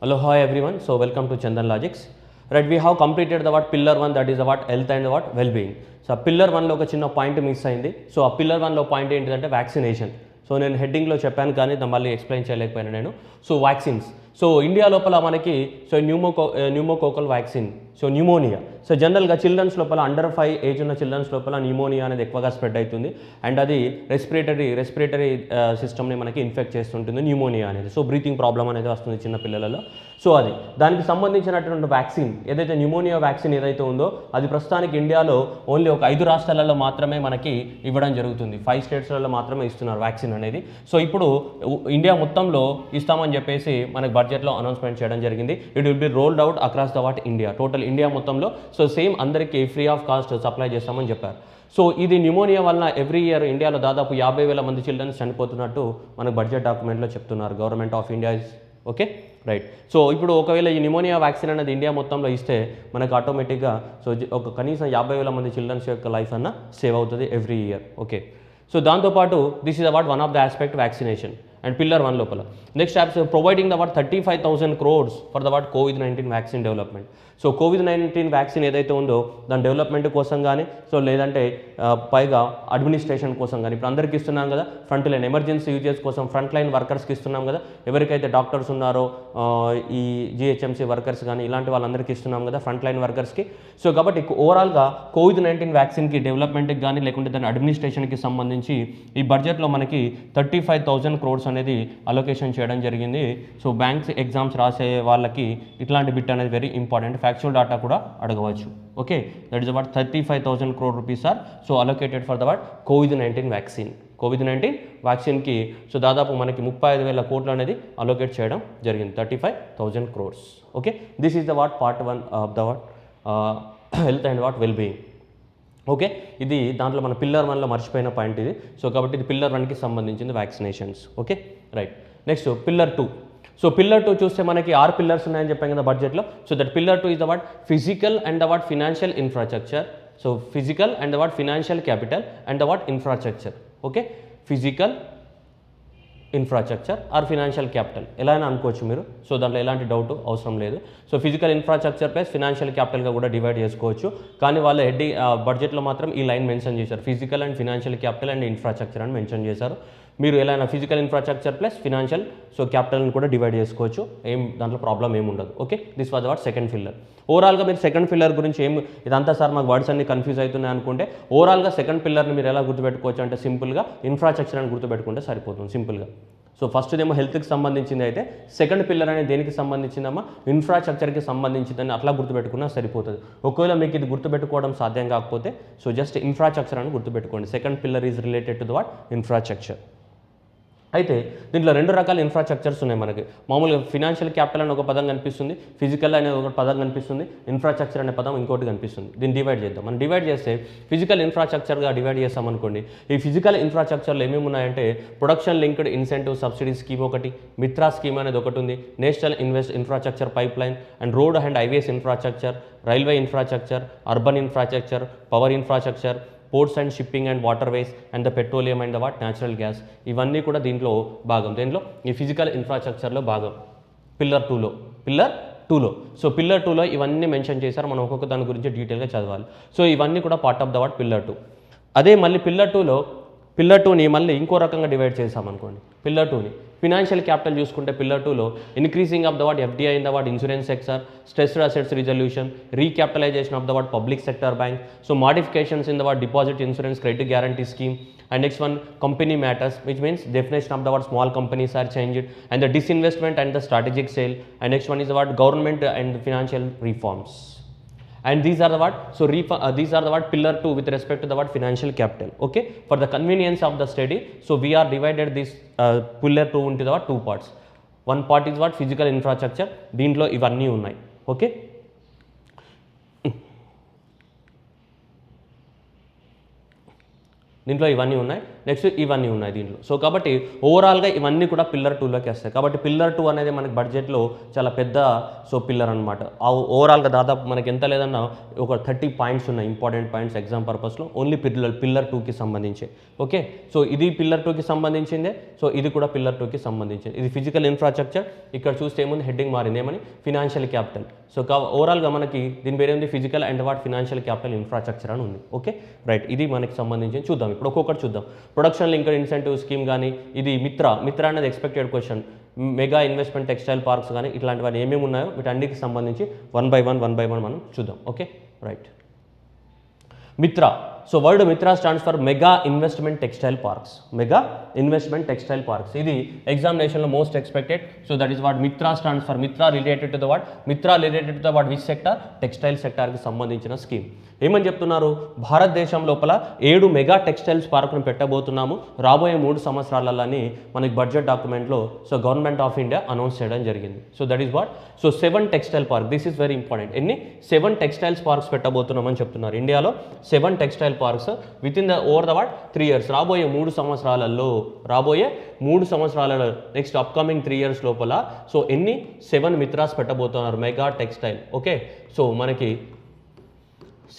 Hello, hi everyone. So welcome to Chandan Logics. Right, we have completed the what pillar 1, that is the what health and what well-being. So pillar 1 లో ఒక చిన్న point miss అయింది. So ఆ pillar 1 లో point ఏంటిదంటే vaccination. So నేను హెడ్డింగ్లో చెప్పాను కానీ మళ్ళీ ఎక్స్ప్లెయిన్ చేయలేకపోయాను నేను. So vaccines. సో ఇండియా లోపల మనకి so pneumococcal vaccine, so pneumonia. So జనరల్గా చిల్డ్రన్స్ లోపల అండర్ 5 ఏజ్ ఉన్న చిల్డ్రన్స్ లోపల న్యూమోనియా అనేది ఎక్కువగా స్ప్రెడ్ అవుతుంది. అండ్ అది రెస్పిరేటరీ సిస్టమ్ని మనకి ఇన్ఫెక్ట్ చేస్తుంటుంది న్యూమోనియా అనేది. సో బ్రీతింగ్ ప్రాబ్లం అనేది వస్తుంది చిన్న పిల్లలలో. సో అది దానికి సంబంధించినటువంటి వ్యాక్సిన్ ఏదైతే న్యూమోనియా వ్యాక్సిన్ ఏదైతే ఉందో అది ప్రస్తుతానికి ఇండియాలో ఓన్లీ ఒక 5 రాష్ట్రాలలో మాత్రమే మనకి ఇవ్వడం జరుగుతుంది. 5 స్టేట్స్లలో మాత్రమే ఇస్తున్నారు వ్యాక్సిన్ అనేది. సో ఇప్పుడు ఇండియా మొత్తంలో ఇస్తామని చెప్పేసి మనకి బడ్జెట్లో అనౌన్స్మెంట్ చేయడం జరిగింది. It will be rolled out across the what India, total India మొత్తంలో. సో సేమ్ అందరికీ ఫ్రీ ఆఫ్ కాస్ట్ సప్లై చేస్తామని చెప్పారు. సో ఇది న్యూమోనియా వలన ఎవ్రీ ఇయర్ ఇండియాలో దాదాపు 50,000 మంది చిల్డ్రన్స్ చనిపోతున్నట్టు మనకు బడ్జెట్ డాక్యుమెంట్లో చెప్తున్నారు government of India. Okay, right. So ఇప్పుడు ఒకవేళ ఈ న్యూమోనియా వ్యాక్సిన్ అనేది ఇండియా మొత్తంలో ఇస్తే మనకు ఆటోమేటిక్గా సో ఒక కనీసం 50,000 మంది చిల్డ్రన్స్ యొక్క లైఫ్ అన్న సేవ్ అవుతుంది ఎవ్రీ ఇయర్. ఓకే, సో దాంతోపాటు this is అవాట్ one of the aspect vaccination and pillar 1 లోపల. Next apps providing the what 35,000 crores for the what COVID-19 vaccine development. So COVID-19 vaccine ఏదైతే ఉందో దాని development కోసం కానీ so లేదంటే పైగా అడ్మినిస్ట్రేషన్ కోసం కానీ ఇప్పుడు అందరికీ ఇస్తున్నాం కదా, ఫ్రంట్ లైన్ ఎమర్జెన్సీ యూజెస్ కోసం ఫ్రంట్ లైన్ వర్కర్స్కి ఇస్తున్నాం కదా, ఎవరికైతే డాక్టర్స్ ఉన్నారో ఈ GHMC వర్కర్స్ కానీ ఇలాంటి వాళ్ళందరికీ ఇస్తున్నాం కదా ఫ్రంట్ లైన్ వర్కర్స్కి. సో కాబట్టి ఓవరాల్గా COVID-19 వ్యాక్సిన్కి డెవలప్మెంట్కి కానీ లేకుంటే దాని అడ్మినిస్ట్రేషన్కి సంబంధించి ఈ బడ్జెట్లో మనకి 35,000 crores అనేది అలొకేషన్ చేయడం జరిగింది. సో బ్యాంక్స్ ఎగ్జామ్స్ రాసే వాళ్ళకి ఇట్లాంటి బిట్ అనేది వెరీ ఇంపార్టెంట్. ఫ్యాక్చువల్ డాటా కూడా అడగవచ్చు. Okay, that is about 35,000 crore rupees are so allocated for the what COVID-19 vaccine. COVID-19 వ్యాక్సిన్కి సో దాదాపు మనకి 35,000 కోట్లు అనేది అలొకేట్ చేయడం జరిగింది, 35,000 crores. Okay, this is the what part 1 of the what health and what wellbeing. Okay, ఇది దాంట్లో మన పిల్లర్ 1లో మర్చిపోయిన పాయింట్ ఇది. సో కాబట్టి ఇది పిల్లర్ 1కి సంబంధించింది vaccinations. Okay, right. Next pillar 2. So pillar 2 చూస్తే మనకి 6 పిల్లర్స్ ఉన్నాయని చెప్పాం కదా బడ్జెట్లో. So that pillar 2 is the what physical and the what financial infrastructure. So physical and the what financial capital and the what infrastructure. Okay, physical infrastructure are financial capital ఎలా అయినా అనుకోవచ్చు మీరు. సో దాంట్లో ఎలాంటి డౌట్ అవసరం లేదు. So physical infrastructure plus financial క్యాపిటల్గా కూడా డివైడ్ చేసుకోవచ్చు. కానీ వాళ్ళ బడ్జెట్లో మాత్రం ఈ లైన్ మెన్షన్ చేశారు, physical and financial capital and infrastructure అని మెన్షన్ చేశారు. మీరు ఎలా అయినా physical infrastructure plus financial so క్యాపిటల్ని కూడా డివైడ్ చేసుకోవచ్చు, దాంట్లో ప్రాబ్లం ఏమి ఉండదు. Okay, this was what second pillar. ఓవరాల్గా మీరు సెకండ్ పిల్లర్ గురించి ఇదంతా సార్ మాకు వర్డ్స్ అన్ని కన్ఫ్యూజ్ అవుతున్నాయి అనుకుంటే ఓవరాల్గా సెకండ్ పిల్లర్ని మీరు ఎలా గుర్తుపెట్టుకోవచ్చు అంటే సింపుల్గా ఇన్ఫ్రాస్ట్రక్చర్ అని గుర్తుపెట్టుకుంటే సరిపోతుంది సింపుల్గా. సో ఫస్ట్ ఏమో హెల్త్కి సంబంధించింది అయితే సెకండ్ పిల్లర్ అనేది దేనికి సంబంధించిందమ్మా ఇన్ఫ్రాస్ట్రక్చర్కి సంబంధించిందని అట్లా గుర్తుపెట్టుకున్నా సరిపోతుంది. ఒకవేళ మీకు ఇది గుర్తుపెట్టుకోవడం సాధ్యం కాకపోతే సో జస్ట్ ఇన్ఫ్రాస్ట్రక్చర్ అని గుర్తుపెట్టుకోండి. Second pillar is related to the what infrastructure. అయితే దీంట్లో 2 రకాల ఇన్ఫ్రాస్ట్రక్చర్స్ ఉన్నాయి మనకి. మామూలుగా ఫినాన్షియల్ క్యాపిటల్ అనే ఒక పదం కనిపిస్తుంది, ఫిజికల్ అనే ఒక పదం కనిపిస్తుంది, ఇన్ఫ్రాస్ట్రక్చర్ అనే పదం ఇంకోటి కనిపిస్తుంది. దీన్ని డివైడ్ చేద్దాం. మనం డివైడ్ చేస్తే ఫిజికల్ ఇన్ఫ్రాస్ట్రక్చర్గా డివైడ్ చేస్తామనుకోండి. ఈ ఫిజికల్ ఇన్ఫ్రాస్ట్రక్చర్లో ఏమేమి ఉన్నాయంటే production linked incentive subsidy scheme ఒకటి, మిత్రా స్కీమ్ అనేది ఒకటి ఉంది, national infrastructure pipe line and road and highways infrastructure, railway infrastructure, urban infrastructure, power infrastructure, ports and shipping and water ways and the petroleum and the what natural gas. ఇవన్నీ కూడా దీంట్లో భాగం. దీంట్లో ఈ ఫిజికల్ ఇన్ఫ్రాస్ట్రక్చర్లో భాగం పిల్లర్ 2లో. So pillar 2లో ఇవన్నీ మెన్షన్ చేశారు. మనం ఒక్కొక్క దాని గురించి డీటెయిల్గా చదవాలి. సో ఇవన్నీ కూడా part of the what pillar 2. అదే మళ్ళీ పిల్లర్ 2ని మళ్ళీ ఇంకో రకంగా డివైడ్ చేసామనుకోండి. పిల్లర్ 2ని ఫినాన్షియల్ క్యాపిటల్ చూసుకుంటే పిల్లర్ 2లో increasing of the what FDI in the what insurance sector, stressed assets resolution, recapitalisation of the what public sector bank, so modifications in the what deposit insurance credit guarantee scheme. And next one, company matters, which means definition of the word small companies are changed, and the disinvestment and the strategic sale. And next one is the word government and financial reforms. And these are the what? So these are the what pillar 2 with respect to the what financial capital. Okay, for the convenience of the study, so we are divided this pillar 2 into the what 2 parts. One part is what physical infrastructure. దీంట్లో ఇవన్నీ ఉన్నాయి. Okay, దీంట్లో ఇవన్నీ ఉన్నాయి. Next ఇవన్నీ ఉన్నాయి దీంట్లో. So కాబట్టి ఓవరాల్గా ఇవన్నీ కూడా పిల్లర్ 2లోకి వస్తాయి. కాబట్టి పిల్లర్ 2 అనేది మనకి బడ్జెట్లో చాలా పెద్ద పిల్లర్ అనమాట. ఆ ఓవరాల్గా దాదాపు మనకి ఎంత లేదన్నా ఒక 30 పాయింట్స్ ఉన్నాయి, ఇంపార్టెంట్ పాయింట్స్ ఎగ్జామ్ పర్పస్లో ఓన్లీ పిల్లర్ 2కి సంబంధించి. ఓకే, సో ఇది పిల్లర్ 2కి సంబంధించిందే. సో ఇది కూడా పిల్లర్ 2కి సంబంధించింది. ఇది ఫిజికల్ ఇన్ఫ్రాస్ట్రక్చర్. ఇక్కడ చూస్తే ఏముంది, హెడ్డింగ్ మారింది, ఏమని ఫినాన్షియల్ క్యాపిటల్. సో ఓవరాల్గా మనకి దీని పేరు ఏంది, physical and financial capital infrastructure అని ఉంది. ఓకే రైట్, ఇది మనకి సంబంధించి చూద్దాం. ఇప్పుడు ఒక్కొక్కటి చూద్దాం. ప్రొడక్షన్ లింక్డ్ ఇన్సెంటివ్ స్కీమ్ కానీ, ఇది మిత్ర అనేది expected question, mega investment textile parks కానీ ఇట్లాంటివన్నీ ఏమేమి ఉన్నాయో వీటన్నిటికి సంబంధించి వన్ బై వన్ మనం చూద్దాం. Okay right. MITRA. So word MITRA stands for mega investment textile parks. Mega investment textile parks, ఇది ఎగ్జామినేషన్లో most expected. So that is what MITRA stands for. MITRA related to the what, MITRA related to the what which sector, textile సెక్టార్కి సంబంధించిన scheme. ఏమని చెప్తున్నారు, భారతదేశం లోపల 7 mega textiles పార్కును పెట్టబోతున్నాము రాబోయే 3 సంవత్సరాలని మనకి బడ్జెట్ డాక్యుమెంట్లో so government of India announce చేయడం జరిగింది. So that is what, so 7 textile park. This is very important. ఎన్ని 7 టెక్స్టైల్స్ పార్క్స్ పెట్టబోతున్నామని చెప్తున్నారు. ఇండియాలో 7 textile parks with in the over the what 3 years, రాబోయే 3 సంవత్సరాలలో నెక్స్ట్ అప్కమింగ్ 3 years లోపల. సో ఎన్ని 7 మిత్రాస్ పెట్టబోతున్నారు మెగా టెక్స్టైల్. ఓకే, సో మనకి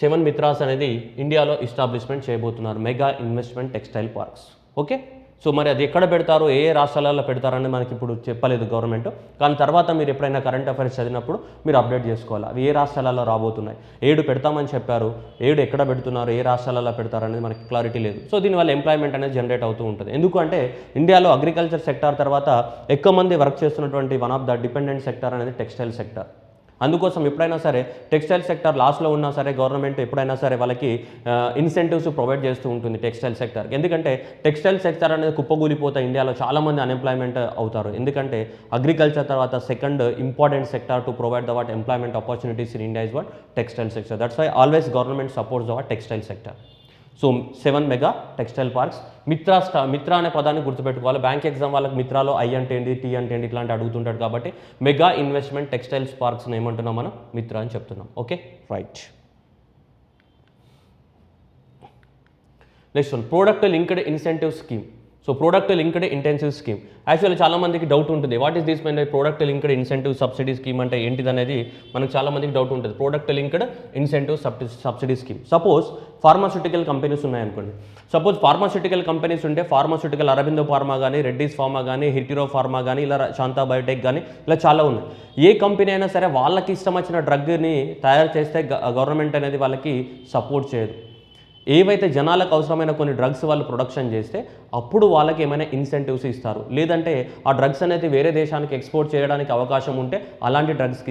7 మిత్రాస్ అనేది ఇండియాలో ఎస్టాబ్లిష్మెంట్ చేయబోతున్నారు, mega investment textile parks. Okay, so మరి అది ఎక్కడ పెడతారు, ఏ రాష్ట్రాలలో పెడతారని మనకి ఇప్పుడు చెప్పలేదు గవర్నమెంట్. కానీ తర్వాత మీరు ఎప్పుడైనా కరెంట్ అఫైర్స్ చదివినప్పుడు మీరు అప్డేట్ చేసుకోవాలి, అవి ఏ రాష్ట్రాలలో రాబోతున్నాయి. 7 పెడతామని చెప్పారు, 7 ఎక్కడ పెడుతున్నారు, ఏ రాష్ట్రాలలో పెడతారు అనేది మనకి క్లారిటీ లేదు. సో దీనివల్ల ఎంప్లాయ్మెంట్ అనేది జనరేట్ అవుతూ ఉంటుంది. ఎందుకంటే ఇండియాలో అగ్రికల్చర్ సెక్టార్ తర్వాత ఎక్కువ మంది వర్క్ చేస్తున్నటువంటి one of the dependent sector అనేది టెక్స్టైల్ సెక్టార్. అందుకోసం ఎప్పుడైనా సరే టెక్స్టైల్ సెక్టర్ లాస్లో ఉన్నా సరే గవర్నమెంట్ ఎప్పుడైనా సరే వాళ్ళకి ఇన్సెంటివ్స్ ప్రొవైడ్ చేస్తూ ఉంటుంది టెక్స్టైల్ సెక్టర్. ఎందుకంటే టెక్స్టైల్ సెక్టర్ అనేది కుప్పగూలిపోతే ఇండియాలో చాలామంది అన్ఎంప్లాయ్మెంట్ అవుతారు. ఎందుకంటే అగ్రికల్చర్ తర్వాత second important sector to provide the what employment opportunities in India is what textile sector. That's why always government supports the what textile sector. So 7 mega textile parks. Mitra అనే పదాన్ని గుర్తుపెట్టుకోవాలి. బ్యాంక్ ఎగ్జామ్ వాళ్ళకి మిత్రాలో I అంటే ఏంటి, tea అంటే ఏంటి ఇట్లాంటి అడుగుతుంటాడు. కాబట్టి మెగా ఇన్వెస్ట్మెంట్ టెక్స్టైల్స్ పార్క్స్ని ఏమంటున్నాం మనం, మిత్ర అని చెప్తున్నాం. Okay right. Next one, product linked incentive scheme. So product linked intensive scheme. Actually చాలామందికి డౌట్ ఉంటుంది, what is this mean product linked incentive subsidy scheme అంటే ఏంటిది అనేది మనకు చాలామందికి డౌట్ ఉంటుంది. Product linked incentive subsidy scheme. Suppose pharmaceutical companies ఉన్నాయనుకోండి. Suppose pharmaceutical companies ఉంటే ఫార్మాస్యూటికల్ అరబిందో ఫార్మా కానీ, రెడ్డీస్ ఫార్మా కానీ, హిటిరో ఫార్మా కానీ, ఇలా శాంతా బయోటెక్ కానీ ఇలా చాలా ఉన్నాయి. ఏ కంపెనీ అయినా సరే వాళ్ళకి ఇష్టం వచ్చిన డ్రగ్ని తయారు చేస్తే గవర్నమెంట్ అనేది వాళ్ళకి సపోర్ట్ చేయదు. ఏవైతే జనాలకు అవసరమైన కొన్ని డ్రగ్స్ వాళ్ళు ప్రొడక్షన్ చేస్తే అప్పుడు వాళ్ళకి ఏమైనా ఇన్సెంటివ్స్ ఇస్తారు. లేదంటే ఆ డ్రగ్స్ అనేది వేరే దేశానికి ఎక్స్పోర్ట్ చేయడానికి అవకాశం ఉంటే అలాంటి డ్రగ్స్కి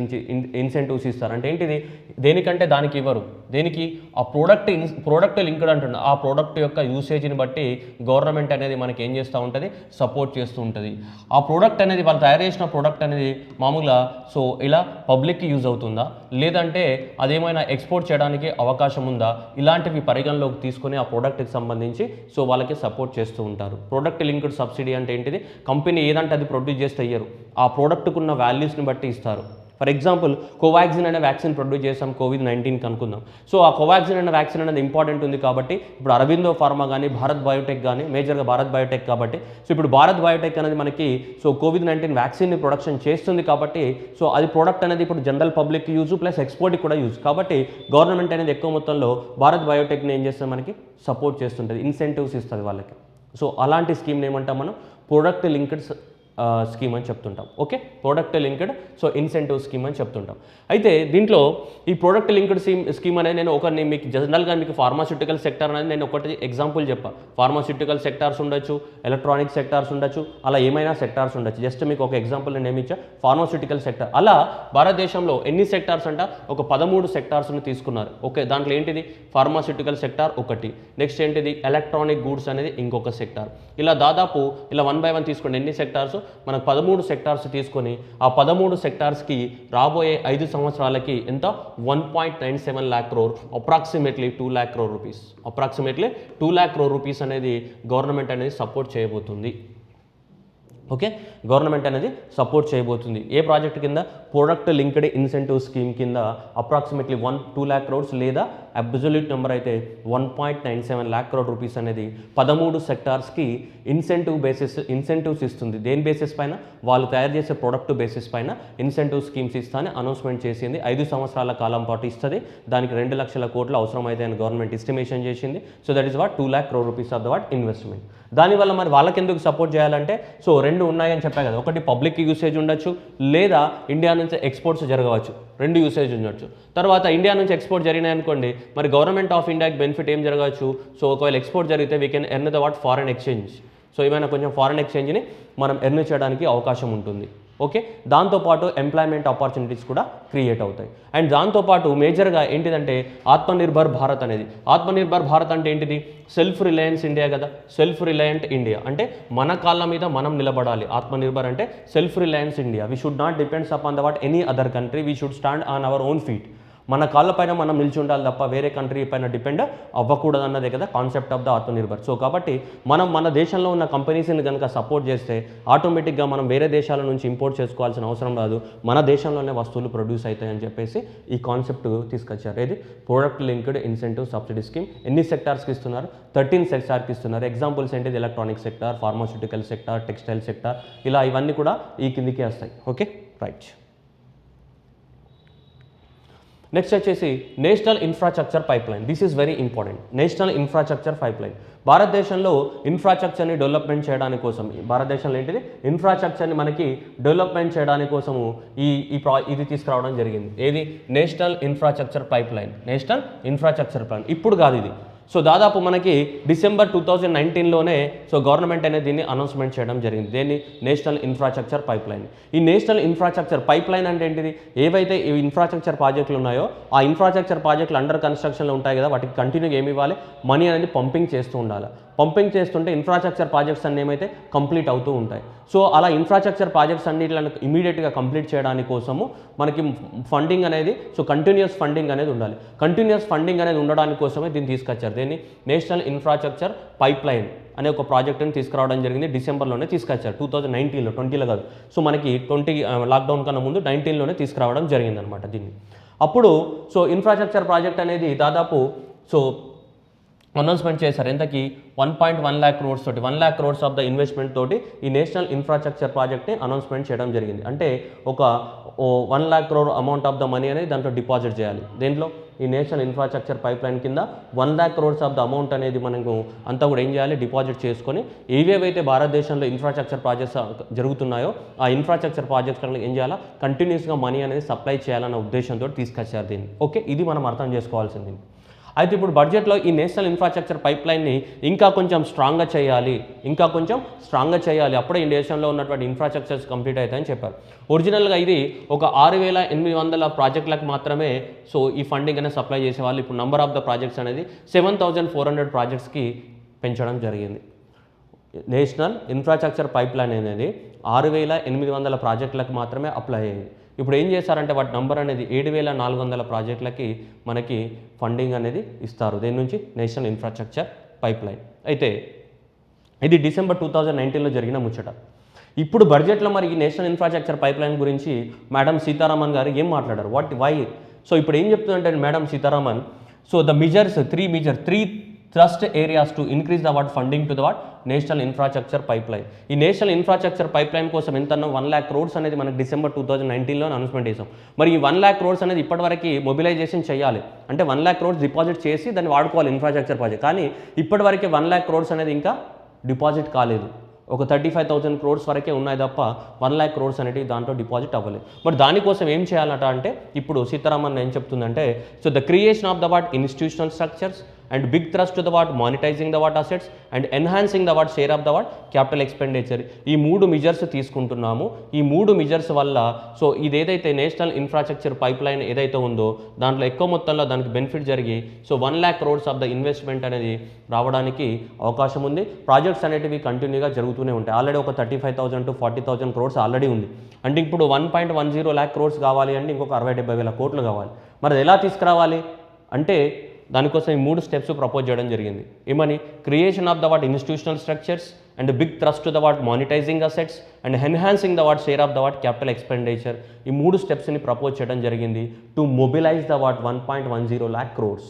ఇన్సెంటివ్స్ ఇస్తారు. అంటే ఏంటిది, దేనికంటే దానికి ఇవ్వరు. దేనికి, ఆ ప్రోడక్ట్ లింక్డ్ అంటున్నారు. ఆ ప్రోడక్ట్ యొక్క యూసేజ్ని బట్టి గవర్నమెంట్ అనేది మనకి ఏం చేస్తూ ఉంటుంది, సపోర్ట్ చేస్తూ ఉంటుంది. ఆ ప్రోడక్ట్ అనేది వాళ్ళు తయారు చేసిన ప్రోడక్ట్ అనేది మామూలుగా సో ఇలా పబ్లిక్కి యూజ్ అవుతుందా, లేదంటే అదేమైనా ఎక్స్పోర్ట్ చేయడానికి అవకాశం ఉందా, ఇలాంటివి పరిగణలోకి తీసుకొని ఆ ప్రోడక్ట్కి సంబంధించి సో వాళ్ళకి సపోర్ట్ చేస్తూ ఉంటారు. ప్రోడక్ట్ లింక్డ్ సబ్సిడీ అంటే ఏంటిది, కంపెనీ ఏదంటే అది ప్రొడ్యూస్ చేస్తే ఇయ్యరు, ఆ ప్రోడక్ట్కు ఉన్న వాల్యూస్ని బట్టి ఇస్తారు. ఫర్ ఎగ్జాంపుల్ కోవాక్సిన్ అనే వ్యాక్సిన్ ప్రొడ్యూస్ చేసాం COVID-19 అనుకుందాం. సో ఆ కోవాక్సిన్ అనే వ్యాక్సిన్ అనేది ఇంపార్టెంట్ ఉంది కాబట్టి ఇప్పుడు అరబిందో ఫార్మా కానీ, భారత్ బయోటెక్ కానీ, మేజర్గా భారత్ బయోటెక్ కాబట్టి సో ఇప్పుడు భారత్ బయోటెక్ అనేది మనకి సో COVID-19 వ్యాక్సిన్ని ప్రొడక్షన్ చేస్తుంది కాబట్టి సో అది ప్రోడక్ట్ అనేది ఇప్పుడు జనరల్ పబ్లిక్ యూజ్ ప్లస్ ఎక్స్పోర్ట్కి కూడా యూజ్. కాబట్టి గవర్నమెంట్ అనేది ఎక్కువ మొత్తంలో భారత్ బయోటెక్ని ఏం చేస్తే మనకి సపోర్ట్ చేస్తుంటుంది, ఇన్సెంటివ్స్ ఇస్తుంది వాళ్ళకి. సో అలాంటి స్కీమ్ని ఏమంటాం మనం, ప్రోడక్ట్ లింక్డ్ స్కీమ్ అని చెప్తుంటాం. Okay, product linked so incentive scheme అని చెప్తుంటాం. అయితే దీంట్లో ఈ ప్రోడక్ట్ లింక్డ్ స్కీమ్ అనేది నేను ఒకరిని మీకు జనరల్గా మీకు ఫార్మాస్యూటికల్ సెక్టర్ అనేది నేను ఒకటి ఎగ్జాంపుల్ చెప్పాను. ఫార్మాస్యూటికల్ సెక్టార్స్ ఉండొచ్చు, ఎలక్ట్రానిక్ సెక్టార్స్ ఉండొచ్చు, అలా ఏమైనా సెక్టార్స్ ఉండొచ్చు. జస్ట్ మీకు ఒక ఎగ్జాంపుల్ నేను ఏమిచ్చా, ఫార్మాస్యూటికల్ సెక్టర్. అలా భారతదేశంలో ఎన్ని సెక్టార్స్ అంటే ఒక 13 సెక్టార్స్ని తీసుకున్నారు. ఓకే, దాంట్లో ఏంటిది ఫార్మాస్యూటికల్ సెక్టార్ ఒకటి, నెక్స్ట్ ఏంటిది ఎలక్ట్రానిక్ గూడ్స్ అనేది ఇంకొక సెక్టార్. ఇలా దాదాపు ఇలా 1 by 1 తీసుకోండి. ఎన్ని సెక్టార్స్, మనకు 13 సెక్టార్స్ తీసుకొని ఆ 13 సెక్టార్స్కి రాబోయే 5 సంవత్సరాలకి ఎంత 1.97 lakh crore, approximately 2 lakh crore rupees, approximately 2 lakh crore rupees అనేది గవర్నమెంట్ అనేది సపోర్ట్ చేయబోతుంది. ఓకే, గవర్నమెంట్ అనేది సపోర్ట్ చేయబోతుంది. ఏ ప్రాజెక్ట్ కింద, ప్రోడక్ట్ లింక్డ్ ఇన్సెంటివ్ స్కీమ్ కింద అప్రాక్సిమేట్లీ 2 lakh crores లేదా అబ్సల్యూట్ నెంబర్ అయితే 1.97 lakh crore రూపీస్ అనేది 13 సెక్టార్స్కి ఇన్సెంటివ్స్ ఇస్తుంది. దేని బేసిస్ పైన? వాళ్ళు తయారు చేసే ప్రొడక్ట్ బేసిస్ పైన ఇన్సెంటివ్ స్కీమ్స్ ఇస్తా అని అనౌన్స్మెంట్ చేసింది. 5 సంవత్సరాల కాలం పాటు ఇస్తుంది. దానికి 2 లక్షల కోట్లు అవసరమైతే అని గవర్నమెంట్ ఎస్టిమేషన్ చేసింది. So that is what 2 lakh crore rupees of the what investment. దానివల్ల మరి వాళ్ళకి ఎందుకు సపోర్ట్ చేయాలంటే, సో 2 ఉన్నాయని చెప్పాను కదా, ఒకటి పబ్లిక్ యూసేజ్ ఉండొచ్చు, లేదా ఇండియా నుంచి ఎక్స్పోర్ట్స్ జరగవచ్చు, 2 యూసేజ్ ఉండొచ్చు. తర్వాత ఇండియా నుంచి ఎక్స్పోర్ట్ జరిగినాయి అనుకోండి, మరి గవర్నమెంట్ ఆఫ్ ఇండియాకి బెనిఫిట్ ఏం జరగవచ్చు? సో ఒకవేళ ఎక్స్పోర్ట్ జరిగితే we can earn the what foreign exchange. So ఏమైనా కొంచెం ఫారెన్ ఎక్స్చేంజ్ని మనం ఎర్న్ చేయడానికి అవకాశం ఉంటుంది. ఓకే, దాంతోపాటు ఎంప్లాయ్మెంట్ ఆపర్చునిటీస్ కూడా క్రియేట్ అవుతాయి. అండ్ దాంతోపాటు మేజర్గా ఏంటిదంటే ఆత్మనిర్భర్ భారత్ అనేది. ఆత్మనిర్భర్ భారత్ అంటే ఏంటిది? సెల్ఫ్ రిలయన్స్ ఇండియా కదా. సెల్ఫ్ రిలయంట్ ఇండియా అంటే మన కాళ్ళ మీద మనం నిలబడాలి. ఆత్మనిర్భర్ అంటే self Reliance India. We should not depends upon the what any other country. We should stand on our own feet. మన కాళ్ళపైన మనం నిలిచి ఉండాలి తప్ప వేరే కంట్రీ పైన డిపెండ్ అవ్వకూడదు అన్నదే కదా concept of the Atmanirbhar. So కాబట్టి మనం మన దేశంలో ఉన్న కంపెనీస్ని కనుక సపోర్ట్ చేస్తే ఆటోమేటిక్గా మనం వేరే దేశాల నుంచి ఇంపోర్ట్ చేసుకోవాల్సిన అవసరం రాదు. మన దేశంలోనే వస్తువులు ప్రొడ్యూస్ అవుతాయని చెప్పేసి ఈ కాన్సెప్ట్ తీసుకొచ్చారు. ఇది product linked incentive subsidy scheme. ఎన్ని సెక్టార్స్కి ఇస్తున్నారు? 13 సెక్టార్కి ఇస్తున్నారు. ఎగ్జాంపుల్స్ ఏంటిది? Electronic sector, pharmaceutical sector, textile sector, ఇలా ఇవన్నీ కూడా ఈ కిందికి వస్తాయి. Okay, right. నెక్స్ట్ వచ్చేసి national infrastructure pipeline. This is very important. National infrastructure pipeline భారతదేశంలో ఇన్ఫ్రాస్ట్రక్చర్ని డెవలప్మెంట్ చేయడానికి కోసం, భారతదేశంలో ఏంటిది ఇన్ఫ్రాస్ట్రక్చర్ని మనకి డెవలప్మెంట్ చేయడానికి కోసము ఇది తీసుకురావడం జరిగింది. ఏది? National infrastructure pipeline. National infrastructure plan. ఇప్పుడు కాదు ఇది. సో దాదాపు మనకి డిసెంబర్ 2019లోనే సో గవర్నమెంట్ అనేది దీన్ని అనౌన్స్మెంట్ చేయడం జరిగింది. దీన్ని నేషనల్ ఇన్ఫ్రాస్ట్రక్చర్ పైప్లైన్. ఈ నేషనల్ ఇన్ఫ్రాస్ట్రక్చర్ పైప్లైన్ అంటే ఏంటిది? ఏవైతే ఈ ఇన్ఫ్రాస్ట్రక్చర్ ప్రాజెక్టులు ఉన్నాయో ఆ ఇన్ఫ్రాస్ట్రక్చర్ ప్రాజెక్టులు అండర్ కన్స్ట్రక్షన్లో ఉంటాయి కదా, వాటికి కంటిన్యూగా ఏమి ఇవ్వాలి? మనీ అనేది పంపింగ్ చేస్తూ ఉండాలి. పంపింగ్ చేస్తుంటే ఇన్ఫ్రాస్ట్రక్చర్ ప్రాజెక్ట్స్ అన్నీ ఏమైతే కంప్లీట్ అవుతూ ఉంటాయి. సో అలా ఇన్ఫ్రాస్ట్రక్చర్ ప్రాజెక్ట్స్ అన్నిటిని ఇమీడియట్గా కంప్లీట్ చేయడానికి కోసము మనకి ఫండింగ్ అనేది, సో కంటిన్యూస్ ఫండింగ్ అనేది ఉండాలి. కంటిన్యూస్ ఫండింగ్ అనేది ఉండడానికి కోసమే దీన్ని తీసుకొచ్చారు. దీన్ని నేషనల్ ఇన్ఫ్రాస్ట్రక్చర్ పైప్లైన్ అనే ఒక ప్రాజెక్ట్ని తీసుకురావడం జరిగింది. డిసెంబర్లోనే తీసుకొచ్చారు, 2019లో, 20లో కాదు. సో మనకి 20 లాక్డౌన్ కన్నా ముందు 19లోనే తీసుకురావడం జరిగిందనమాట దీన్ని. అప్పుడు సో ఇన్ఫ్రాస్ట్రక్చర్ ప్రాజెక్ట్ అనేది దాదాపు సో అనౌన్స్మెంట్ చేశారు. ఎంతకి? 1.1 lakh crores తోటి, 1 lakh crores of the investment తోటి ఈ నేషనల్ ఇన్ఫ్రాస్ట్రక్చర్ ప్రాజెక్ట్ని అనౌన్స్మెంట్ చేయడం జరిగింది. అంటే ఒక 1 lakh crore amount of the money అనేది దాంట్లో డిపాజిట్ చేయాలి. దేంట్లో? ఈ నేషనల్ ఇన్ఫ్రాస్ట్రక్చర్ పైప్లైన్ కింద 1 lakh crores of the amount అనేది మనకు అంతా కూడా ఏం చేయాలి? డిపాజిట్ చేసుకొని ఏవేవైతే భారతదేశంలో ఇన్ఫ్రాస్ట్రక్చర్ ప్రాజెక్ట్స్ జరుగుతున్నాయో ఆ ఇన్ఫ్రాస్ట్రక్చర్ ప్రాజెక్ట్స్ ఏం చేయాలా? కంటిన్యూస్గా మనీ అనేది సప్లై చేయాలన్న ఉద్దేశంతో తీసుకొచ్చారు దీన్ని. ఓకే, ఇది మనం అర్థం చేసుకోవాల్సింది. అయితే ఇప్పుడు బడ్జెట్లో ఈ నేషనల్ ఇన్ఫ్రాస్ట్రక్చర్ పైప్లైన్ని ఇంకా కొంచెం స్ట్రాంగ్గా చేయాలి, అప్పుడే ఈ దేశంలో ఉన్నటువంటి ఇన్ఫ్రాస్ట్రక్చర్స్ కంప్లీట్ అవుతాయని చెప్పారు. ఒరిజినల్గా ఇది ఒక 6,800 ప్రాజెక్టులకు మాత్రమే సో ఈ ఫండింగ్ అనేది సప్లై చేసేవాళ్ళు. ఇప్పుడు నెంబర్ ఆఫ్ ద ప్రాజెక్ట్స్ అనేది 7,400 ప్రాజెక్ట్స్కి పెంచడం జరిగింది. నేషనల్ ఇన్ఫ్రాస్ట్రక్చర్ పైప్లైన్ అనేది 6,800 ప్రాజెక్టులకు మాత్రమే అప్లై అయ్యింది. ఇప్పుడు ఏం చేశారంటే వాటి నంబర్ అనేది 7,400 ప్రాజెక్టులకి మనకి ఫండింగ్ అనేది ఇస్తారు. దేని నుంచి? National infrastructure pipeline. అయితే ఇది డిసెంబర్ 2019లో జరిగిన ముచ్చట. ఇప్పుడు బడ్జెట్లో మరి ఈ నేషనల్ ఇన్ఫ్రాస్ట్రక్చర్ పైప్లైన్ గురించి మేడం సీతారామన్ గారు ఏం మాట్లాడారు? వై? సో ఇప్పుడు ఏం చెప్తుందంటే madam Sitharaman, so the measures three thrust areas to increase the what funding to the what national infrastructure pipeline. ఈ నేషనల్ ఇన్ఫ్రాస్ట్రక్చర్ పైప్లైన్ కోసం ఎంత 1 lakh crores అనేది మనకి డిసెంబర్ 2019లో అనౌన్స్మెంట్ చేసాం. మరి ఈ 1 lakh crores అనేది ఇప్పటివరకు మొబిలైజేషన్ చేయాలి. అంటే 1 lakh crores డిపాజిట్ చేసి దాన్ని వాడుకోవాలి ఇన్ఫ్రాస్ట్రక్చర్ ప్రాజెక్ట్. కానీ ఇప్పటివరకు 1 lakh crores అనేది ఇంకా డిపాజిట్ కాలేదు. ఒక 35,000 crores వరకే ఉన్నాయి తప్ప 1 lakh crores అనేవి దాంట్లో డిపాజిట్ అవ్వలేదు. మరి దానికోసం ఏం చేయాలట అంటే ఇప్పుడు సీతారామన్ ఏం చెప్తుందంటే, so the creation of the what institutional structures and big thrust to the what monetising the what assets and enhancing the what share of the what capital expenditure. ఈ 3 మెజర్స్ తీసుకుంటున్నాము. ఈ 3 మెజర్స్ వల్ల సో ఇదేదైతే national infrastructure pipeline ఏదైతే ఉందో దాంట్లో ఎక్కువ మొత్తంలో దానికి బెనిఫిట్ జరిగి so 1 lakh crores of the investment అనేది రావడానికి అవకాశం ఉంది. ప్రాజెక్ట్స్ అనేటివి కంటిన్యూగా జరుగుతూనే ఉంటాయి. ఆల్రెడీ ఒక 35,000 to 40,000 crores ఆల్రెడీ ఉంది. అంటే ఇప్పుడు 1.10 lakh crores కావాలి అంటే ఇంకొక 60,000-70,000 కోట్లు కావాలి. మరి అది ఎలా తీసుకురావాలి అంటే దానికోసం ఈ 3 స్టెప్స్ ప్రపోజ్ చేయడం జరిగింది. ఏమని? Creation of the what institutional structures and big thrust to the what monetising assets and enhancing the what share of the what capital expenditure. ఈ 3 స్టెప్స్ని ప్రపోజ్ చేయడం జరిగింది to mobilise the what 1.10 lakh crores.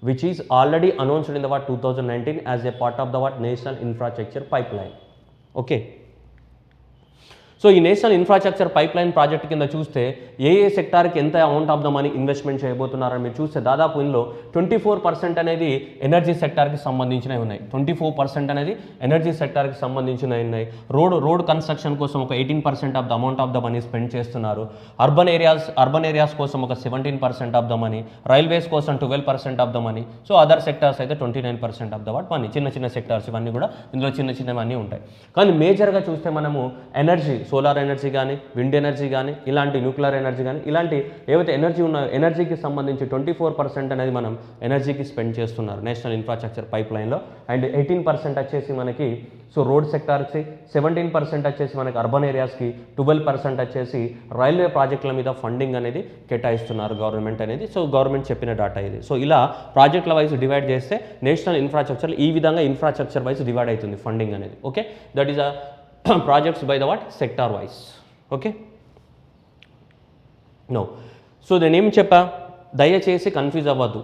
which is already announced in the what 2019 as a part of the what national infrastructure pipeline. Okay. So ఈ national infrastructure pipe line project కింద చూస్తే ఏ సెక్టార్కి ఎంత amount of the money investment చేయబోతున్నారని మీరు చూస్తే దాదాపు ఇందులో 24% అనేది ఎనర్జీ సెక్టార్కి సంబంధించినవి ఉన్నాయి. 24% అనేది ఎనర్జీ సెక్టార్కి సంబంధించినవి ఉన్నాయి. రోడ్ కన్స్ట్రక్షన్ కోసం ఒక 18% of the amount of the money spend చేస్తున్నారు. అర్బన్ ఏరియాస్ కోసం ఒక 17% ఆఫ్ ద మనీ, రైల్వేస్ కోసం 12% of the money. So other sectors అయితే 29% ఆఫ్ ద వాట్ మనీ. చిన్న సెక్టార్స్ ఇవన్నీ కూడా ఇందులో చిన్నవన్నీ ఉంటాయి. కానీ మేజర్గా చూస్తే మనము ఎనర్జీ, సోలార్ ఎనర్జీ కానీ, విండ్ ఎనర్జీ కానీ, ఇలాంటి న్యూక్లియర్ ఎనర్జీ కానీ, ఇలాంటి ఏవైతే ఎనర్జీ ఉన్నాయో ఎనర్జీకి సంబంధించి 24% అనేది మనం ఎనర్జీకి స్పెండ్ చేస్తున్నారు నేషనల్ ఇన్ఫ్రాస్ట్రక్చర్ పైప్ లైన్లో. అండ్ 18% వచ్చేసి మనకి సో రోడ్ సెక్టార్కి, 17% వచ్చేసి మనకి అర్బన్ ఏరియాస్కి, 12% వచ్చేసి రైల్వే ప్రాజెక్టుల మీద ఫండింగ్ అనేది కేటాయిస్తున్నారు గవర్నమెంట్ అనేది. సో గవర్నమెంట్ చెప్పిన డాటా ఇది. సో ఇలా ప్రాజెక్టుల వైజ్ డివైడ్ చేస్తే నేషనల్ ఇన్ఫ్రాస్ట్రక్చర్ ఈ విధంగా ఇన్ఫ్రాస్ట్రక్చర్ వైజ్ డివైడ్ అవుతుంది ఫండింగ్ అనేది. Okay, that is projects by the what sector wise. Okay, no, so నేను ఏం చెప్పా, దయచేసి కన్ఫ్యూజ్ అవ్వద్దు.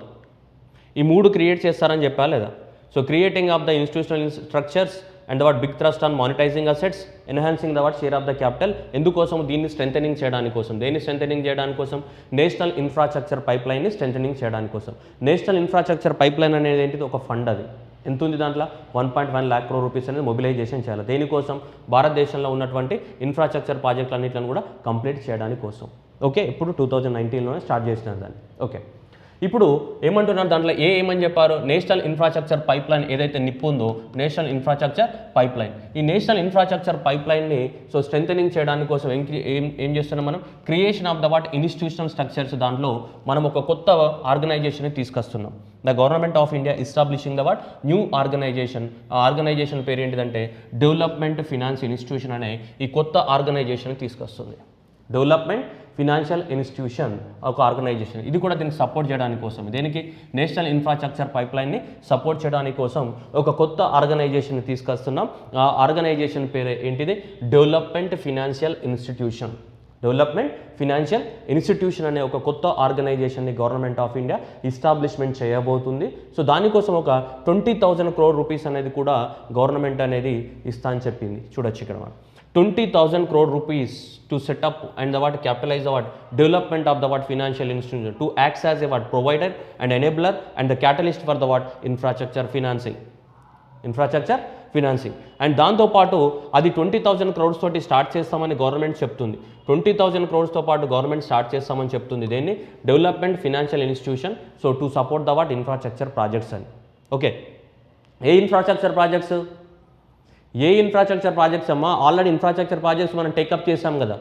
ఈ మూడు క్రియేట్ చేస్తారని చెప్పా లేదా? So creating of the institutional structures and the what big thrust on monetising assets, enhancing the what share of the capital. ఎందుకోసం? దీన్ని స్ట్రెంథనింగ్ చేయడానికి కోసం. దేన్ని స్ట్రెంథనింగ్ చేయడానికి కోసం? నేషనల్ ఇన్ఫ్రాస్ట్రక్చర్ పైప్ లైన్ని స్ట్రెంథనింగ్ చేయడానికి కోసం. నేషనల్ ఇన్ఫ్రాస్ట్రక్చర్ పైప్ లైన్ అనేది ఏంటిది? ఒక ఫండ్. అది ఎంత ఉంది దాంట్లో? 1.1 lakh crore రూపీస్ అనేది మొబిలైజేషన్ చేయాలి. దేనికోసం? భారతదేశంలో ఉన్నటువంటి ఇన్ఫ్రాస్ట్రక్చర్ ప్రాజెక్టులన్నింటిని కూడా కంప్లీట్ చేయడానికి కోసం. ఓకే, ఇప్పుడు 2019లోనే స్టార్ట్ చేసినారు దాన్ని. ఓకే, ఇప్పుడు ఏమంటున్నారు దాంట్లో? ఏమని చెప్పారు? నేషనల్ ఇన్ఫ్రాస్ట్రక్చర్ పైప్ లైన్ ఏదైతే నిప్పు ఉందో, నేషనల్ ఇన్ఫ్రాస్ట్రక్చర్ పైప్ లైన్. ఈ నేషనల్ ఇన్ఫ్రాస్ట్రక్చర్ పైప్ లైన్ని సో స్ట్రెంథనింగ్ చేయడానికి కోసం ఏం చేస్తున్నాం మనం? Creation of the what institutional structures. దాంట్లో మనం ఒక కొత్త ఆర్గనైజేషన్ని తీసుకొస్తున్నాం. The government of India establishing the what new organisation. ఆ ఆర్గనైజేషన్ పేరు ఏంటిదంటే డెవలప్మెంట్ ఫినాన్స్ ఇన్స్టిట్యూషన్ అనే ఈ కొత్త ఆర్గనైజేషన్ తీసుకొస్తుంది. డెవలప్మెంట్ ఫినాన్షియల్ ఇన్స్టిట్యూషన్ ఒక ఆర్గనైజేషన్. ఇది కూడా దీనికి సపోర్ట్ చేయడానికి కోసం, దేనికి? నేషనల్ ఇన్ఫ్రాస్ట్రక్చర్ పైప్ లైన్ని సపోర్ట్ చేయడానికి కోసం ఒక కొత్త ఆర్గనైజేషన్ తీసుకొస్తున్నాం. ఆ ఆర్గనైజేషన్ పేరు ఏంటిది? Development financial institution. Development financial institution అనే ఒక కొత్త ఆర్గనైజేషన్ని గవర్నమెంట్ ఆఫ్ ఇండియా ఎస్టాబ్లిష్మెంట్ చేయబోతుంది. సో దానికోసం ఒక 20,000 crore రూపీస్ అనేది కూడా గవర్నమెంట్ అనేది ఇస్తా అని చెప్పింది. చూడొచ్చు ఇక్కడ మనం 20,000 crore rupees to set up and the what capitalize the what development of the what financial institution to act as a what provider and enabler and the catalyst for the what infrastructure financing and దాంతోపాటు అది 20,000 crores తోటి start చేస్తామని government చెప్తుంది. 20,000 crores పాటు government start చేస్తామని చెప్తుంది. దేన్ని? Development financial institution. So to support the what infrastructure projects అని. ఓకే, ఏ ఇన్ఫ్రాస్ట్రక్చర్ ప్రాజెక్ట్స్? అమ్మా? ఆల్రెడీ ఇన్ఫ్రాస్ట్రక్చర్ ప్రాజెక్ట్స్ మనం టేకప్ చేసాం కదా.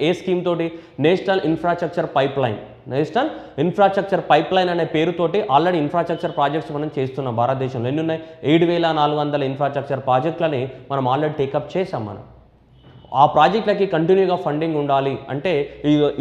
ఏ స్కీమ్ తోటి? National infrastructure pipe line. National infrastructure pipe line అనే పేరుతోటి ఆల్రెడీ ఇన్ఫ్రాస్ట్రక్చర్ ప్రాజెక్ట్స్ మనం చేస్తున్నాం. భారతదేశంలో ఎన్ని ఉన్నాయి? 7,400 ఇన్ఫ్రాస్ట్రక్చర్ ప్రాజెక్టులని మనం ఆల్రెడీ టేకప్ చేసాం. మనం ఆ ప్రాజెక్టులకి కంటిన్యూగా ఫండింగ్ ఉండాలి అంటే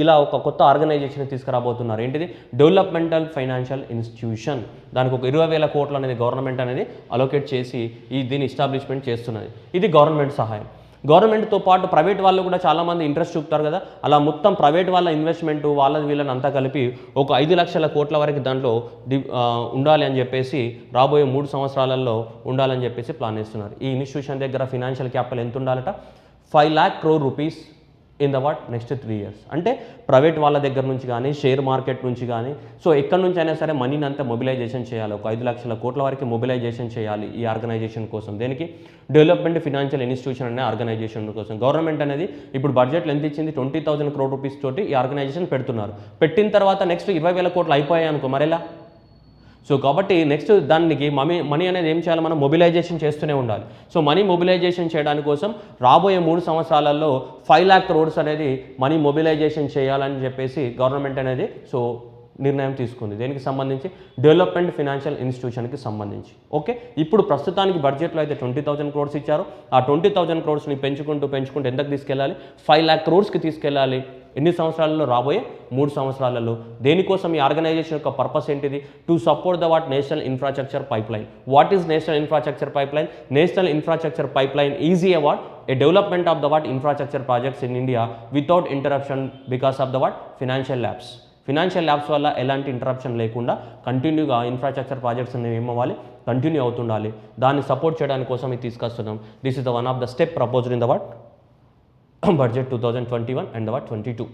ఇలా ఒక కొత్త ఆర్గనైజేషన్ తీసుకురాబోతున్నారు. ఏంటిది? Developmental financial institution. దానికి ఒక 20,000 కోట్లు అనేది గవర్నమెంట్ అనేది అలోకేట్ చేసి దీన్ని ఎస్టాబ్లిష్మెంట్ చేస్తున్నది. ఇది గవర్నమెంట్ సహాయం. గవర్నమెంట్తో పాటు ప్రైవేట్ వాళ్ళు కూడా చాలామంది ఇంట్రెస్ట్ చూపుతారు కదా. అలా మొత్తం ప్రైవేట్ వాళ్ళ ఇన్వెస్ట్మెంట్ వీళ్ళని అంతా కలిపి ఒక 5 లక్షల కోట్ల వరకు దాంట్లో ఉండాలి అని చెప్పేసి రాబోయే 3 సంవత్సరాలలో ఉండాలని చెప్పేసి ప్లాన్ చేస్తున్నారు. ఈ ఇన్స్టిట్యూషన్ దగ్గర ఫినాన్షియల్ క్యాపిటల్ ఎంత ఉండాలట? 5 lakh crore rupees in the what next 3 years. అంటే ప్రైవేట్ వాళ్ళ దగ్గర నుంచి కానీ, షేర్ మార్కెట్ నుంచి కానీ, సో ఎక్కడి నుంచి అయినా సరే మనీని అంతా మొబిలైజేషన్ చేయాలి. ఒక 5 లక్షల కోట్ల వరకు మొబిలైజేషన్ చేయాలి ఈ ఆర్గనైజేషన్ కోసం. దేనికి? డెవలప్మెంట్ ఫినాన్షియల్ ఇన్స్టిట్యూషన్ అనే ఆర్గనైజేషన్ కోసం. గవర్నమెంట్ అనేది ఇప్పుడు బడ్జెట్లో ఎంత ఇచ్చింది? 20,000 crore రూపీస్ తోటి ఈ ఆర్గనైజేషన్ పెడుతున్నారు. పెట్టిన తర్వాత నెక్స్ట్ 20,000 కోట్లు అయిపోయాయి అనుకో, మరెలా? సో కాబట్టి నెక్స్ట్ దానికి మనీ అనేది ఏం చేయాలి? మనం మొబిలైజేషన్ చేస్తూనే ఉండాలి. సో మనీ మొబిలైజేషన్ చేయడానికి కోసం రాబోయే 3 సంవత్సరాలలో 5 lakh crores అనేది మనీ మొబిలైజేషన్ చేయాలని చెప్పేసి గవర్నమెంట్ అనేది సో నిర్ణయం తీసుకుంది. దేనికి సంబంధించి? డెవలప్మెంట్ ఫినాన్షియల్ ఇన్స్టిట్యూషన్కి సంబంధించి. ఓకే, ఇప్పుడు ప్రస్తుతానికి బడ్జెట్లో అయితే 20,000 crores ఇచ్చారు. ఆ 20,000 crores పెంచుకుంటూ ఎంతకు తీసుకెళ్ళాలి? 5 lakh crores తీసుకెళ్ళాలి. ఎన్ని సంవత్సరాలలో? రాబోయే 3 సంవత్సరాలలో. దేనికోసం ఈ ఆర్గనైజేషన్ యొక్క పర్పస్ ఏంటిది? To support the what national infrastructure pipe line. What is national infrastructure pipe line? National infrastructure pipe line is a what a development of the what infrastructure projects in India without interruption because of the what financial lapse. Financial labs వల్ల ఎలాంటి interruption లేకుండా కంటిన్యూగా infrastructure projects అనేవి ఏమవ్వాలి, continue అవుతుండాలి. దాన్ని support చేయడానికి కోసం ఇది తీసుకొస్తున్నాం. This is the one of the step proposed in the what budget 2021 and the what 22.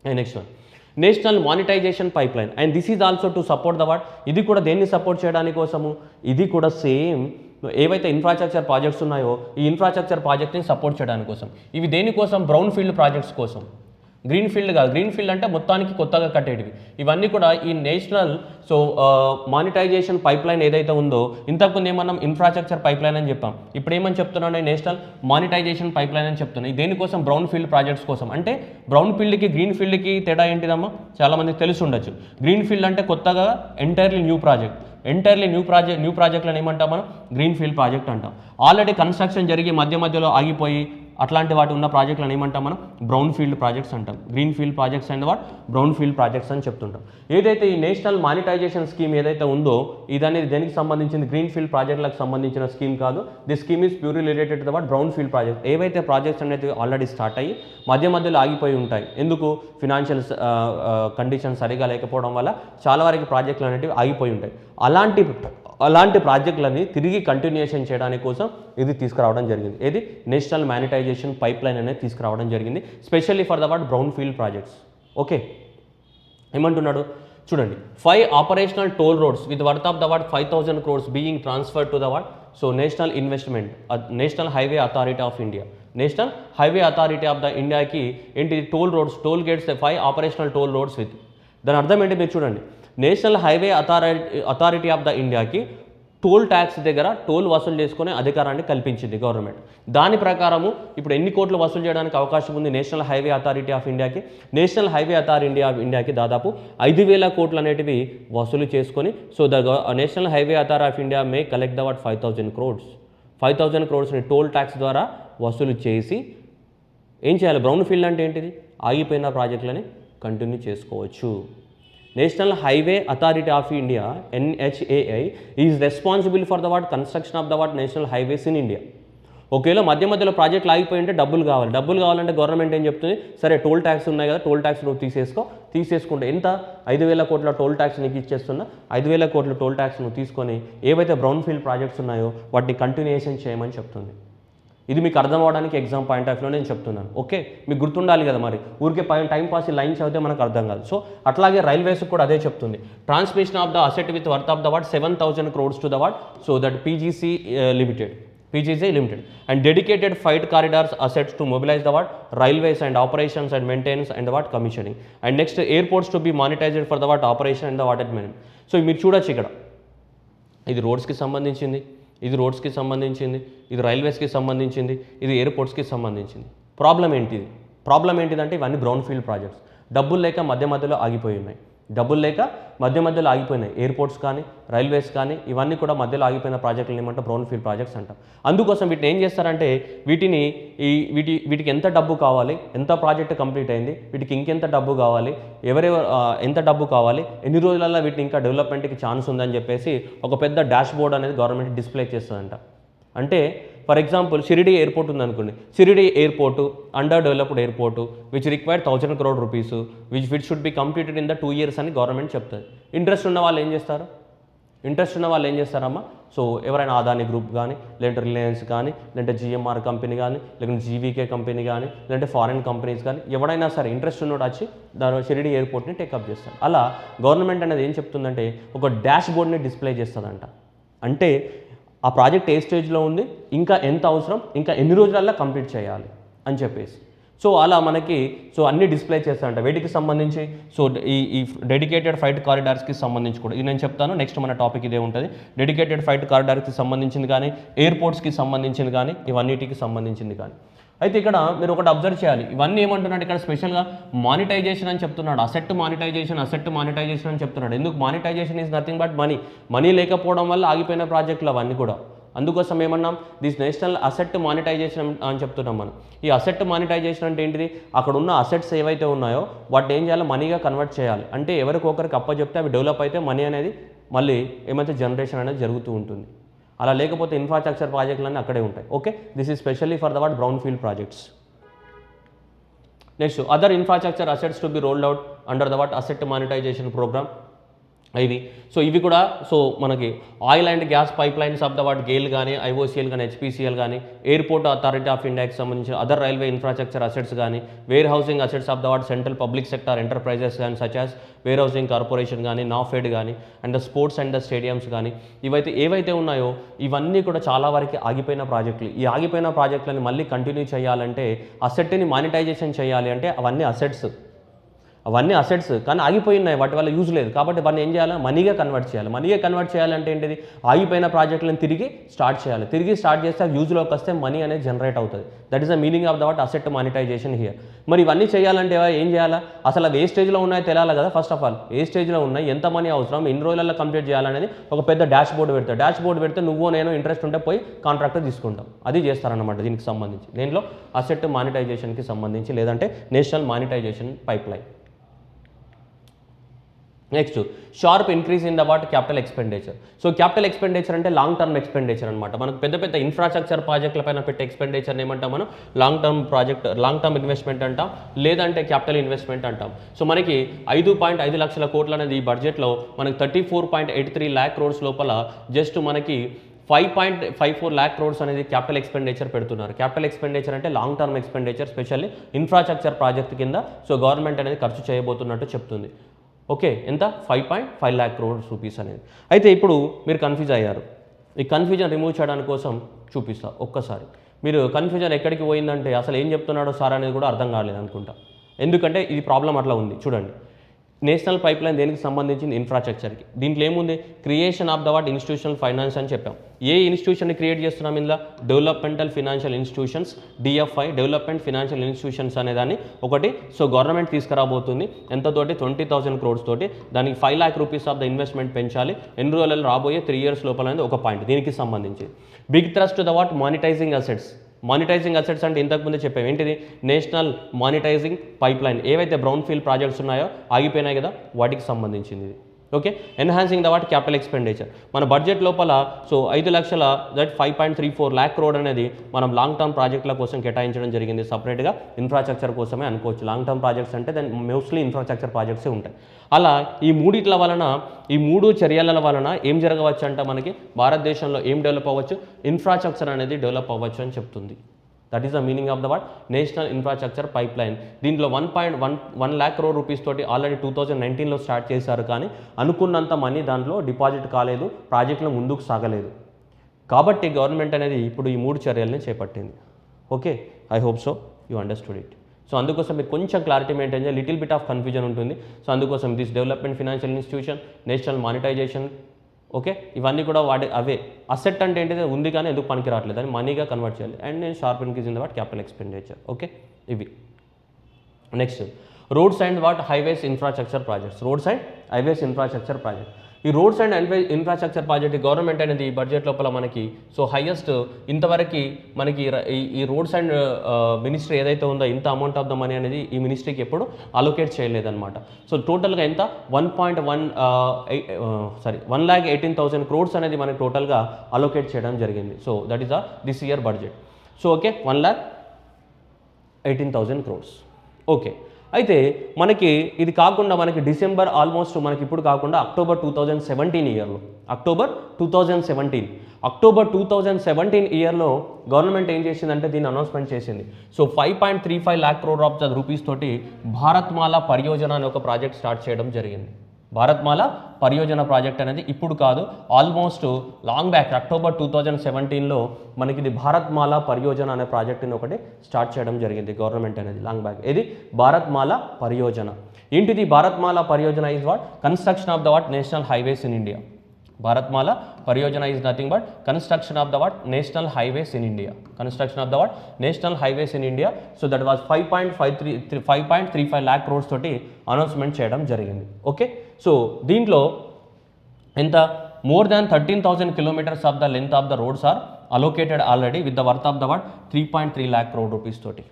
And next one, national monetisation pipeline, and this is also to support the what, ఇది కూడా దేన్ని support చేయడానికి కోసము, ఇది కూడా same ఏవైతే infrastructure projects ఉన్నాయో ఈ ఇన్ఫ్రాస్ట్రక్చర్ ప్రాజెక్ట్ని సపోర్ట్ చేయడానికి కోసం. ఇవి దేనికోసం, బ్రౌన్ ఫీల్డ్ ప్రాజెక్ట్స్ కోసం, గ్రీన్ ఫీల్డ్ కాదు. గ్రీన్ ఫీల్డ్ అంటే మొత్తానికి కొత్తగా కట్టేటివి. ఇవన్నీ కూడా ఈ నేషనల్ మానిటైజేషన్ పైప్ లైన్ ఏదైతే ఉందో, ఇంతకుముందు ఏమన్నాం ఇన్ఫ్రాస్ట్రక్చర్ పైప్ లైన్ అని చెప్పాం, ఇప్పుడు ఏమని చెప్తున్నాను, నేషనల్ మానిటైజేషన్ పైప్ లైన్ అని చెప్తున్నాను. దేనికోసం, బ్రౌన్ ఫీల్డ్ ప్రాజెక్ట్స్ కోసం. అంటే బ్రౌన్ ఫీల్డ్కి గ్రీన్ ఫీల్డ్కి తేడా ఏంటిదమ్మా, చాలామందికి తెలిసి ఉండొచ్చు. గ్రీన్ ఫీల్డ్ అంటే కొత్తగా entirely new project, entirely new ప్రాజెక్ట్లను ఏమంటాం మనం, గ్రీన్ ఫీల్డ్ ప్రాజెక్ట్ అంటాం. ఆల్రెడీ కన్స్ట్రక్షన్ జరిగి మధ్యలో ఆగిపోయి అట్లాంటి వాటి ఉన్న ప్రాజెక్టులను ఏమంటాం మనం, బ్రౌన్ ఫీల్డ్ ప్రాజెక్ట్స్ అంటాం. Green field projects and what, brown field projects అని చెప్తుంటాం. ఏదైతే ఈ నేషనల్ మానిటైజేషన్ స్కీమ్ ఏదైతే ఉందో ఇది అనేది దేనికి సంబంధించింది, గ్రీన్ ఫీల్డ్ ప్రాజెక్టులకు సంబంధించిన స్కీమ్ కాదు. The scheme is purely related to the what, brown field project. ఏవైతే ప్రాజెక్ట్స్ అనేది ఆల్రెడీ స్టార్ట్ అయ్యి మధ్యలో ఆగిపోయి ఉంటాయి, ఎందుకు, ఫినాన్షియల్ కండిషన్ సరిగా లేకపోవడం వల్ల చాలా వరకు ప్రాజెక్టులు అనేవి ఆగిపోయి ఉంటాయి. అలాంటి ప్రాజెక్టులని తిరిగి కంటిన్యూషన్ చేయడానికి కోసం ఇది తీసుకురావడం జరిగింది. ఏది, నేషనల్ మానిటైజేషన్ పైప్ లైన్ అనేది తీసుకురావడం జరిగింది, specially for the what, brown field projects. Okay, ఏమంటున్నాడు చూడండి, 5 operational toll roads with worth of the what 5,000 crores being transferred to the what, so national investment, national highway authority of India. National highway authority of the ఇండియాకి ఏంటి, toll roads, toll gates, 5 operational toll roads with. దాని అర్థం ఏంటి మీరు చూడండి, national highway authority of the ఇండియాకి toll tax దగ్గర toll వసూలు చేసుకునే అధికారాన్ని కల్పించింది గవర్నమెంట్. దాని ప్రకారము ఇప్పుడు ఎన్ని కోట్లు వసూలు చేయడానికి అవకాశం ఉంది నేషనల్ హైవే అథారిటీ ఆఫ్ ఇండియాకి, నేషనల్ హైవే అథారిటీ ఆఫ్ ఇండియాకి దాదాపు 5,000 కోట్లు అనేటివి వసూలు చేసుకొని, so the national highway authority of India may collect the what 5,000 crores. 5,000 crores toll tax ద్వారా వసూలు చేసి ఏం చేయాలి, బ్రౌన్ ఫీల్డ్ అంటే ఏంటిది, ఆగిపోయిన ప్రాజెక్టులని కంటిన్యూ చేసుకోవచ్చు. National highway authority of India NHAI is responsible for the what construction of the what national highways in India. ఒకవేళ మధ్యలో ప్రాజెక్టులు ఆగిపోయి ఉంటే డబ్బులు కావాలంటే గవర్నమెంట్ ఏం చెప్తుంది, సరే టోల్ ట్యాక్స్ ఉన్నాయి కదా, టోల్ ట్యాక్స్ నువ్వు తీసేసుకుంటే ఎంత, 5,000 కోట్ల టోల్ ట్యాక్స్ నీకు ఇచ్చేస్తున్నా, 5,000 కోట్ల టోల్ ట్యాక్స్ నువ్వు తీసుకొని ఏవైతే బ్రౌన్ ఫీల్డ్ ప్రాజెక్ట్స్ ఉన్నాయో వాటిని కంటిన్యూషన్ చేయమని చెప్తుంది. ఇది మీకు అర్థం అవడానికి ఎగ్జామ్ పాయింట్ ఆఫ్ వ్యూలో నేను చెప్తున్నాను. ఓకే, మీకు గుర్తుండాలి కదా, మరి ఊరికే టైం పాస్ ఈ లైన్స్ చదివితే మనకు అర్థం కాదు. సో అట్లాగే రైల్వేస్ కూడా అదే చెప్తుంది, transmission of the asset with worth of the what 7,000 crores to the what, so that PGC limited and dedicated freight corridors assets to mobilise the what railways and operations and maintenance and the what commissioning and next airports to be monetised for the what operation and the what admin. సో మీరు చూడొచ్చు ఇక్కడ, ఇది రోడ్స్కి సంబంధించింది, ఇది రోడ్స్కి సంబంధించింది, ఇది రైల్వేస్కి సంబంధించింది, ఇది ఎయిర్పోర్ట్స్కి సంబంధించింది. ప్రాబ్లం ఏంటిదంటే ఇవన్నీ బ్రౌన్ ఫీల్డ్ ప్రాజెక్ట్స్, డబ్బులు లేక మధ్యలో ఆగిపోయి ఉన్నాయి, ఎయిర్పోర్ట్స్ కానీ రైల్వేస్ కానీ ఇవన్నీ కూడా మధ్యలో ఆగిపోయిన ప్రాజెక్టులు ఏమంటే బ్రౌన్ ఫీల్డ్ ప్రాజెక్ట్స్ అంటాం. అందుకోసం వీటిని ఏం చేస్తారంటే వీటికి ఎంత డబ్బు కావాలి, ఎంత ప్రాజెక్ట్ కంప్లీట్ అయింది, వీటికి ఇంకెంత డబ్బు కావాలి, ఎంత డబ్బు కావాలి, ఎన్ని రోజులలో వీటిని ఇంకా డెవలప్మెంట్కి ఛాన్స్ ఉందని చెప్పేసి ఒక పెద్ద డాష్ బోర్డ్ అనేది గవర్నమెంట్ డిస్ప్లే చేస్తుందంట. అంటే ఫర్ ఎగ్జాంపుల్ షిరిడి ఎయిర్పోర్ట్ ఉందనుకోండి, Shirdi airport under developed airport which required 1,000 crore rupees which should be completed in the 2 years అని గవర్నమెంట్ చెప్తుంది. ఇంట్రెస్ట్ ఉన్న వాళ్ళు ఏం చేస్తారమ్మా, సో ఎవరైనా అదాని గ్రూప్ కానీ, లేదంటే రిలయన్స్ కానీ, లేదంటే GMR కంపెనీ కానీ, లేకుంటే GVK కంపెనీ కానీ, లేదంటే ఫారిన్ కంపెనీస్ కానీ, ఎవడైనా సరే ఇంట్రెస్ట్ ఉన్నోడు వచ్చి దాని షిరిడి ఎయిర్పోర్ట్ని టేకప్ చేస్తారు. అలా గవర్నమెంట్ అనేది ఏం చెప్తుందంటే ఒక డాష్ బోర్డ్ని డిస్ప్లే చేస్తుందంట. అంటే ఆ ప్రాజెక్ట్ ఏ స్టేజ్లో ఉంది, ఇంకా ఎంత అవసరం, ఇంకా ఎన్ని రోజులల్లో కంప్లీట్ చేయాలి అని చెప్పేసి. సో అలా మనకి అన్ని డిస్ప్లే చేస్తారంట. వీటికి సంబంధించి ఈ డెడికేటెడ్ ఫైట్ కారిడార్స్కి సంబంధించి కూడా ఇది నేను చెప్తాను. నెక్స్ట్ మన టాపిక్ ఇదే ఉంటుంది. డెడికేటెడ్ ఫైట్ కారిడార్కి సంబంధించింది కానీ, ఎయిర్పోర్ట్స్కి సంబంధించింది కానీ, ఇవన్నిటికి సంబంధించింది కానీ. అయితే ఇక్కడ మీరు ఒకటి అబ్జర్వ్ చేయాలి, ఇవన్నీ ఏమంటున్నాడు ఇక్కడ స్పెషల్గా మానిటైజేషన్ అని చెప్తున్నాడు, అసెట్ మానిటైజేషన్ అని చెప్తున్నాడు. ఎందుకు, monetisation is nothing but money లేకపోవడం వల్ల ఆగిపోయిన ప్రాజెక్టులు అవన్నీ కూడా. అందుకోసం ఏమన్నాం, దిస్ నేషనల్ అసెట్ మానిటైజేషన్ అని చెప్తున్నాం మనం. ఈ అసెట్ మానిటైజేషన్ అంటే ఏంటిది, అక్కడ ఉన్న అసెట్స్ ఏవైతే ఉన్నాయో వాటిని ఏం చేయాలి, మనీగా కన్వర్ట్ చేయాలి. అంటే ఎవరికొకరికి అప్పచెప్తే అవి డెవలప్ అయితే మనీ అనేది మళ్ళీ ఏమైతే జనరేషన్ అనేది జరుగుతూ ఉంటుంది. అలా లేకపోతే ఇన్ఫ్రాస్ట్రక్చర్ ప్రాజెక్టులన్నీ అక్కడే ఉంటాయి. Okay, this is specially for the what brown field projects. Next, other infrastructure assets to be rolled out under the what asset monetisation programme ఇవి. సో ఇవి కూడా సో మనకి oil and gas pipe lines of the what GAIL కానీ ఐఓసిఎల్ కానీ హెచ్పిసిఎల్ కానీ airport authority of ఇండియాకి సంబంధించిన other railway infrastructure assets కానీ warehousing assets of the what central public sector enterprises కానీ such as wear housing corporation కానీ నాఫెడ్ కానీ and the sports and the stadiums కానీ ఏవైతే ఉన్నాయో ఇవన్నీ కూడా చాలా వరకు ఆగిపోయిన ప్రాజెక్టులు. ఈ ఆగిపోయిన ప్రాజెక్టులని మళ్ళీ కంటిన్యూ చేయాలంటే అసెట్ని మానిటైజేషన్ చేయాలి అంటే అవన్నీ అసెట్స్ కానీ ఆగిపోయినాయి, వాటి వల్ల యూజ్ లేదు. కాబట్టి వాటిని ఏం చేయాలి, మనీగా కన్వర్ట్ చేయాలంటే ఏంటిది, ఆగిపోయిన ప్రాజెక్టులను తిరిగి స్టార్ట్ చేస్తే యూజ్లోకి వస్తే మనీ అనేది జనరేట్ అవుతుంది. That is the meaning of the what asset monetisation here. మరి ఇవన్నీ చేయాలంటే ఏం చేయాలా, అసలు అవి ఏ స్టేజ్లో ఉన్నాయో తెలియాలి కదా. ఫస్ట్ ఆఫ్ ఆల్ ఏ స్టేజ్లో ఉన్నాయి, ఎంత మనీ అవసరం, ఎన్ని రోజులలో కంప్లీట్ చేయాలనేది ఒక పెద్ద డాష్ బోర్డు పెడితే నువ్వు నేను ఇంట్రెస్ట్ ఉంటే పోయి కాంట్రాక్ట్ తీసుకుంటాం. అది చేస్తారన్నమాట దీనికి సంబంధించి. దీనిలో అసెట్ మానిటైజేషన్కి సంబంధించి లేదంటే national monetisation pipeline. Next sharp increase in the what capital expenditure. So capital expenditure అంటే లాంగ్ టర్మ్ ఎక్స్పెండిచర్ అనమాట. మనకు పెద్ద ఇన్ఫ్రాస్ట్రక్చర్ ప్రాజెక్టుల పైన పెట్టే ఎక్స్పెండిచర్ని ఏమంటాం మనం, లాంగ్ టర్మ్ ఇన్వెస్ట్మెంట్ అంటాం, లేదంటే క్యాపిటల్ ఇన్వెస్ట్మెంట్ అంటాం. సో మనకి 5.5 లక్షల కోట్లు అనేది ఈ బడ్జెట్లో మనకి 34.83 lakh crores లోపల జస్ట్ మనకి 5.54 lakh crores అనేది క్యాపిటల్ ఎక్స్పెండిచర్ పెడుతున్నారు. క్యాపిటల్ ఎక్స్పెండిచర్ అంటే long term expenditure, specially infrastructure project కింద సో గవర్నమెంట్ అనేది ఖర్చు చేయబోతున్నట్టు చెప్తుంది. ఓకే, ఎంత 5.5 lakh crores రూపీస్ అనేది. అయితే ఇప్పుడు మీరు కన్ఫ్యూజ్ అయ్యారు. ఈ కన్ఫ్యూజన్ రిమూవ్ చేయడానికి కోసం చూపిస్తా ఒక్కసారి. మీరు కన్ఫ్యూజన్ ఎక్కడికి పోయిందంటే అసలు ఏం చెప్తున్నాడో సార్ అనేది కూడా అర్థం కాలేదు అనుకుంటా. ఎందుకంటే ఇది ప్రాబ్లం అట్లా ఉంది. చూడండి, నేషనల్ పైప్ లైన్ దేనికి సంబంధించింది, ఇన్ఫ్రాస్ట్రక్చర్కి. దీంట్లో ఏముంది, creation of the what institutional finance అని చెప్పాం. ఏ ఇన్స్టిట్యూషన్ని క్రియేట్ చేస్తున్నాం ఇందులో, developmental financial institutions, DFI, development financial institutions అనేదాన్ని ఒకటి సో గవర్నమెంట్ తీసుకురాబోతుంది. ఎంతతోటి 20,000 crores తోటి. దానికి 5 lakh rupees of the investment పెంచాలి. ఎన్ని రోజులలో రాబోయే 3 years లోపల అనేది ఒక పాయింట్ దీనికి సంబంధించి. Big thrust to the what monetising assets. Monetising assets అంటే ఇంతకుముందే చెప్పాము ఏంటిది, నేషనల్ మానిటైజింగ్ పైప్ లైన్. ఏవైతే బ్రౌన్ ఫీల్డ్ ప్రాజెక్ట్స్ ఉన్నాయో ఆగిపోయినాయి కదా వాటికి సంబంధించింది ఇది. Okay, enhancing the what capital expenditure. మన బడ్జెట్ లోపల సో 5 లక్షల దట్ 5.34 lakh crore అనేది మనం లాంగ్ టర్మ్ ప్రాజెక్టుల కోసం కేటాయించడం జరిగింది. సపరేట్గా ఇన్ఫ్రాస్ట్రక్చర్ కోసమే అనుకోవచ్చు. లాంగ్ టర్మ్ ప్రాజెక్ట్స్ అంటే దాని మోస్ట్లీ ఇన్ఫ్రాస్ట్రక్చర్ ప్రాజెక్ట్సే ఉంటాయి. అలా ఈ మూడు చర్యల వలన ఏం జరగవచ్చు అంటే మనకి భారతదేశంలో ఏం డెవలప్ అవ్వచ్చు, ఇన్ఫ్రాస్ట్రక్చర్ అనేది డెవలప్ అవ్వచ్చు అని చెప్తుంది. That is the meaning of the what national infrastructure pipe line. దీంట్లో 1.1 lakh crore రూపీస్ తోటి ఆల్రెడీ 2019లో స్టార్ట్ చేశారు. కానీ అనుకున్నంత మనీ దాంట్లో డిపాజిట్ కాలేదు, ప్రాజెక్టులు ముందుకు సాగలేదు. కాబట్టి గవర్నమెంట్ అనేది ఇప్పుడు ఈ 3 చర్యల్ని చేపట్టింది. Okay, I hope so you understood it. So అందుకోసం మీరు కొంచెం క్లారిటీ మెయింటైన్ చేయాలి, లిటిల్ బిట్ ఆఫ్ కన్ఫ్యూజన్ ఉంటుంది. సో అందుకోసం this development financial institution, national monetisation, okay, ఇవన్నీ కూడా అవే అసెట్ అంటే ఏంటిది ఉంది కానీ ఎందుకు పనికి రావట్లేదు అని మనీగా కన్వర్ట్ చేయాలి. అండ్ నేను sharp increase in the what capital expenditure. Okay, ఇవి. Next roads and what highways infrastructure project. ఈ roads and infrastructure project government అనేది ఈ బడ్జెట్ లోపల మనకి సో హైయెస్ట్ ఇంతవరకు మనకి ఈ రోడ్స్ అండ్ మినిస్ట్రీ ఏదైతే ఉందో ఇంత అమౌంట్ ఆఫ్ ద మనీ అనేది ఈ మినిస్ట్రీకి ఎప్పుడు అలొకేట్ చేయలేదన్నమాట. సో టోటల్గా ఎంత 1,18,000 crores అనేది మనకి టోటల్గా అలొకేట్ చేయడం జరిగింది. So that is this year budget. So okay, 1,18,000 crores. Okay, అయితే మనకి ఇది కాకుండా మనకి డిసెంబర్ ఆల్మోస్ట్ మనకి ఇప్పుడు కాకుండా అక్టోబర్ 2017 ఇయర్లో గవర్నమెంట్ ఏం చేసిందంటే దీన్ని అనౌన్స్మెంట్ చేసింది. So 5.35 lakh crore of the rupees తోటి భారత్మాల పరియోజన అనే ఒక ప్రాజెక్ట్ స్టార్ట్ చేయడం జరిగింది. భారత్మాల పరియోజన ప్రాజెక్ట్ అనేది ఇప్పుడు కాదు, ఆల్మోస్ట్ లాంగ్ బ్యాక్ అక్టోబర్ 2017లో మనకి ఇది భారత్మాల పరియోజన అనే ప్రాజెక్ట్ని ఒకటి స్టార్ట్ చేయడం జరిగింది గవర్నమెంట్ అనేది లాంగ్ బ్యాక్. ఇది భారత్మాల పరియోజన. ఏంటిది Bharatmala Pariyojana? Is what construction of the what national highways in India. Bharatmala Pariyojana is nothing but construction of the what national highways in India. So that was 5.35 lakh crores తోటి అనౌన్స్మెంట్ చేయడం జరిగింది. Okay, so దీంట్లో ఎంత more than 13,000 kilometers of the length of the roads are allocated already with the worth of the what 3.3 lakh crore rupees తోటి.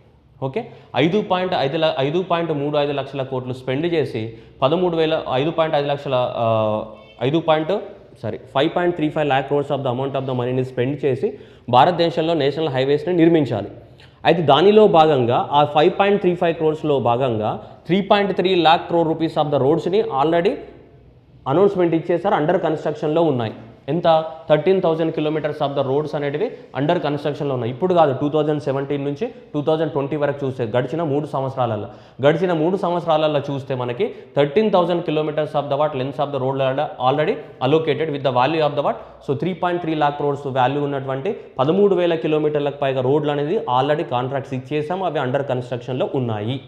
Okay, 5.35 లక్షల కోట్లు spend చేసి 5.5 5.35 lakh crores of the amount of the మనీని spend చేసి భారతదేశంలో national హైవేస్ని నిర్మించాలి. అయితే దానిలో భాగంగా ఆ 5.35 క్రోర్స్లో భాగంగా 3.3 lakh crore rupees of the రోడ్స్ని ఆల్రెడీ అనౌన్స్మెంట్ ఇచ్చేసారు, అండర్ కన్స్ట్రక్షన్లో ఉన్నాయి. ఎంత 13,000 కిలోమీటర్స్ ఆఫ్ ద రోడ్స్ అనేటివి అండర్ కన్స్ట్రక్షన్లో ఉన్నాయి. ఇప్పుడు కాదు, 2017 నుంచి 2020 వరకు చూస్తే గడిచిన 3 సంవత్సరాలలో చూస్తే మనకి 13,000 kilometres of the what lens of the road already allocated with the value of the what 3.3 lakh crores value ఉన్నటువంటి 13,000 కిలోమీటర్లకు పైగా రోడ్లు అనేది ఆల్రెడీ కాంట్రాక్ట్స్ ఇచ్చేసాము, అవి అండర్ కన్స్ట్రక్షన్లో ఉన్నాయి.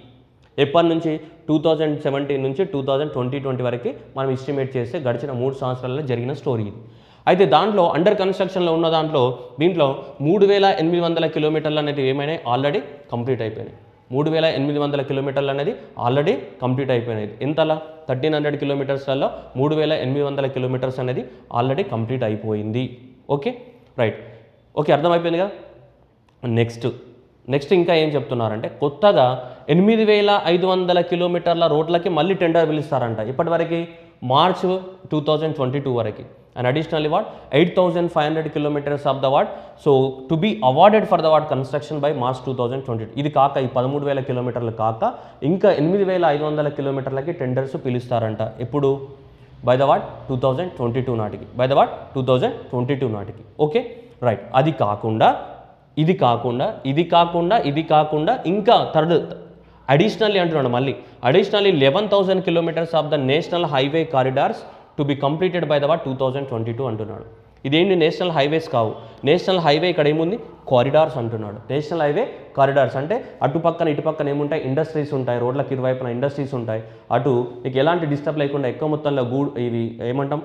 ఎప్పటి నుంచి 2017 నుంచి 2020 వరకు మనం ఎస్టిమేట్ చేస్తే గడిచిన 3 సంవత్సరాలలో జరిగిన స్టోరీ ఇది. అయితే దాంట్లో అండర్ కన్స్ట్రక్షన్లో ఉన్న దీంట్లో 3,800 కిలోమీటర్లు అనేది ఏమైనా ఆల్రెడీ కంప్లీట్ అయిపోయినాయి. 3,800 కిలోమీటర్లు అనేది ఆల్రెడీ కంప్లీట్ అయిపోయినాయి. ఎంతలా 1,300 కిలోమీటర్స్లలో 3,800 కిలోమీటర్స్ అనేది ఆల్రెడీ కంప్లీట్ అయిపోయింది. ఓకే, రైట్, ఓకే, అర్థమైపోయింది కదా. నెక్స్ట్ ఇంకా ఏం చెప్తున్నారంటే కొత్తగా 8,500 కిలోమీటర్ల రోడ్లకి మళ్ళీ టెండర్ పిలుస్తారంట. ఇప్పటివరకు మార్చ్ 2022 వరకు. And additionally 8,500 kilometres of the so to be awarded for the construction by March 2022. ఇది కాక ఈ 13,000 కిలోమీటర్లు కాక ఇంకా 8,500 కిలోమీటర్లకి టెండర్స్ పిలుస్తారంట. ఎప్పుడు? బై ద 2022 నాటికి. 2022 నాటికి. Okay, right. అది కాకుండా ఇంకా థర్డ్ అడిషనల్లీ అంటున్నాడు మళ్ళీ. Additionally 11,000 kilometres of the national highway corridors to be completed by the 2022 అంటున్నాడు. ఇదేంటి? నేషనల్ హైవేస్ కావు. నేషనల్ హైవే ఇక్కడ ఏముంది? కారిడార్స్ అంటున్నాడు. నేషనల్ హైవే కారిడార్స్ అంటే అటుపక్కన ఇటుపక్కన ఏముంటాయి? ఇండస్ట్రీస్ ఉంటాయి. రోడ్లకు ఇరువైపున ఇండస్ట్రీస్ ఉంటాయి. అటు నీకు ఎలాంటి డిస్టర్బ్ లేకుండా ఎక్కువ మొత్తంలో ఇవి ఏమంటాం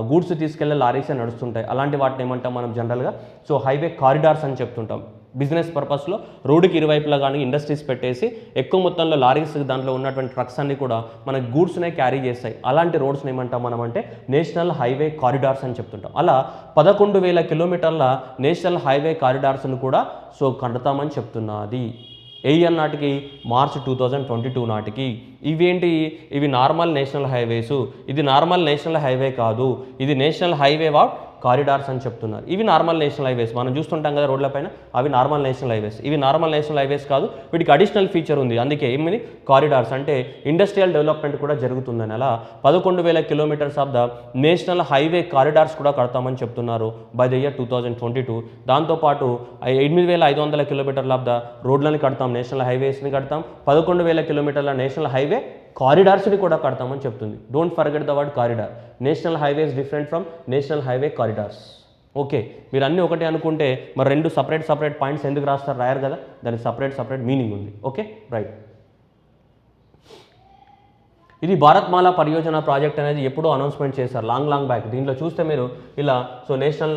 గూడ్స్ తీసుకెళ్లే లారీసే నడుస్తుంటాయి. అలాంటి వాటిని ఏమంటాం మనం జనరల్గా? సో హైవే కారిడార్స్ అని చెప్తుంటాం. బిజినెస్ పర్పస్లో రోడ్డుకి ఇరువైపులా కానీ ఇండస్ట్రీస్ పెట్టేసి ఎక్కువ మొత్తంలో లారీస్ దాంట్లో ఉన్నటువంటి ట్రక్స్ అన్ని కూడా మన గూడ్స్నే క్యారీ చేస్తాయి. అలాంటి రోడ్స్ని ఏమంటాం మనం అంటే నేషనల్ హైవే కారిడార్స్ అని చెప్తుంటాం. అలా 11,000 కిలోమీటర్ల నేషనల్ హైవే కారిడార్స్ను కూడా సో కడతామని చెప్తున్నది. ఏఎన్ నాటికి మార్చ్ 2022 నాటికి. ఇవి నార్మల్ నేషనల్ హైవేసు. ఇది నార్మల్ నేషనల్ హైవే కాదు, ఇది నేషనల్ హైవే కారిడార్స్ అని చెప్తున్నారు. ఇవి నార్మల్ నేషనల్ హైవేస్ మనం చూస్తుంటాం కదా రోడ్ల పైన, అవి నార్మల్ నేషనల్ హైవేస్. ఇవి నార్మల్ నేషనల్ హైవేస్ కాదు, వీటికి అడిషనల్ ఫీచర్ ఉంది. అందుకే ఏమిది? కారిడార్స్ అంటే ఇండస్ట్రియల్ డెవలప్మెంట్ కూడా జరుగుతుందని. అలా 11,000 kilometres of the national highway corridors కూడా కడతామని చెప్తున్నారు బై ద ఇయర్ 2022. దాంతోపాటు 8,500 కిలోమీటర్ల ఆఫ్ ద రోడ్లని కడతాం, నేషనల్ హైవేస్ని కడతాం. 11,000 కిలోమీటర్ల నేషనల్ హైవే కారిడార్స్ని కూడా కడతామని చెప్తుంది. Don't forget the word corridor. National highways different from national highway corridors. Okay, మీరు అన్నీ ఒకటే అనుకుంటే మరి 2 సపరేట్ పాయింట్స్ ఎందుకు రాయరు కదా? దానికి సపరేట్ మీనింగ్ ఉంది. Okay, right. ఇది భారత్మాల పరియోజన ప్రాజెక్ట్ అనేది ఎప్పుడో అనౌన్స్మెంట్ చేశారు, లాంగ్ బ్యాక్. దీంట్లో చూస్తే మీరు ఇలా సో నేషనల్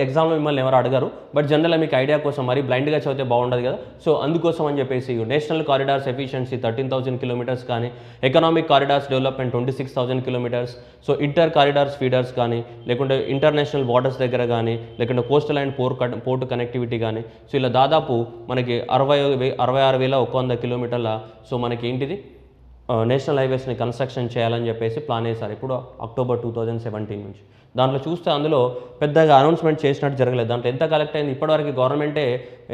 ఎగ్జామ్లో మిమ్మల్ని ఎవరు అడగారు, బట్ జనరల్గా మీకు ఐడియా కోసం మరి బ్లైండ్గా చదివితే బాగుండదు కదా. సో అందుకోసం అని చెప్పేసి నేషనల్ కారిడార్స్ ఎఫిషియన్సీ 13,000 కిలోమీటర్స్ కానీ, economic corridors development 26,000 kilometres, so inter corridors feeders కానీ, లేకుంటే ఇంటర్నేషనల్ బార్డర్స్ దగ్గర కానీ, లేకుంటే కోస్టల్ అండ్ పోర్ట్ కనెక్టివిటీ కానీ, సో ఇలా దాదాపు మనకి 66,100 కిలోమీటర్ల సో మనకి ఏంటిది నేషనల్ హైవేస్ని కన్స్ట్రక్షన్ చేయాలని చెప్పేసి ప్లాన్ చేశారు. ఇప్పుడు అక్టోబర్ 2017 నుంచి. దాంట్లో చూస్తే అందులో పెద్దగా అనౌన్స్మెంట్ చేసినట్టు జరగలేదు. దాంట్లో ఎంత కలెక్ట్ అయింది ఇప్పటివరకు? గవర్నమెంటే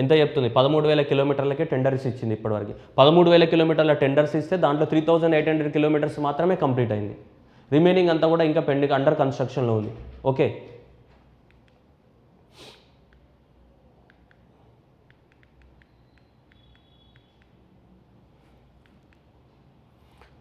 ఎంత చెప్తుంది? 13,000 కిలోమీటర్లకే టెండర్స్ ఇచ్చింది ఇప్పటివరకు. 13,000 కిలోమీటర్ల టెండర్స్ ఇస్తే దాంట్లో 3,800 కిలోమీటర్స్ మాత్రమే కంప్లీట్ అయింది. రిమైనింగ్ అంతా కూడా ఇంకా పెండింగ్ అండర్ కన్స్ట్రక్షన్లో ఉంది. Okay,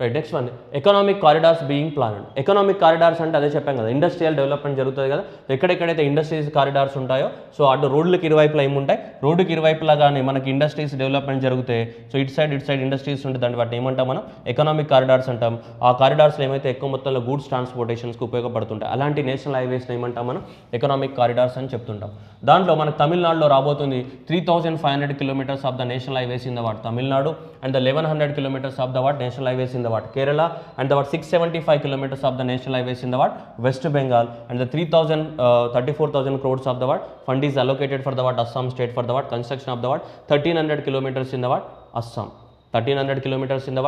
right. Next one, economic corridors being planned. Economic corridors అంటే అదే చెప్పాం కదా, ఇండస్ట్రియల్ డెవలప్మెంట్ జరుగుతుంది కదా. ఎక్కడెక్కడైతే ఇండస్ట్రీస్ కారిడార్స్ ఉంటాయో సో అటు రోడ్లకి ఇరువైపులా ఏముంటాయి? రోడ్డుకి ఇరువైపులా కానీ మనకి ఇండస్ట్రీస్ డెవలప్మెంట్ జరిగితే సో ఇటు సైడ్ ఇండస్ట్రీస్ ఉంటుంది, దాన్ని వాటిని ఏమంటాం మనం? ఎకనామిక్ కారిడార్స్ అంటాం. ఆ కారిడార్స్లో ఏమైతే ఎక్కువ మొత్తంలో గూడ్స్ ట్రాన్స్పోర్టేషన్స్కి ఉపయోగపడుతుంటాయి అలాంటి నేషనల్ హైవేస్ని ఏమంటాం మనం? ఎకనామిక్ కారిడార్స్ అని చెప్తుంటాం. దాంట్లో మనకు తమిళనాడులో రాబోతుంది 3,500 kilometres of the national highways in the Tamil Nadu, and the 1,100 kilometres of the national highways in the Kerala, and the 675 kilometers of the national highways in the West Bengal, and the 34,000 crores of the fund is allocated for the Assam state for the construction of the 1,300 kilometers in the Assam. 1,300 kilometers in the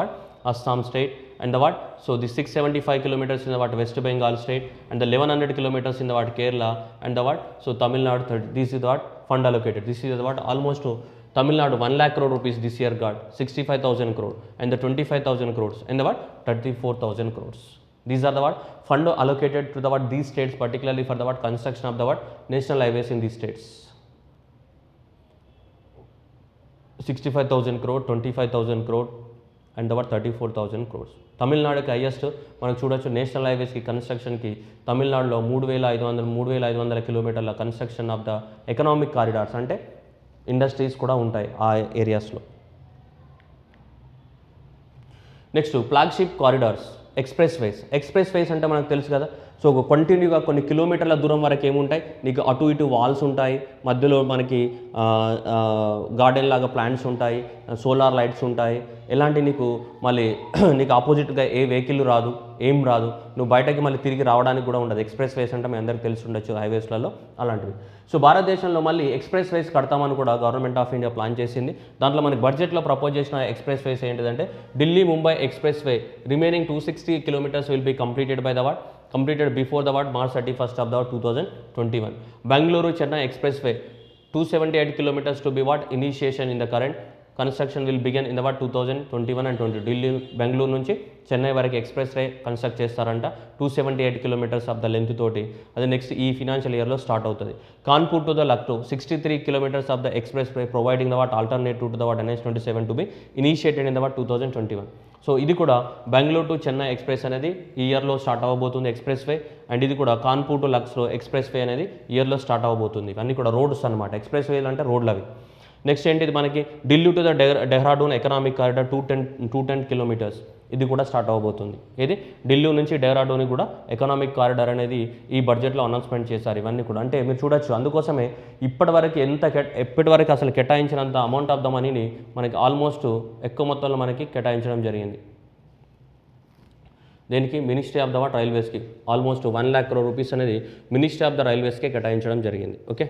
Assam state, and the what, so the 675 kilometers in the what, West Bengal state, and the 1100 kilometers in the what, Kerala, and the what, so Tamil Nadu 30. This is the what, fund allocated. This is the what, almost Tamil Nadu 1 lakh crore rupees this year got 65,000 crore, and the 25,000 crores, and the what, 34,000 crores. These are the what, fund allocated to the what, these states, particularly for the what, construction of the what, national highways in these states. 65,000 crore, 25,000 crore, and the what, 34,000 crores. తమిళనాడుకి highest మనకు చూడొచ్చు national హైవేస్కి కన్స్ట్రక్షన్కి తమిళనాడులో 3,500 కిలోమీటర్ల construction of the economic corridors, అంటే industries కూడా ఉంటాయి ఆ ఏరియాస్లో. నెక్స్ట్ ఫ్లాగ్షిప్ కారిడార్స్, ఎక్స్ప్రెస్ వేస్ అంటే మనకు తెలుసు కదా. సో ఒక కంటిన్యూగా కొన్ని కిలోమీటర్ల దూరం వరకు ఏముంటాయి, నీకు అటు ఇటు వాల్స్ ఉంటాయి, మధ్యలో మనకి గార్డెన్ లాగా ప్లాంట్స్ ఉంటాయి, సోలార్ లైట్స్ ఉంటాయి, ఎలాంటి నీకు మళ్ళీ నీకు ఆపోజిట్గా ఏ వెహికల్ రాదు, ఏం రాదు, నువ్వు బయటకి మళ్ళీ తిరిగి రావడానికి కూడా ఉండదు. ఎక్స్ప్రెస్ వేస్ అంటే మీ అందరికీ తెలిసి ఉండొచ్చు హైవేస్లలో అలాంటివి. సో భారతదేశంలో మళ్ళీ ఎక్స్ప్రెస్ వేస్ కడతామని కూడా గవర్నమెంట్ ఆఫ్ ఇండియా ప్లాన్ చేసింది. దాంట్లో మనకి బడ్జెట్లో ప్రపోజ్ చేసిన ఎక్స్ప్రెస్ వేస్ ఏంటిదంటే Delhi Mumbai expressway remaining 260 kilometers will be completed by the what, completed before the what, March 31st of the 2021. Bangalore Chennai Expressway 278 kilometers to be what, initiation in the current construction will begin in the what, 2021 and 20. Delhi Bengaluru నుంచి చెన్నై వరకు express way construct చేస్తారంట 278 kilometers of the length తోటి. అది next ఈ financial ఇయర్లో start అవుతుంది. Kanpur to the Lucknow 63 kilometers of the express way providing the what alternative to the what NH27 to be initiated in the what 2021. So ఇది కూడా Bengaluru to Chennai express అనేది ఈ ఇయర్లో స్టార్ట్ అవ్వబోతుంది ఎక్స్ప్రెస్ వే, అండ్ ఇది కూడా Kanpur to Lucknow express way అనేది ఇయర్లో స్టార్ట్ అవ్వబోతుంది. ఇవన్నీ కూడా రోడ్స్ అనమాట, ఎక్స్ప్రెస్ వేలు అంటే రోడ్లు అవి. నెక్స్ట్ ఏంటిది మనకి Delhi to the Dehradun economic corridor 210 kilometers, ఇది కూడా స్టార్ట్ అవ్వబోతుంది. ఇది ఢిల్లీ నుంచి డెహ్రాడూన్ కూడా ఎకనామిక్ కారిడార్ అనేది ఈ బడ్జెట్లో అనౌన్స్మెంట్ చేశారు. ఇవన్నీ కూడా అంటే మీరు చూడొచ్చు, అందుకోసమే ఇప్పటివరకు ఎప్పటివరకు అసలు కేటాయించినంత అమౌంట్ ఆఫ్ ద మనీని మనకి ఆల్మోస్ట్ ఎక్కువ మొత్తంలో మనకి కేటాయించడం జరిగింది. దేనికి, మినిస్ట్రీ ఆఫ్ ద వాట్, రైల్వేస్కి ఆల్మోస్ట్ 1 lakh crore rupees అనేది మినిస్ట్రీ ఆఫ్ ద రైల్వేస్కే కేటాయించడం జరిగింది. ఓకే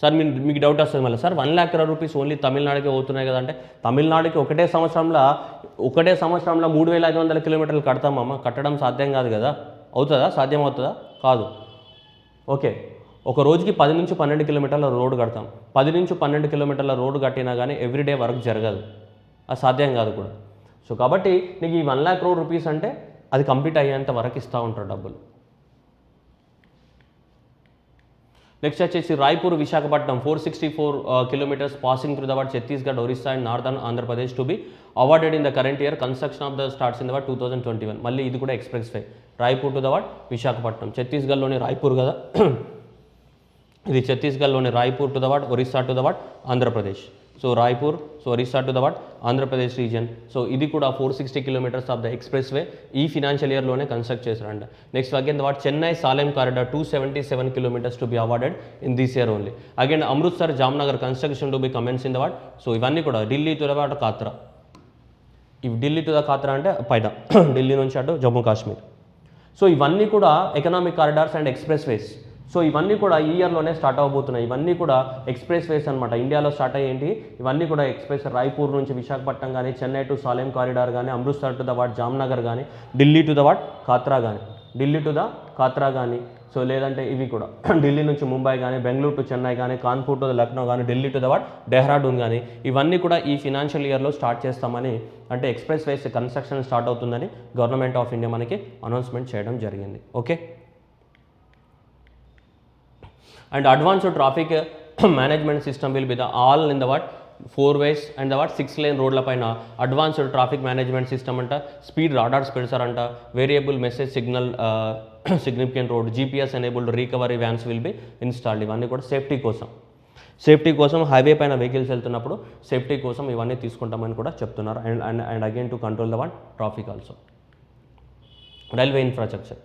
సార్, మీకు డౌట్ వస్తుంది మళ్ళీ, sir 1 lakh crore rupees only తమిళనాడుకే అవుతున్నాయి కదా అంటే, తమిళనాడుకి ఒకటే సంవత్సరంలో 3,500 kilometers కడతామమ్మా, కట్టడం సాధ్యం కాదు కదా. అవుతుందా, సాధ్యం అవుతుందా, కాదు. ఓకే, ఒక రోజుకి 10 నుంచి 12 kilometers రోడ్డు కడతాం. 10 నుంచి 12 kilometers రోడ్డు కట్టినా కానీ ఎవ్రీడే వర్క్ జరగదు, అది సాధ్యం కాదు కూడా. సో కాబట్టి నీకు ఈ 1 lakh crore rupees అంటే అది కంప్లీట్ అయ్యేంత వరకు ఇస్తూ ఉంటారు డబ్బులు. నెక్స్ట్ వచ్చేసి Raipur Visakhapatnam 464 kilometers passing through the what Chhattisgarh, Orissa and northern Andhra Pradesh to be awarded in the current year. Construction of the starts in the what 2021. మళ్ళీ ఇది కూడా express way, Raipur to the what Visakhapatnam, ఛత్తీస్గఢ్లోని రాయ్పూర్ కదా ఇది, ఛత్తీస్గఢ్లోని Raipur to the what Orissa to the what Andhra Pradesh. So Raipur, so Orissa to the what Andhra Pradesh region. So ఇది కూడా 460 kilometers of the express way ఈ ఫినాన్షియల్ ఇయర్లోనే కన్స్ట్రక్ట్ చేశారంట. Next again the what Chennai Salem corridor 277 kilometers to be awarded in this year only. Again Amritsar Jamnagar construction to be commence in the what. So ఇవన్నీ కూడా Delhi to the what Katra, ఇవి Delhi to the Katra అంటే పైన ఢిల్లీ నుంచి అటు Jammu Kashmir. So ఇవన్నీ కూడా economic corridors and express ways. So ఇవన్నీ కూడా ఈ ఇయర్లోనే స్టార్ట్ అవ్వబోతున్నాయి. ఇవన్నీ కూడా ఎక్స్ప్రెస్ వేస్ అనమాట, ఇండియాలో స్టార్ట్ అయ్యేంటి ఇవన్నీ కూడా ఎక్స్ప్రెస్. రాయ్పూర్ నుంచి విశాఖపట్నం కానీ, చెన్నై టు సాలెం కారిడార్ కానీ, Amritsar to the what Jamnagar కానీ, Delhi to the what Katra కానీ, సో లేదంటే ఇవి కూడా ఢిల్లీ నుంచి ముంబై కానీ, బెంగళూరు టు చెన్నై కానీ, కాన్పూర్ టు ద లక్నో కానీ, Delhi to the what Dehradun కానీ, ఇవన్నీ కూడా ఈ ఫినాన్షియల్ ఇయర్లో స్టార్ట్ చేస్తామని, అంటే ఎక్స్ప్రెస్ వేస్ కన్స్ట్రక్షన్ స్టార్ట్ అవుతుందని గవర్నమెంట్ ఆఫ్ ఇండియా మనకి అనౌన్స్మెంట్ చేయడం జరిగింది. Okay, and advanced traffic management system will be the all in the what 4 ways and the what 6 lane రోడ్ల పైన అడ్వాన్స్డ్ ట్రాఫిక్ మేనేజ్మెంట్ సిస్టమ్ అంట, స్పీడ్ రాడార్స్ పెడతారంట, variable message signal significant road, GPS enabled recovery vans will be installed. ఇవన్నీ కూడా safety కోసం highway పైన vehicles వెళ్తున్నప్పుడు safety కోసం ఇవన్నీ తీసుకుంటామని కూడా చెప్తున్నారు. And again to control the one traffic also. Railway infrastructure,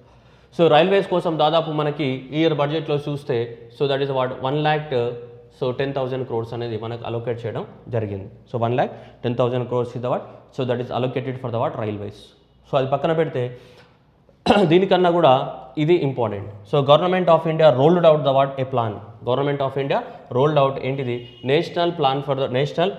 so railways కోసం దాదాపు మనకి ఇయర్ బడ్జెట్లో చూస్తే, so that is what 1,10,000 crores అనేది మనకు అలొకేట్ చేయడం జరిగింది. So 1,10,000 crores is the what, so that is allocated for the what railways. So అది పక్కన పెడితే దీనికన్నా కూడా ఇది important. So government of India rolled out the what a plan. Government of India rolled out ఏంటిది, national plan for the national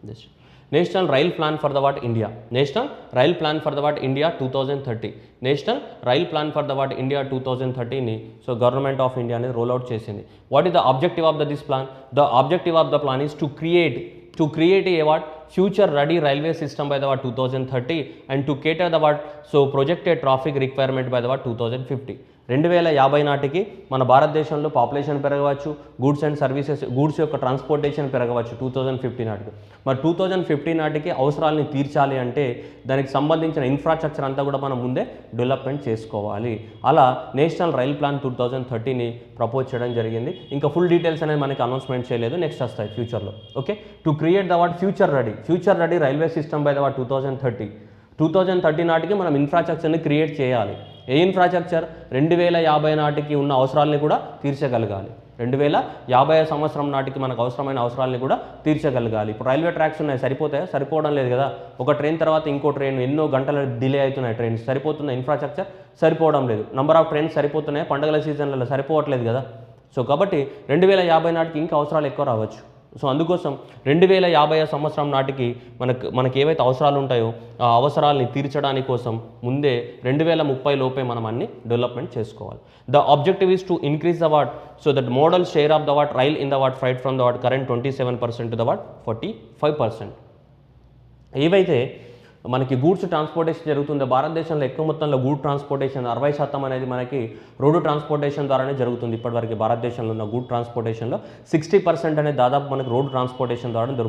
just national rail plan for the what India, national rail plan for the what India 2030, national rail plan for the what India 2030ని so government of India అనేది roll out చేసింది. What is the objective of this plan? The objective of the plan is to create a what future ready railway system by the what 2030 and to cater the what so projected traffic requirement by the what 2050. 2050 నాటికి మన భారతదేశంలో population పెరగవచ్చు, goods and services goods యొక్క transportation పెరగవచ్చు 2050 నాటికి. మరి 2050 నాటికి అవసరాలని తీర్చాలి అంటే దానికి సంబంధించిన ఇన్ఫ్రాస్ట్రక్చర్ అంతా కూడా మనం ముందే డెవలప్మెంట్ చేసుకోవాలి. అలా నేషనల్ రైల్ ప్లాన్ 2030ని ప్రపోజ్ చేయడం జరిగింది. ఇంకా ఫుల్ డీటెయిల్స్ అనేది మనకి అనౌన్స్మెంట్ చేయలేదు, నెక్స్ట్ వస్తాయి ఫ్యూచర్లో. Okay, to create the what future ready railway system by the what 2030 నాటికి మనం ఇన్ఫ్రాస్ట్రక్చర్ని క్రియేట్ చేయాలి. ఏ ఇన్ఫ్రాస్ట్రక్చర్? 2050 నాటికి ఉన్న అవసరాలని కూడా తీర్చగలగాలి. 2050 సంవత్సరం నాటికి మనకు అవసరమైన అవసరాలని కూడా తీర్చగలగాలి. ఇప్పుడు రైల్వే ట్రాక్స్ ఉన్నాయి, సరిపోవడం లేదు కదా. ఒక ట్రైన్ తర్వాత ఇంకో ట్రైన్ ఎన్నో గంటలు డిలే అవుతున్నాయి, ట్రైన్స్ సరిపోతున్న ఇన్ఫ్రాస్ట్రక్చర్ సరిపోవడం లేదు. నెంబర్ ఆఫ్ ట్రైన్స్ సరిపోతున్నాయి, పండుగల సీజన్లలో సరిపోవట్లేదు కదా. సో కాబట్టి 2050 నాటికి ఇంకా అవసరాలు ఎక్కువ రావచ్చు. సో అందుకోసం 2050 సంవత్సరం నాటికి మనకి ఏవైతే అవసరాలు ఉంటాయో ఆ అవసరాలని తీర్చడానికి కోసం ముందే 2030 లోపే మనం అన్ని డెవలప్మెంట్ చేసుకోవాలి. The objective is to increase the what so that modal share of the what rail in the what freight from the what current 27% to the what 45%. ఏవైతే మనకి గూడ్స్ ట్రాన్స్పోర్టేషన్ జరుగుతుందో భారతదేశంలో ఎక్కువ మొత్తంలో గూడ్ ట్రాన్స్పోర్టేషన్ 60% అనేది మనకి రోడ్డు ట్రాన్స్పోర్టేషన్ ద్వారానే జరుగుతుంది. ఇప్పటివరకు భారతదేశంలో ఉన్న గూడ్ ట్రాన్స్పోర్టేషన్లో 60% అనేది దాదాపు మనకి రోడ్డు ట్రాన్స్పోర్టేషన్ ద్వారా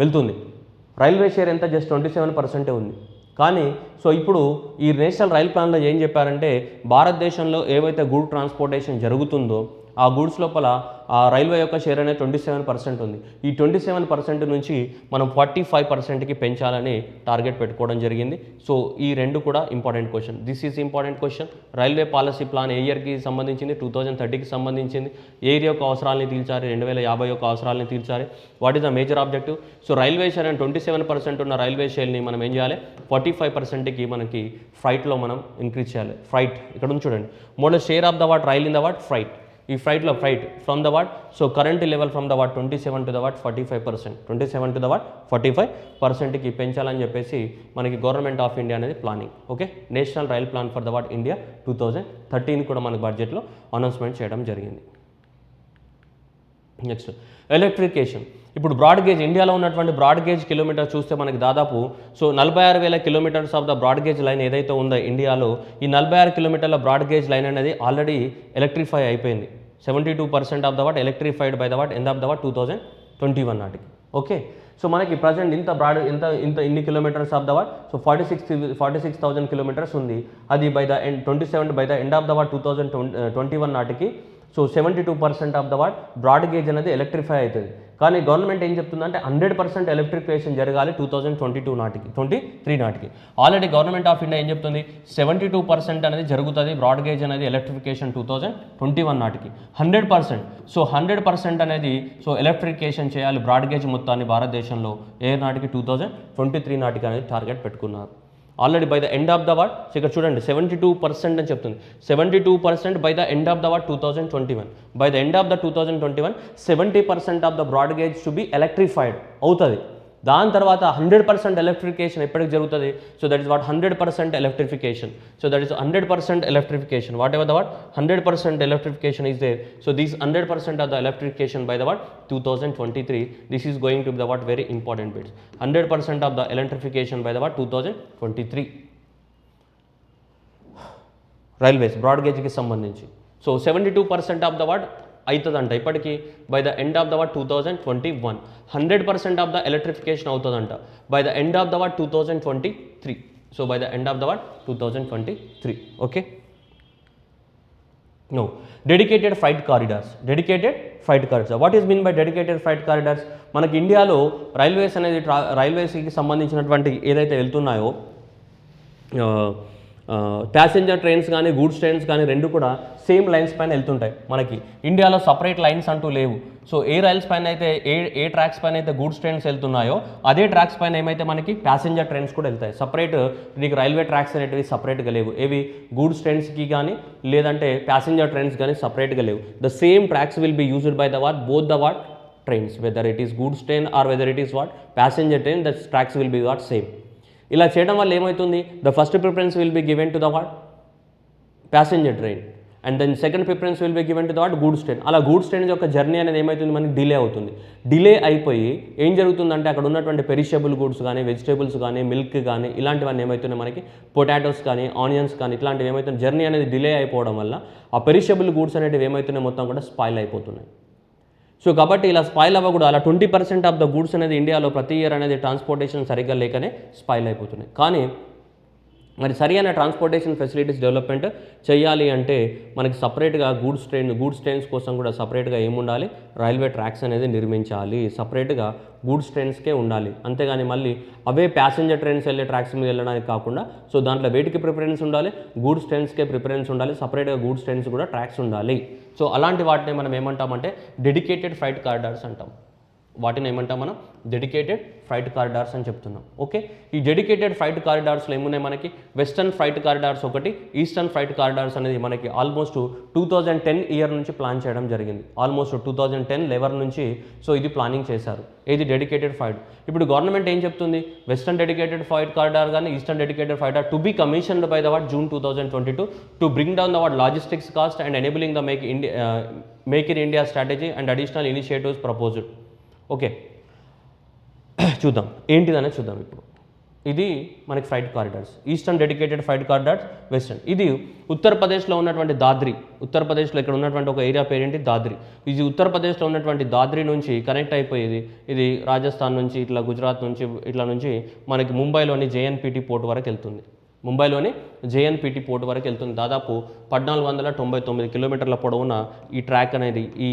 వెళ్తుంది. రైల్వే షేర్ ఎంత? జస్ట్ 27% ఉంది. కానీ సో ఇప్పుడు ఈ నేషనల్ రైల్ ప్లాన్లో ఏం చెప్పారంటే భారతదేశంలో ఏవైతే గూడ్ ట్రాన్స్పోర్టేషన్ జరుగుతుందో ఆ గూడ్స్ లోపల ఆ రైల్వే యొక్క షేర్ అనేది 27% ఉంది. ఈ 27% నుంచి మనం 45%కి పెంచాలని టార్గెట్ పెట్టుకోవడం జరిగింది. సో ఈ రెండు కూడా important question. This is important question. Railway policy plan ఏ ఇయర్కి సంబంధించింది? 2030కి సంబంధించింది. ఏ ఏరియా యొక్క అవసరాలని తీర్చాలి? 2050 యొక్క అవసరాలని తీర్చాలి. What is the major objective? So railway share అని 27% ఉన్న రైల్వే షేర్ని మనం ఏం చేయాలి? 45%కి మనకి ఫ్రైట్లో మనం ఇంక్రీజ్ చేయాలి. ఫ్రైట్ ఇక్కడ ఉంది చూడండి, modal share of the what rail in the what freight. ఈ ఫ్రైట్లో freight from the what so current level from the what 27 to the what 45%, 27 to the what 45%కి పెంచాలని చెప్పేసి మనకి గవర్నమెంట్ ఆఫ్ ఇండియా అనేది planning. Okay, national rail plan for the what India 2030 కూడా మనకి బడ్జెట్లో అనౌన్స్మెంట్ చేయడం జరిగింది. Next electrification. ఇప్పుడు బ్రాడ్ గేజ్ ఇండియాలో ఉన్నటువంటి బ్రాడ్ గేజ్ కిలోమీటర్ చూస్తే మనకి దాదాపు so 46,000 kilometres of the broad gauge line ఏదైతే ఉందో ఇండియాలో ఈ 46 కిలోమీటర్ల బ్రాడ్ గేజ్ లైన్ అనేది ఆల్రెడీ ఎలక్ట్రిఫై అయిపోయింది. 72% of the what electrified by the what end of the what 2021 నాటికి. ఓకే, సో మనకి ప్రజెంట్ ఇన్ని kilometres of the what so 46,000 kilometres ఉంది. అది by the end 27 by the end of the what 2021 నాటికి so 72% of the what broad gauge అనేది electrify అవుతుంది. కానీ government ఏం చెప్తుందంటే 100% ఎలక్ట్రిఫికేషన్ జరగాలి 2023 నాటికి. ఆల్రెడీ గవర్నమెంట్ ఆఫ్ ఇండియా ఏం చెప్తుంది? 72% అనేది జరుగుతుంది బ్రాడ్ గేజ్ అనేది ఎలక్ట్రిఫికేషన్ 2021 నాటికి. 100% సో 100% అనేది సో ఎలక్ట్రిఫికేషన్ చేయాలి బ్రాడ్ గేజ్ మొత్తాన్ని భారతదేశంలో ఏ నాటికి? 2023 నాటికి అనేది టార్గెట్ పెట్టుకున్నారు. Already by the end of the what so ఇక్కడ చూడండి 72% అని చెప్తుంది. 72% by the end of the what 2021. By the end of the 2021 70% of the broad gauge to be electrified అవుతుంది. దాని తర్వాత 100% ఎలక్ట్రిఫికేషన్ ఎప్పటికి జరుగుతుంది? So that is what 100% electrification. So that is 100% electrification. Whatever the what 100% electrification is there. So this 100% of the electrification by the what 2023. This is going to be the what very important bits. 100% of the electrification by the what 2023. Railways broad గేజ్కి సంబంధించి so 72% of the what అవుతుందంట ఇప్పటికీ by the end of the what 2021. 100% of the electrification అవుతుందంట by the end of the what 2023. So by the end of the what 2023. Okay, no dedicated freight corridors. What is mean by dedicated freight corridors? మనకి ఇండియాలో railways అనేది రైల్వేస్కి సంబంధించినటువంటి ఏదైతే వెళ్తున్నాయో passenger trains కానీ goods trains కానీ రెండు కూడా సేమ్ లైన్స్ పైన వెళ్తుంటాయి. మనకి ఇండియాలో సపరేట్ లైన్స్ అంటూ లేవు. సో ఏ రైల్స్ పైన అయితే ఏ ట్రాక్స్ పైన అయితే గూడ్స్ ట్రైన్స్ వెళ్తున్నాయో అదే ట్రాక్స్ పైన ఏమైతే మనకి ప్యాసింజర్ ట్రైన్స్ కూడా వెళ్తాయి. సపరేట్ నీకు రైల్వే ట్రాక్స్ అనేటివి సపరేట్గా లేవు. ఏవి గూడ్స్ ట్రైన్స్కి కానీ లేదంటే ప్యాసింజర్ ట్రైన్స్ కానీ సపరేట్గా లేవు. The same tracks will be used by the what both the what trains, whether it is goods train or whether it is what passenger train, the tracks will be what same. ఇలా చేయడం వల్ల ఏమవుతుంది, the first preference will be given to the what passenger train and then second preference will be given to the what goods train. అలా goods train యొక్క journey అనేది ఏమవుతుంది, మనకి delay అవుతుంది. డిలే అయిపోయి ఏం జరుగుతుందంటే అక్కడ ఉన్నటువంటి పెరిషబుల్ గూడ్స్ కానీ, వెజిటేబుల్స్ కానీ, మిల్క్ కానీ, ఇలాంటివన్నీ ఏమవుతున్నాయి, మనకి పొటాటోస్ కానీ, ఆనియన్స్ కానీ, ఇట్లాంటివి ఏమవుతుంది, జర్నీ అనేది డిలే అయిపోవడం వల్ల ఆ పెరిషబుల్ గూడ్స్ అనేటివి ఏమవుతున్నాయి, మొత్తం కూడా స్పాయిల్ అయిపోతున్నాయి. సో కాబట్టి ఇలా స్పాయిల్ అవ్వకూడదు. అలా 20% ఆఫ్ ద గూడ్స్ అనేది ఇండియాలో ప్రతి ఇయర్ అనేది ట్రాన్స్పోర్టేషన్ సరిగ్గా లేకనే స్పాయిల్ అయిపోతున్నాయి. కానీ మరి సరి అయిన ట్రాన్స్పోర్టేషన్ ఫెసిలిటీస్ డెవలప్మెంట్ చేయాలి అంటే మనకి సపరేట్గా గూడ్స్ ట్రైన్స్ కోసం కూడా సపరేట్గా ఏముండాలి, రైల్వే ట్రాక్స్ అనేది నిర్మించాలి. సపరేట్గా గూడ్స్ ట్రైన్స్కే ఉండాలి. అంతేగాని మళ్ళీ అవే ప్యాసింజర్ ట్రైన్స్ వెళ్ళే ట్రాక్స్ మీద వెళ్ళడానికి కాకుండా సో దాంట్లో వేటికి ప్రిఫరెన్స్ ఉండాలి, గూడ్స్ ట్రైన్స్కే ప్రిఫరెన్స్ ఉండాలి. సపరేట్గా గూడ్స్ ట్రైన్స్ కూడా ట్రాక్స్ ఉండాలి. సో అలాంటి వాటిని మనం ఏమంటామంటే డెడికేటెడ్ ఫ్రైట్ కారిడార్స్ అంటాం. వాటిని ఏమంటాం మనం, డెడికేటెడ్ ఫ్రైట్ కారిడార్స్ అని చెప్తున్నాం. ఓకే, ఈ డెడికేటెడ్ ఫ్రైట్ కారిడార్స్లో ఏమున్నాయి, మనకి వెస్టర్న్ ఫ్రైట్ కారిడార్స్ ఒకటి, ఈస్టర్న్ ఫ్రైట్ కారిడార్స్ అనేది మనకి ఆల్మోస్ట్ 2010 ఇయర్ నుంచి ప్లాన్ చేయడం జరిగింది. ఆల్మోస్ట్ 2010-11 నుంచి సో ఇది ప్లానింగ్ చేశారు, ఏది డెడికేటెడ్ ఫ్రైట్. ఇప్పుడు గవర్నమెంట్ ఏం చెప్తుంది, వెస్టర్న్ డెడికేటెడ్ ఫ్రైట్ కారిడార్ కానీ eastern dedicated freight to be commissioned by the what June 2022 to bring down the what logistics cost and enabling the make in India strategy and additional initiatives proposed. Okay, చూద్దాం ఏంటిదనేది చూద్దాం. ఇప్పుడు ఇది మనకి freight corridors, eastern dedicated freight corridors, western. ఇది ఉత్తరప్రదేశ్లో ఉన్నటువంటి దాద్రి, ఉత్తరప్రదేశ్లో ఇక్కడ ఉన్నటువంటి ఒక ఏరియా పేరేంటి దాద్రి. ఇది ఉత్తరప్రదేశ్లో ఉన్నటువంటి దాద్రి నుంచి కనెక్ట్ అయిపోయేది. ఇది రాజస్థాన్ నుంచి ఇట్లా గుజరాత్ నుంచి ఇట్లా నుంచి మనకి ముంబైలోని జేఎన్పీటీ పోర్ట్ వరకు వెళ్తుంది. ముంబైలోని జేఎన్పీటీ పోర్ట్ వరకు వెళ్తుంది. దాదాపు 1499 కిలోమీటర్ల పొడవున ఈ ట్రాక్ అనేది, ఈ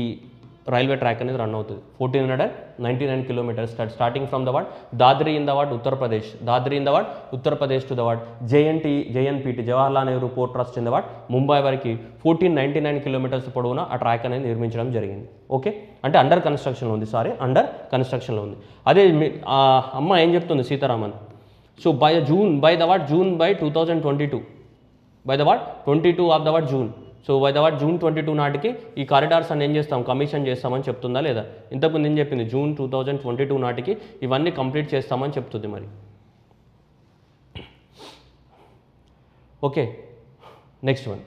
రైల్వే ట్రాక్ అనేది రన్ అవుతుంది. 1499 kilometres starting from the what Dadri in the what Uttar Pradesh, Dadri in the what Uttar Pradesh to the what JNPT Jawaharlal Nehru port trust in the what Mumbai వరకు 1499 కిలోమీటర్స్ పొడవున ఆ ట్రాక్ అనేది నిర్మించడం జరిగింది. ఓకే, అంటే అండర్ కన్స్ట్రక్షన్లో ఉంది, అండర్ కన్స్ట్రక్షన్లో ఉంది. అదే అమ్మ ఏం చెప్తుంది Sitharaman, so by the what June 2022 by the what 22 of the what June, so by the what June 22 నాటికి ఈ కారిడార్స్ అని ఏం చేస్తాం, కమిషన్ చేస్తామని చెప్తుందా లేదా? ఇంతకుముందు ఏం చెప్పింది, June 2022 నాటికి ఇవన్నీ కంప్లీట్ చేస్తామని చెప్తుంది మరి. Okay, next one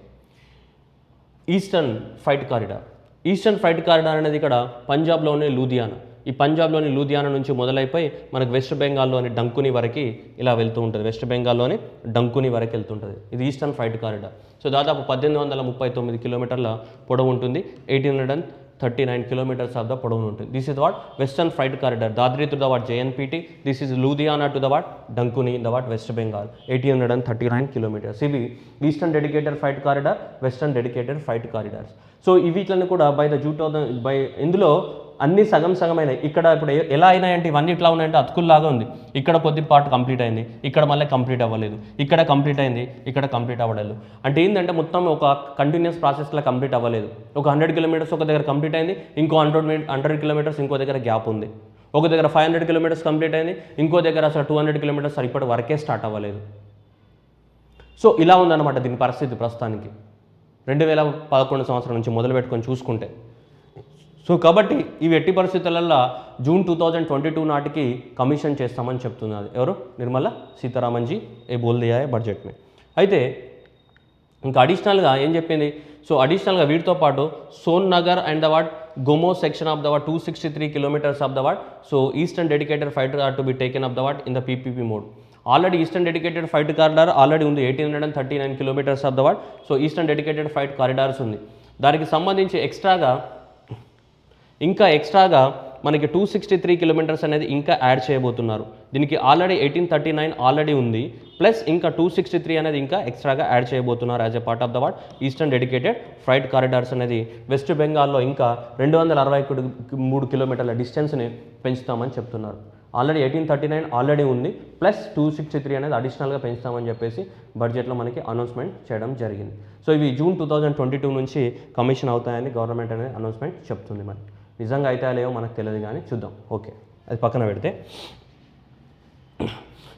eastern freight corridor. Eastern freight corridor అనేది ఇక్కడ పంజాబ్లోని లూధియానా, ఈ పంజాబ్లోని లూధియానా నుంచి మొదలైపోయి మనకు వెస్ట్ బెంగాల్లోని డంకుని వరకు ఇలా వెళ్తూ ఉంటుంది. వెస్ట్ బెంగాల్లోని డంకుని వరకు వెళ్తుంటుంది. ఇది ఈస్టర్న్ ఫ్రైట్ కారిడార్. సో దాదాపు 1839 కిలోమీటర్ల పొడవు ఉంటుంది. 1839 కిలోమీటర్స్ ఆఫ్ ద పొడవు ఉంటుంది. This is what western freight corridor, Dadri to the what JNPT, this is Ludhiana to the what Dankuni in the what West Bengal 1839 kilometres. ఇవి eastern dedicated freight corridor, western dedicated freight corridors. So వీటిని కూడా by ఇందులో అన్నీ సగమైనాయి. ఇక్కడ ఇప్పుడు ఎలా అయినాయంటే ఇవన్నీ ఇట్లా ఉన్నాయంటే అతుకుల్లాగా ఉంది. ఇక్కడ కొద్ది పార్ట్ కంప్లీట్ అయింది, ఇక్కడ మళ్ళీ కంప్లీట్ అవ్వలేదు, ఇక్కడ కంప్లీట్ అయింది, ఇక్కడ కంప్లీట్ అవ్వలేదు. అంటే ఏంటంటే మొత్తం ఒక కంటిన్యూస్ ప్రాసెస్లో కంప్లీట్ అవ్వలేదు. ఒక 100 కిలోమీటర్స్ ఒక దగ్గర కంప్లీట్ అయింది, ఇంకో 100 కిలోమీటర్స్ ఇంకో దగ్గర గ్యాప్ ఉంది. ఒక దగ్గర 500 కిలోమీటర్స్ కంప్లీట్ అయింది, ఇంకో దగ్గర అసలు 200 కిలోమీటర్స్ ఇప్పటి వరకే స్టార్ట్ అవ్వలేదు. సో ఇలా ఉందన్నమాట దీని పరిస్థితి ప్రస్తుతానికి 2011 సంవత్సరం నుంచి మొదలు పెట్టుకొని చూసుకుంటే. సో కాబట్టి ఇవి ఎట్టి పరిస్థితులలో June 2022 నాటికి కమిషన్ చేస్తామని చెప్తున్నది ఎవరు, నిర్మలా సీతారామన్ జీ ఏ బోల్ దియా హై బడ్జెట్ మే. అయితే ఇంకా అడిషనల్గా ఏం చెప్పింది, సో అడిషనల్గా వీటితో పాటు Son Nagar and the what Gomoh section of the what 263 kilometres of the what so eastern dedicated freight corridor to be taken off the what in the PPP mode. Already eastern dedicated freight corridor already ఉంది, 1839 kilometres of the what so eastern dedicated freight corridors ఉంది. దానికి సంబంధించి ఎక్స్ట్రాగా మనకి 263 kilometres అనేది ఇంకా add చేయబోతున్నారు. దీనికి ఆల్రెడీ 1839 ఆల్రెడీ ఉంది, ప్లస్ ఇంకా 263 అనేది ఇంకా ఎక్స్ట్రాగా యాడ్ చేయబోతున్నారు as a part of the what eastern dedicated freight corridors అనేది వెస్ట్ బెంగాల్లో ఇంకా 263 కిలోమీటర్ల డిస్టెన్స్ని పెంచుతామని చెప్తున్నారు. ఆల్రెడీ 1839 ఆల్రెడీ ఉంది, ప్లస్ 263 అనేది అడిషనల్గా పెంచుతామని చెప్పేసి బడ్జెట్లో మనకి అనౌన్స్మెంట్ చేయడం జరిగింది. సో ఇవి June 2022 నుంచి కమిషన్ అవుతాయని గవర్నమెంట్ అనేది అనౌన్స్మెంట్ చెప్తుంది. మరి నిజంగా అయితే లేవో మనకు తెలియదు కానీ చూద్దాం. ఓకే, అది పక్కన పెడితే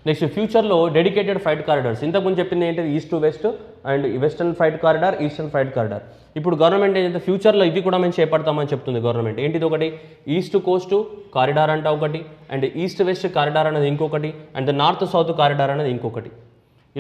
నెక్స్ట్ ఫ్యూచర్లో డెడికేటెడ్ ఫ్రైట్ కారిడార్స్ ఇంతకుముందు చెప్పింది ఏంటిది, east to west and western freight corridor, eastern freight corridor. ఇప్పుడు గవర్నమెంట్ ఏంటంటే ఫ్యూచర్లో ఇవి కూడా మేము చేపడతామని చెప్తుంది గవర్నమెంట్. ఏంటిది ఒకటి ఈస్ట్ కోస్ట్ కారిడార్ అంట ఒకటి, అండ్ ఈస్ట్ వెస్ట్ కారిడార్ అనేది ఇంకొకటి, అండ్ నార్త్ సౌత్ కారిడార్ అనేది ఇంకొకటి.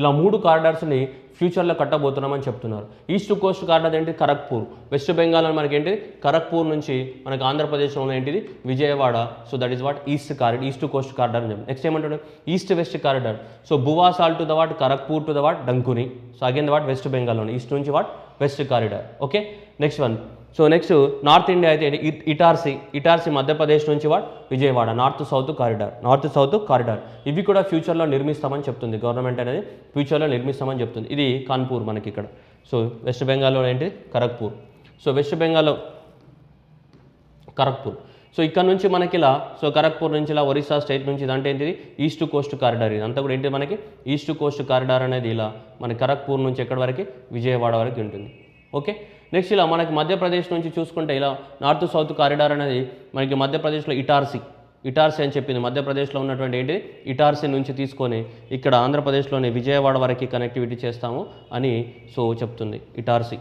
ఇలా 3 కారిడార్స్ని ఫ్యూచర్లో కట్టబోతున్నామని చెప్తున్నారు. ఈస్ట్ కోస్ట్ కారిడార్ ఏంటి ఖరగ్పూర్, వెస్ట్ బెంగాల్ అని మనకి ఏంటి ఖరగ్పూర్ నుంచి మనకి ఆంధ్రప్రదేశ్లో ఏంటిది Vijayawada. So that is what east coast corridor అని చెప్పి. నెక్స్ట్ ఏమంటాడు east west corridor. So Bhusawal to the what Kharagpur to the what Dankuni. So again the what west బెంగాల్లోని ఈస్ట్ నుంచి what west corridor. Okay next one. So next north India అయితే ఇటార్సీ మధ్యప్రదేశ్ నుంచి what Vijayawada, north south corridor. ఇవి కూడా ఫ్యూచర్లో నిర్మిస్తామని చెప్తుంది గవర్నమెంట్ అనేది, ఫ్యూచర్లో నిర్మిస్తామని చెప్తుంది. ఇది కాన్పూర్ మనకి ఇక్కడ. సో వెస్ట్ బెంగాల్లో ఏంటి ఖరగ్పూర్. సో వెస్ట్ బెంగాల్లో ఖరగ్పూర్. సో ఇక్కడ నుంచి మనకి ఇలా సో ఖరగ్పూర్ నుంచి ఇలా ఒరిస్సా స్టేట్ నుంచి ఇదంటే ఏంటిది ఈస్ట్ కోస్ట్ కారిడార్. ఇది అంతా కూడా ఏంటి మనకి ఈస్ట్ కోస్ట్ కారిడార్ అనేది ఇలా మన ఖరగ్పూర్ నుంచి ఎక్కడి వరకు విజయవాడ వరకు ఉంటుంది. ఓకే నెక్స్ట్ ఇలా మనకి మధ్యప్రదేశ్ నుంచి చూసుకుంటే ఇలా నార్త్ సౌత్ కారిడార్ అనేది మనకి మధ్యప్రదేశ్లో ఇటార్సీ అని చెప్పింది. మధ్యప్రదేశ్లో ఉన్నటువంటి ఏంటి ఇటార్సీ నుంచి తీసుకొని ఇక్కడ ఆంధ్రప్రదేశ్లోని విజయవాడ వరకు కనెక్టివిటీ చేస్తాము అని సో చెప్తుంది ఇటార్సీ.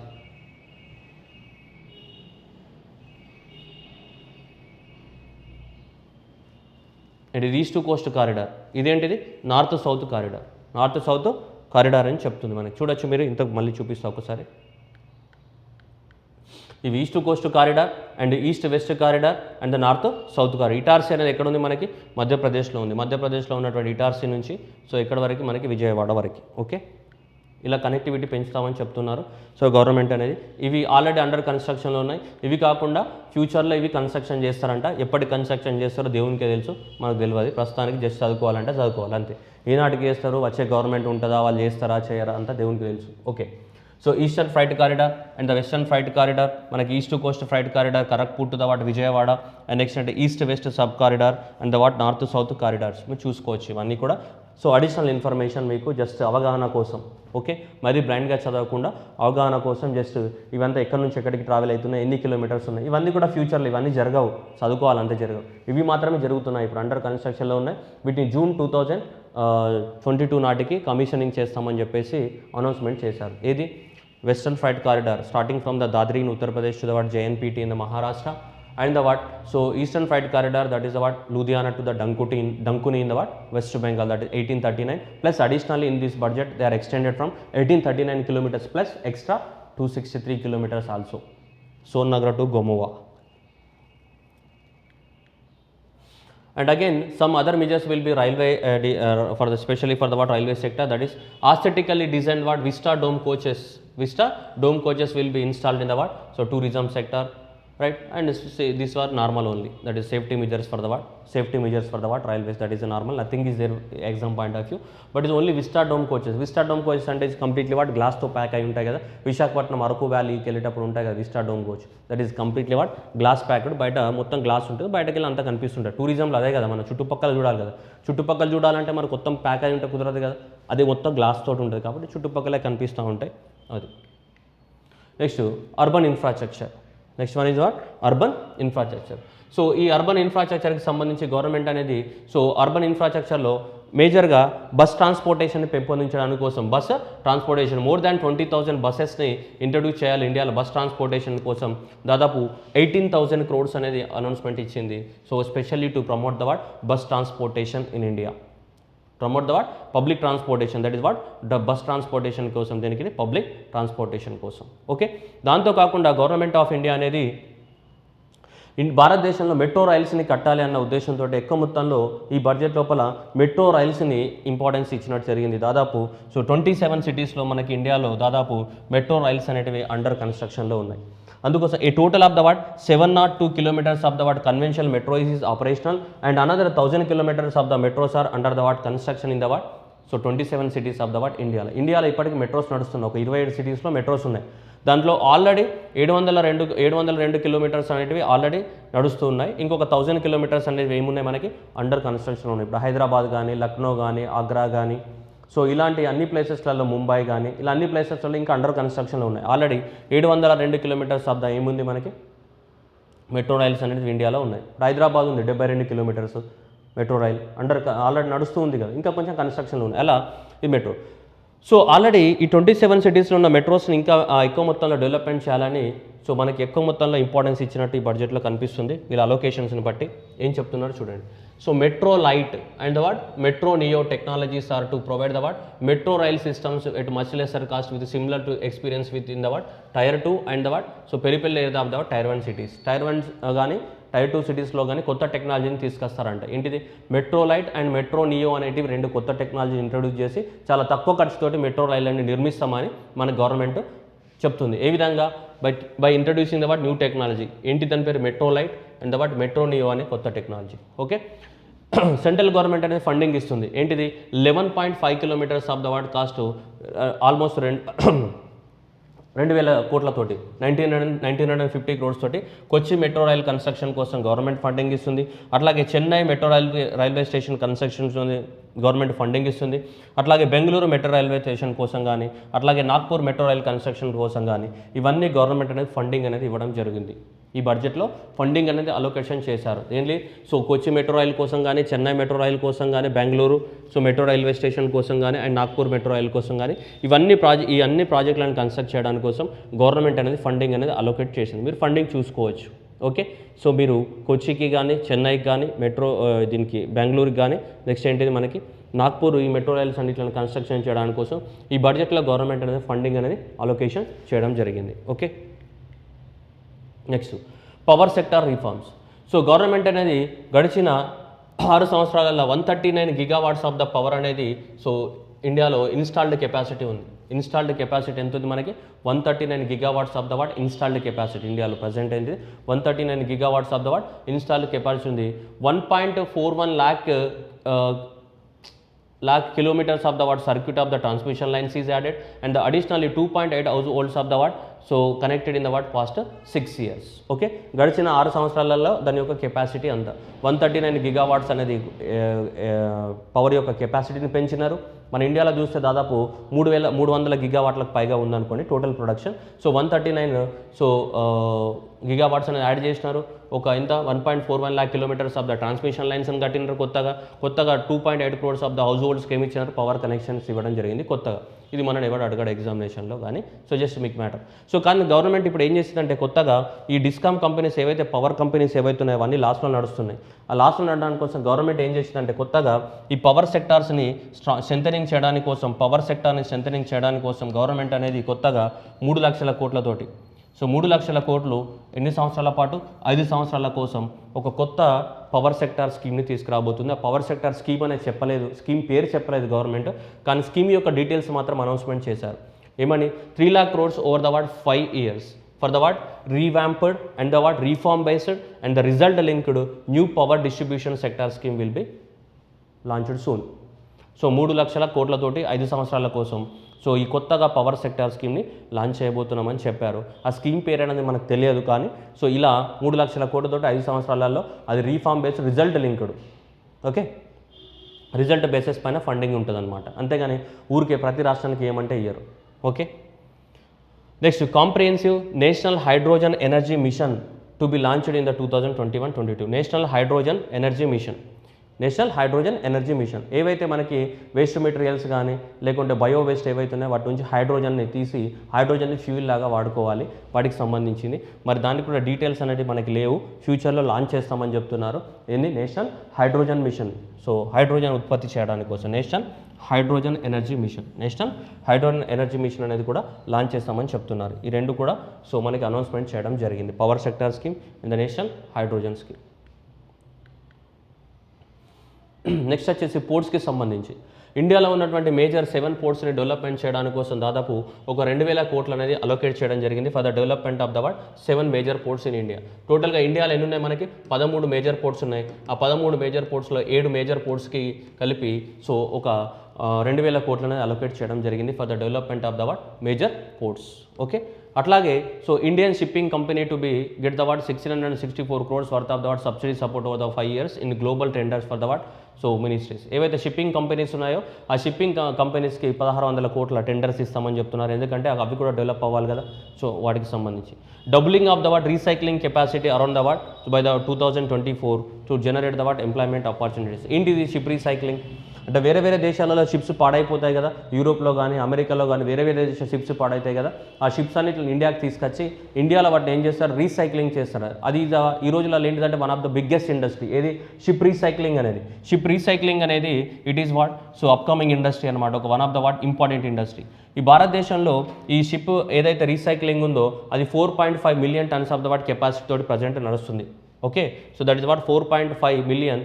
అండ్ ఇది ఈస్ట్ కోస్ట్ కారిడార్. ఇదేంటిది నార్త్ సౌత్ కారిడార్ అని చెప్తుంది మనకి. చూడొచ్చు మీరు ఇంతకు మళ్ళీ చూపిస్తా ఒకసారి. ఇవి east coast corridor and east west corridor and north south corridor. Itarsi అనేది ఎక్కడ ఉంది మనకి మధ్యప్రదేశ్లో ఉంది. మధ్యప్రదేశ్లో ఉన్నటువంటి ఇటార్సీ నుంచి సో ఎక్కడ వరకు మనకి విజయవాడ వరకు. ఓకే ఇలా కనెక్టివిటీ పెంచుతామని చెప్తున్నారు సో గవర్నమెంట్ అనేది. ఇవి ఆల్రెడీ అండర్ కన్స్ట్రక్షన్లో ఉన్నాయి. ఇవి కాకుండా ఫ్యూచర్లో ఇవి కన్స్ట్రక్షన్ చేస్తారంట. ఎప్పటి కన్స్ట్రక్షన్ చేస్తారో దేవునికే తెలుసు, మనకు తెలియదు. ప్రస్తుతానికి జస్ట్ చదువుకోవాలంటే చదువుకోవాలి అంతే. ఈనాటికి చేస్తారు, వచ్చే గవర్నమెంట్ ఉంటుందా, వాళ్ళు చేస్తారా చేయరా అంతా దేవునికి తెలుసు. Okay so eastern freight corridor and the western freight corridor మనకి east coast freight corridor Kharagpur to the what Vijayawada, and next అంటే east west sub corridor and the what north south corridors మీరు చూసుకోవచ్చు ఇవన్నీ కూడా. సో అడిషనల్ ఇన్ఫర్మేషన్ మీకు just అవగాహన కోసం. Okay మరీ బ్లైండ్గా చదవకుండా అవగాహన కోసం జస్ట్ ఇవంతా ఎక్కడి నుంచి ఎక్కడికి ట్రావెల్ అవుతున్నాయి, ఎన్ని కిలోమీటర్స్ ఉన్నాయి, ఇవన్నీ కూడా ఫ్యూచర్లో ఇవన్నీ జరగవు, చదువుకోవాలంతే జరగవు. ఇవి మాత్రమే జరుగుతున్నాయి, ఇప్పుడు అండర్ కన్స్ట్రక్షన్లో ఉన్నాయి. వీటిని జూన్ 2022 నాటికి కమిషనింగ్ చేస్తామని చెప్పేసి అనౌన్స్మెంట్ చేశారు. ఏది western freight corridor starting from the Dadri in Uttar Pradesh to the what JNPT in the Maharashtra, and the what so eastern freight corridor that is the what Ludhiana to the Dankuni in the what West Bengal, that is 1839, plus additionally in this budget they are extended from 1839 kilometers plus extra 263 kilometers also Sonnagar to Gomowa. And again some other measures will be railway for the especially for the what railway sector, that is aesthetically designed what Vista dome coaches will be installed in the what so tourism sector, right? And these were normal only, that is safety measures for the what railways, that is a normal, nothing is there exam point of view, but it's only Vista dome coaches అంటే is completely what glass తో pack అయి ఉంటాయి కదా. విశాఖపట్నం అరకు వ్యాలీకి వెళ్ళేటప్పుడు ఉంటాయి కదా vista dome coach, that is completely what glass packed, బయట మొత్తం గ్లాస్ ఉంటుంది, బయటకి వెళ్ళి అంతా కనిపిస్తుంటుంది. టూరిజంలో అదే కదా, మనం చుట్టుపక్కల చూడాలి కదా, చుట్టుపక్కల చూడాలంటే మనకు మొత్తం ప్యాక్ అయి ఉంటే కుదరదు కదా, అది మొత్తం గ్లాస్ తోటి ఉంటుంది కాబట్టి చుట్టుపక్కలే కనిపిస్తూ ఉంటాయి అది. Next urban infrastructure, next one is what urban infrastructure. So ఈ అర్బన్ ఇన్ఫ్రాస్ట్రక్చర్కి సంబంధించి గవర్నమెంట్ అనేది సో అర్బన్ ఇన్ఫ్రాస్ట్రక్చర్లో మేజర్గా బస్ ట్రాన్స్పోర్టేషన్ని పెంపొందించడానికి కోసం బస్ ట్రాన్స్పోర్టేషన్ మోర్ దాన్ 20,000 బస్సెస్ని ఇంట్రడ్యూస్ చేయాలి ఇండియాలో. బస్ ట్రాన్స్పోర్టేషన్ కోసం దాదాపు 18,000 crores అనేది అనౌన్స్మెంట్ ఇచ్చింది. So specially to promote the what bus transportation in India, promote the what public transportation, that is what the bus transportation కోసం, దీనికి పబ్లిక్ ట్రాన్స్పోర్టేషన్ కోసం. ఓకే దాంతో కాకుండా గవర్నమెంట్ ఆఫ్ ఇండియా అనేది భారతదేశంలో మెట్రో రైల్స్ని కట్టాలి అన్న ఉద్దేశంతో ఎక్కువ మొత్తంలో ఈ బడ్జెట్ లోపల మెట్రో రైల్స్ని ఇంపార్టెన్స్ ఇచ్చినట్టు జరిగింది. దాదాపు సో 27 సిటీస్లో మనకి ఇండియాలో దాదాపు మెట్రో రైల్స్ అనేటివి అండర్ కన్స్ట్రక్షన్లో ఉన్నాయి. అందుకోసం a total of the what 702 kilometers of the what conventional metro is operational and another 1000 kilometers of the metros are under the what construction in the what so 27 cities of the what ఇండియాలో ఇప్పటికీ metros నడుస్తున్నాయి. ఒక 27 cities metros ఉన్నాయి. దాంట్లో already 702 kilometers అనేటివి already నడుస్తూ ఉన్నాయి. ఇంకొక 1000 kilometers అనేవి ఏమున్నాయి మనకి అండర్ కన్స్ట్రక్షన్లో ఉన్నాయి. ఇప్పుడు హైదరాబాద్ కానీ, లక్నో కానీ, ఆగ్రా కానీ, సో ఇలాంటి అన్ని ప్లేసెస్లలో, ముంబై కానీ, ఇలా అన్ని ప్లేసెస్లలో ఇంకా అండర్ కన్స్ట్రక్షన్లో ఉన్నాయి. ఆల్రెడీ 702 kilometers ఆఫ్ ద ఏముంది మనకి మెట్రో రైల్స్ అనేది ఇండియాలో ఉన్నాయి. హైదరాబాద్ ఉంది 72 kilometers మెట్రో రైల్ ఆల్రెడీ నడుస్తూ ఉంది కదా, ఇంకా కొంచెం కన్స్ట్రక్షన్లో ఉంది. అలా ఈ మెట్రో సో ఆల్రెడీ ఈ 27 సిటీస్లో ఉన్న మెట్రోస్ని ఇంకా ఎక్కువ మొత్తంలో డెవలప్మెంట్ చేయాలని సో మనకి ఎక్కువ మొత్తంలో ఇంపార్టెన్స్ ఇచ్చినట్టు ఈ బడ్జెట్లో కనిపిస్తుంది. వీళ్ళ అలొకేషన్స్ని బట్టి ఏం చెప్తున్నారు చూడండి. So metro lite and the what metro neo technologies are to provide the what metro rail systems at much lesser cost with similar to experience with in the what tier 2 and the what so peripheral area of the tier 1 cities. Tier 1 కానీ tyre 2 సిటీస్లో కానీ కొత్త టెక్నాలజీని తీసుకొస్తారంట. ఏంటిది metro lite and metro neo అనేటివి రెండు కొత్త technology introduce చేసి చాలా తక్కువ ఖర్చుతోటి మెట్రో రైళ్ళని నిర్మిస్తామని మన గవర్నమెంట్ చెప్తుంది. ఏ విధంగా by introducing the what new technology. ఏంటి దాని పేరు metro lite and the what metro neo అనే కొత్త టెక్నాలజీ. ఓకే, సెంట్రల్ గవర్నమెంట్ అనేది ఫండింగ్ ఇస్తుంది. ఏంటిది 11.5 kilometres of the what cost almost 2,000 కోట్లతోటి 1950 crores తోటి కొచ్చి మెట్రో రైల్ కన్స్ట్రక్షన్ కోసం గవర్నమెంట్ ఫండింగ్ ఇస్తుంది. అట్లాగే Chennai metro railway station constructions government funding ఇస్తుంది. అట్లాగే బెంగళూరు మెట్రో రైల్వే స్టేషన్ కోసం కానీ అట్లాగే నాగ్పూర్ మెట్రో రైల్ కన్స్ట్రక్షన్ కోసం కానీ ఇవన్నీ గవర్నమెంట్ అనేది ఫండింగ్ అనేది ఇవ్వడం జరిగింది. ఈ బడ్జెట్లో ఫండింగ్ అనేది అలొకేషన్ చేశారు. ఏంటి సో కొచ్చి మెట్రో రైల్ కోసం కానీ చెన్నై మెట్రో రైల్ కోసం కానీ Bengaluru so metro railway station కోసం కానీ అండ్ నాగ్పూర్ మెట్రో రైల్ కోసం కానీ ఈ అన్ని ప్రాజెక్టులను కన్స్ట్రక్ట్ చేయడానికి కోసం గవర్నమెంట్ అనేది ఫండింగ్ అనేది అలొకేట్ చేసింది. మీరు ఫండింగ్ చూసుకోవచ్చు. ఓకే, సో మీరు కొచ్చికి కానీ చెన్నైకి కానీ మెట్రో దీనికి బెంగళూరుకి కానీ నెక్స్ట్ ఏంటిది మనకి నాగ్పూర్ ఈ మెట్రో రైల్స్ అన్నింటిని కన్స్ట్రక్షన్ చేయడానికి కోసం ఈ బడ్జెట్లో గవర్నమెంట్ అనేది ఫండింగ్ అనేది అలొకేషన్ చేయడం జరిగింది. Okay, next power sector reforms. So government అనేది గడిచిన 6 సంవత్సరాలలో 139 GW ఆఫ్ ద పవర్ అనేది సో ఇండియాలో ఇన్స్టాల్డ్ కెపాసిటీ ఉంది. ఇన్స్టాల్డ్ కెపాసిటీ ఎంత ఉంది మనకి 139 GW of the what installed capacity ఇండియాలో ప్రజెంట్ అయింది 139 GW of the what installed capacity ఉంది. 1.41 lakh kilometers of the watt circuit of the transmission lines is added and the additionally 2.8 households of the watt so connected in the watt past 6 years. Okay, గడిచిన 6 సంవత్సరాలలో దాని యొక్క capacity అంత 139 GW అనేది power యొక్క కెపాసిటీని పెంచినారు. మన ఇండియాలో చూస్తే దాదాపు 3,300 GW పైగా ఉందనుకోండి total production. So 139 so GW అనేది యాడ్ చేసినారు. ఒక ఇంత 1.41 lakh kilometers of the transmission lines అని కట్టినారు. కొత్తగా 2.8 crores ఆఫ్ ద హౌస్ హోల్డ్స్కి ఏమి ఇచ్చినారు పవర్ కనెక్షన్స్ ఇవ్వడం జరిగింది కొత్తగా. ఇది మనం ఎవరు అడగాడు ఎగ్జామినేషన్లో కానీ సో జస్ట్ మీకు మ్యాటర్. సో కానీ గవర్నమెంట్ ఇప్పుడు ఏం చేసిందంటే కొత్తగా ఈ డిస్కామ్ కంపెనీస్ ఏవైతే పవర్ కంపెనీస్ ఏవైతే ఉన్నాయో అవన్నీ లాస్ట్లో నడుస్తున్నాయి. ఆ లాస్ట్లో నడడానికి కోసం గవర్నమెంట్ ఏం చేసిందంటే కొత్తగా ఈ పవర్ సెక్టార్స్ని స్ట్రెంథనింగ్ చేయడానికి కోసం పవర్ సెక్టార్ని స్ట్రెంథనింగ్ చేయడానికి కోసం గవర్నమెంట్ అనేది కొత్తగా 3 లక్షల కోట్లతోటి సో 3 లక్షల కోట్లు ఎన్ని సంవత్సరాల పాటు 5 సంవత్సరాల కోసం ఒక కొత్త పవర్ సెక్టార్ స్కీమ్ని తీసుకురాబోతుంది. ఆ పవర్ సెక్టార్ స్కీమ్ అనేది చెప్పలేదు, స్కీమ్ పేరు చెప్పలేదు గవర్నమెంట్, కానీ స్కీమ్ యొక్క డీటెయిల్స్ మాత్రం అనౌన్స్మెంట్ చేశారు. ఏమని 3 lakh crores over the what 5 years for the what revamped and the what reform based and the result linked new power distribution sector scheme will be launched soon. So 3 లక్షల కోట్లతోటి 5 సంవత్సరాల కోసం so ఈ కొత్తగా power sector స్కీమ్ని launch చేయబోతున్నామని చెప్పారు. ఆ స్కీమ్ పేరు అనేది మనకు తెలియదు, కానీ సో ఇలా 3 లక్షల కోట్లతోటి 5 సంవత్సరాలలో అది reform based result linked. Okay, result basis పైన ఫండింగ్ ఉంటుంది అనమాట. అంతేగాని ఊరికే ప్రతి రాష్ట్రానికి ఏమంటే ఇయ్యరు. Okay, next comprehensive national hydrogen energy mission to be launched in the 2021-22 national hydrogen energy mission. ఏవైతే మనకి వేస్ట్ మెటీరియల్స్ కానీ లేకుంటే బయో వేస్ట్ ఏవైతే ఉన్నాయో వాటి నుంచి హైడ్రోజన్ని తీసి హైడ్రోజన్ని ఫ్యూల్ లాగా వాడుకోవాలి, వాటికి సంబంధించింది. మరి దానికి కూడా డీటెయిల్స్ అనేవి మనకి లేవు, ఫ్యూచర్లో లాంచ్ చేస్తామని చెప్తున్నారు. ఏంది national hydrogen mission. So hydrogen ఉత్పత్తి చేయడానికి కోసం నేషనల్ హైడ్రోజన్ ఎనర్జీ మిషన్ అనేది కూడా లాంచ్ చేస్తామని చెప్తున్నారు. ఈ రెండు కూడా సో మనకి అనౌన్స్మెంట్ చేయడం జరిగింది. Power sector scheme and the national hydrogen scheme. Next వచ్చేసి పోర్ట్స్కి సంబంధించి ఇండియాలో ఉన్నటువంటి మేజర్ 7 పోర్ట్స్ని డెవలప్మెంట్ చేయడానికి కోసం దాదాపు ఒక 2,000 కోట్లు అనేది అలొకేట్ చేయడం జరిగింది for the development of the what 7 major ports in India. టోటల్గా ఇండియాలో ఎన్ని ఉన్నాయి మనకి 13 మేజర్ పోర్ట్స్ ఉన్నాయి. ఆ 13 మేజర్ పోర్ట్స్లో 7 మేజర్ పోర్ట్స్కి కలిపి సో ఒక 2,000 కోట్లు అనేది అలొకేట్ చేయడం జరిగింది for the development of the what major ports. Okay, అట్లాగే so Indian shipping company to be get the what 1,664 crores worth of the what subsidy support over the 5 years in global tenders for the what so ministries. ఏవైతే shipping companies ఉన్నాయో ఆ shipping కంపెనీస్కి 1,600 కోట్ల tenders ఇస్తామని చెప్తున్నారు. ఎందుకంటే అవి కూడా డెవలప్ అవ్వాలి కదా, సో వాటికి సంబంధించి doubling of the what recycling capacity around the what by the 2024 to generate the what employment opportunities. ఏంటిది షిప్ రీసైక్లింగ్? అంటే వేరే వేరే దేశాలలో షిప్స్ పాడైపోతాయి కదా, యూరోప్లో కానీ అమెరికాలో కానీ వేరే వేరే దేశ షిప్స్ పాడైతాయి కదా, ఆ షిప్స్ అన్నిటిని ఇండియాకి తీసుకొచ్చి ఇండియాలో వాటిని ఏం చేస్తారు, రీసైక్లింగ్ చేస్తారు. అది ఈ రోజులలో ఏంటిదంటే one of the biggest industry ఏది, షిప్ రీసైక్లింగ్ అనేది. షిప్ రీసైక్లింగ్ అనేది it is what, so upcoming industry అనమాట, ఒక one of the what important industry. ఈ భారతదేశంలో ఈ షిప్ ఏదైతే రీసైక్లింగ్ ఉందో అది 4.5 million tons of the what capacity తోటి ప్రజెంట్ నడుస్తుంది. Okay, so that is what 4.5 million,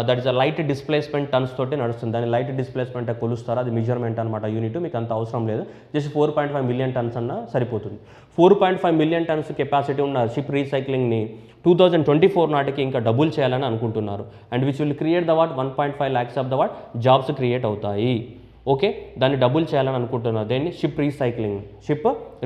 that is a light displacement turns తోటి నడుస్తుంది. దాన్ని లైట్ డిస్ప్లేస్మెంట్ కొలుస్తారు, అది మెజర్మెంట్ అనమాట యూనిట్, మీకు అంత అవసరం లేదు, జస్ట్ 4.5 మిలియన్ టన్స్ అన్న సరిపోతుంది. 4.5 మిలియన్ టన్స్ కెపాసిటీ ఉన్న షిప్ రీసైక్లింగ్ని 2024 నాటికి ఇంకా డబుల్ చేయాలని అనుకుంటున్నారు. And which will create the what 1.5 lakhs of the what jobs create అవుతాయి. ఓకే, దాన్ని డబుల్ చేయాలని అనుకుంటున్నారు. దేన్ని, షిప్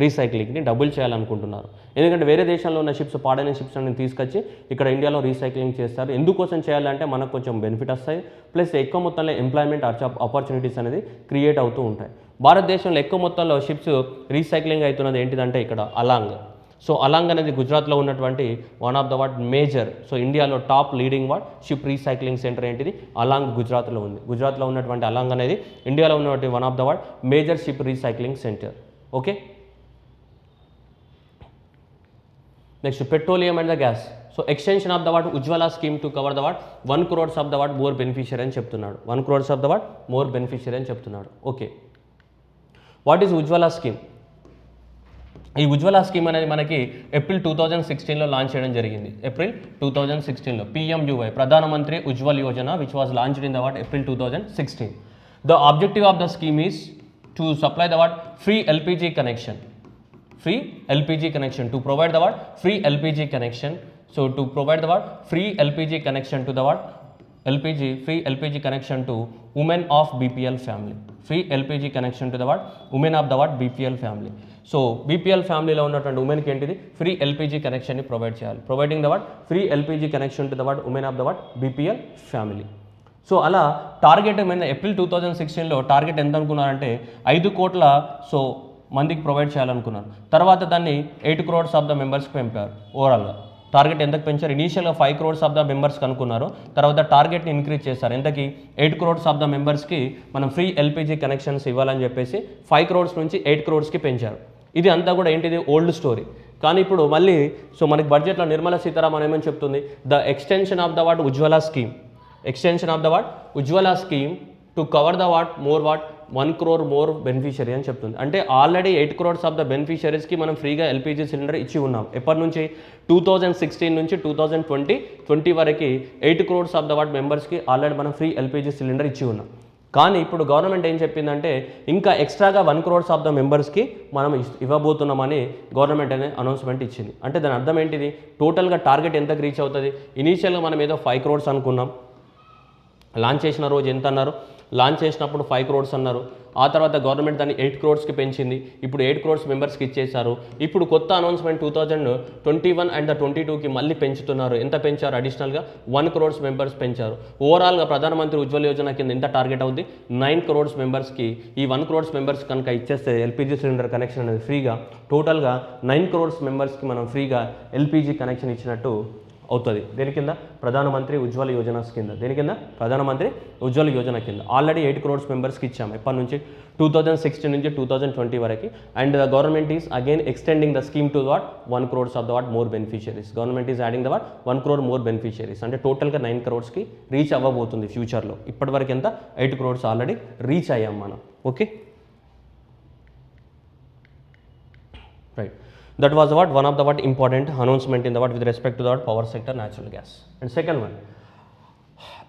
రీసైక్లింగ్ని డబుల్ చేయాలనుకుంటున్నారు. ఎందుకంటే వేరే దేశంలో ఉన్న షిప్స్, పాడైన షిప్స్ అన్ని తీసుకొచ్చి ఇక్కడ ఇండియాలో రీసైక్లింగ్ చేస్తారు. ఎందుకోసం చేయాలంటే మనకు కొంచెం బెనిఫిట్ వస్తాయి, ప్లస్ ఎక్కువ మొత్తంలో ఎంప్లాయ్మెంట్ ఆపర్చునిటీస్ అనేది క్రియేట్ అవుతూ ఉంటాయి. భారతదేశంలో ఎక్కువ మొత్తంలో షిప్స్ రీసైక్లింగ్ అవుతున్నది ఏంటిదంటే ఇక్కడ అలాంగ్. సో అలాంగ్ అనేది గుజరాత్లో ఉన్నటువంటి one of the what major, so ఇండియాలో top leading what ship recycling centre ఏంటిది, అలాంగ్ గుజరాత్లో ఉంది. గుజరాత్లో ఉన్నటువంటి అలాంగ్ అనేది ఇండియాలో ఉన్నటువంటి one of the what major ship recycling centre. Okay, next petroleum and the gas. So extension of the what Ujjwala scheme to cover the what 1 crores of the what more beneficiary అని చెప్తున్నాడు. 1 crores of the what more beneficiary అని చెప్తున్నాడు. Okay, what is Ujjwala scheme? ఈ ఉజ్వల scheme అనేది మనకి April 2016లో launch చేయడం జరిగింది. April 2016లో PMUY, ప్రధానమంత్రి Ujjwal Yojana, which was launched in the what April 2016. The objective of the scheme is to supply the what free LPG connection, to provide the what free LPG connection. So to provide the what free LPG connection to the what free LPG connection to women of BPL family. Free LPG connection to the what women of the what BPL family. So BPL ఫ్యామిలీలో ఉన్నటువంటి ఉమెన్కి ఏంటిది, free LPG కనెక్షన్ని provide చేయాలి. Providing the what free LPG connection to the what women of the what BPL family. So అలా target ఏమైనా April 2016లో target ఎంత అనుకున్నారంటే 5 కోట్ల so మందికి ప్రొవైడ్ చేయాలనుకున్నారు. తర్వాత దాన్ని 8 crores ఆఫ్ ద మెంబర్స్కి పెంపారు. ఓవరాల్గా టార్గెట్ ఎంతకు పెంచారు, ఇనీషియల్గా 5 crores ఆఫ్ ద మెంబర్స్కి అనుకున్నారు, తర్వాత టార్గెట్ని ఇంక్రీజ్ చేశారు. ఎంతకి 8 crores ఆఫ్ ద మెంబర్స్కి మనం ఫ్రీ LPG కనెక్షన్స్ ఇవ్వాలని చెప్పేసి 5 crores నుంచి 8 crores పెంచారు. ఇది అంతా కూడా ఏంటిది, ఓల్డ్ స్టోరీ. కానీ ఇప్పుడు మళ్ళీ సో మనకి బడ్జెట్లో నిర్మలా సీతారామన్ ఏమని చెప్తుంది, the extension of the what Ujjwala scheme to cover the what more what 1 crore more beneficiary అని చెప్తుంది. అంటే ఆల్రెడీ 8 crores ఆఫ్ ద బెనిఫిషియరీస్కి మనం ఫ్రీగా LPG సిలిండర్ ఇచ్చి ఉన్నాం. ఎప్పటి నుంచి 2016 నుంచి 2020 వరకు 8 crores ఆఫ్ ద వాట్ మెంబర్స్కి ఆల్రెడీ మనం ఫ్రీ LPG సిలిండర్ ఇచ్చి ఉన్నాం. కానీ ఇప్పుడు గవర్నమెంట్ ఏం చెప్పిందంటే ఇంకా ఎక్స్ట్రాగా 1 crores ఆఫ్ ద మెంబర్స్కి మనం ఇవ్వబోతున్నామని గవర్నమెంట్ అనే అనౌన్స్మెంట్ ఇచ్చింది. అంటే దాని అర్థం ఏంటిది, టోటల్గా టార్గెట్ ఎంతకు రీచ్ అవుతుంది. ఇనీషియల్గా మనం ఏదో 5 crores అనుకున్నాం, లాంచ్ చేసిన రోజు ఎంత అన్నారు, లాంచ్ చేసినప్పుడు 5 crores అన్నారు. ఆ తర్వాత గవర్నమెంట్ దాన్ని 8 crores పెంచింది. ఇప్పుడు 8 crores మెంబర్స్కి ఇచ్చేశారు. ఇప్పుడు కొత్త అనౌన్స్మెంట్ 2021 అండ్ 22కి మళ్ళీ పెంచుతున్నారు. ఎంత పెంచారు, అడిషనల్గా 1 crores మెంబర్స్ పెంచారు. ఓవరాల్గా ప్రధానమంత్రి ఉజ్వల్ యోజన కింద ఎంత టార్గెట్ అవుతుంది, 9 crores మెంబర్స్కి. ఈ 1 crores మెంబర్స్ కనుక ఇచ్చేస్తే LPG సిలిండర్ కనెక్షన్ అనేది ఫ్రీగా, టోటల్గా 9 crores మెంబర్స్కి మనం ఫ్రీగా LPG కనెక్షన్ ఇచ్చినట్టు అవుతుంది. దేని కింద, ప్రధానమంత్రి ఉజ్వల యోజన కింద. దేని కింద, ప్రధానమంత్రి ఉజ్వల యోజన కింద. ఆల్రెడీ 8 crores మెంబర్స్కి ఇచ్చాము ఎప్పటి నుంచి, 2016 నుంచి 2020 వరకు. And the government is again extending the scheme to what 1 crores of the what more beneficiaries. Government is adding the what 1 crore more beneficiaries. అంటే టోటల్గా 9 crores రీచ్ అవ్వబోతుంది ఫ్యూచర్లో. ఇప్పటివరకు ఎంత, 8 crores ఆల్రెడీ రీచ్ అయ్యాం మనం. Okay, right. That was what one of the what important announcement in the what with respect to the what power sector, natural gas. And second one,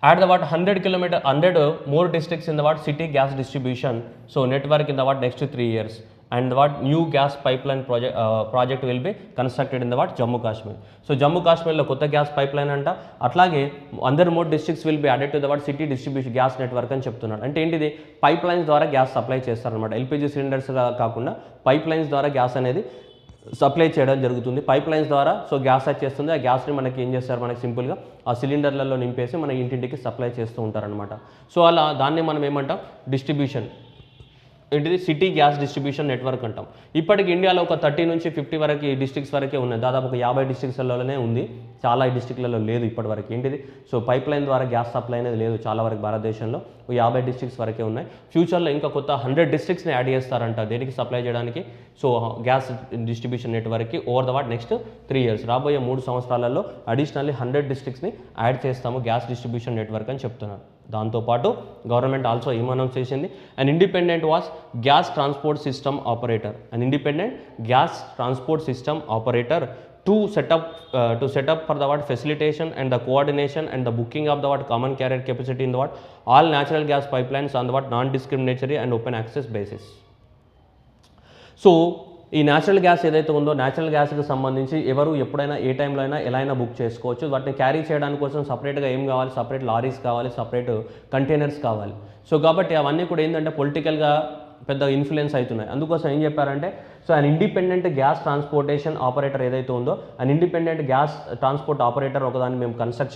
add the what 100 more districts in the what city gas distribution so network in the what next 3 years. And the what new gas pipeline project will be constructed in the what Jammu Kashmir. So Jammu Kashmir lo kotta gas pipeline anta, atlage 100 more districts will be added to the what city distribution gas network అని చెప్తున్నాడు. అంటే ఏంటిది, pipe lines ద్వారా gas supply చేస్తారనమాట. LPG cylinders కాకుండా pipe lines ద్వారా gas అనేది supply చేయడం జరుగుతుంది. పైప్ లైన్స్ ద్వారా సో గ్యాస్ వచ్చేస్తుంది. ఆ గ్యాస్ని మనకి ఏం చేస్తారు, మనకి సింపుల్గా ఆ సిలిండర్లలో నింపేసి మన ఇంటింటికి సప్లై చేస్తూ ఉంటారనమాట. సో అలా దాన్ని మనం ఏమంటాం, డిస్ట్రిబ్యూషన్ ఏంటిది సిటీ గ్యాస్ డిస్ట్రిబ్యూషన్ నెట్వర్క్ అంటాం. ఇప్పటికి ఇండియాలో ఒక 30 నుంచి 50 వరకు డిస్ట్రిక్ట్స్ వరకే ఉన్నాయి. దాదాపు ఒక 50 డిస్ట్రిక్ట్స్లలోనే ఉంది, చాలా డిస్ట్రిక్ట్లలో లేదు ఇప్పటి వరకు. ఏంటిది సో పైప్ లైన్ ద్వారా గ్యాస్ సప్లై అనేది లేదు చాలా వరకు భారతదేశంలో. 50 డిస్ట్రిక్ట్స్ వరకే ఉన్నాయి. ఫ్యూచర్లో ఇంకా కొత్త 100 డిస్ట్రిక్ట్స్ని యాడ్ చేస్తారంట దేనికి సప్లై చేయడానికి, సో గ్యాస్ డిస్ట్రిబ్యూషన్ నెట్వర్క్కి over the what next 3 years, రాబోయే 3 సంవత్సరాలలో అడిషనల్లీ 100 డిస్ట్రిక్ట్స్ని యాడ్ చేస్తాము గ్యాస్ డిస్ట్రిబ్యూషన్ నెట్వర్క్ అని చెప్తున్నారు. దాంతోపాటు గవర్నమెంట్ ఆల్సో ఏం అనౌన్స్ చేసింది, and independent was gas transport system operator, and independent gas transport system operator to set up for the what facilitation and the coordination and the booking of the what common carrier capacity in the what all natural gas pipelines on the what non-discriminatory and open access basis. So ఈ natural gas ఏదైతే ఉందో natural గ్యాస్కి సంబంధించి ఎవరు ఎప్పుడైనా ఏ టైంలో అయినా ఎలా అయినా బుక్ చేసుకోవచ్చు. వాటిని క్యారీ చేయడానికి కోసం సపరేట్గా ఏం కావాలి, సపరేట్ లారీస్ కావాలి, సపరేట్ కంటైనర్స్ కావాలి. సో కాబట్టి అవన్నీ కూడా ఏంటంటే పొలిటికల్గా పెద్ద ఇన్ఫ్లుయెన్స్ అవుతున్నాయి. అందుకోసం ఏం చెప్పారంటే so and independent gas transportation operator ఏదైతే ఉందో and independent gas transport operator ఒకదాన్ని మేము కన్స్ట్రక్ట్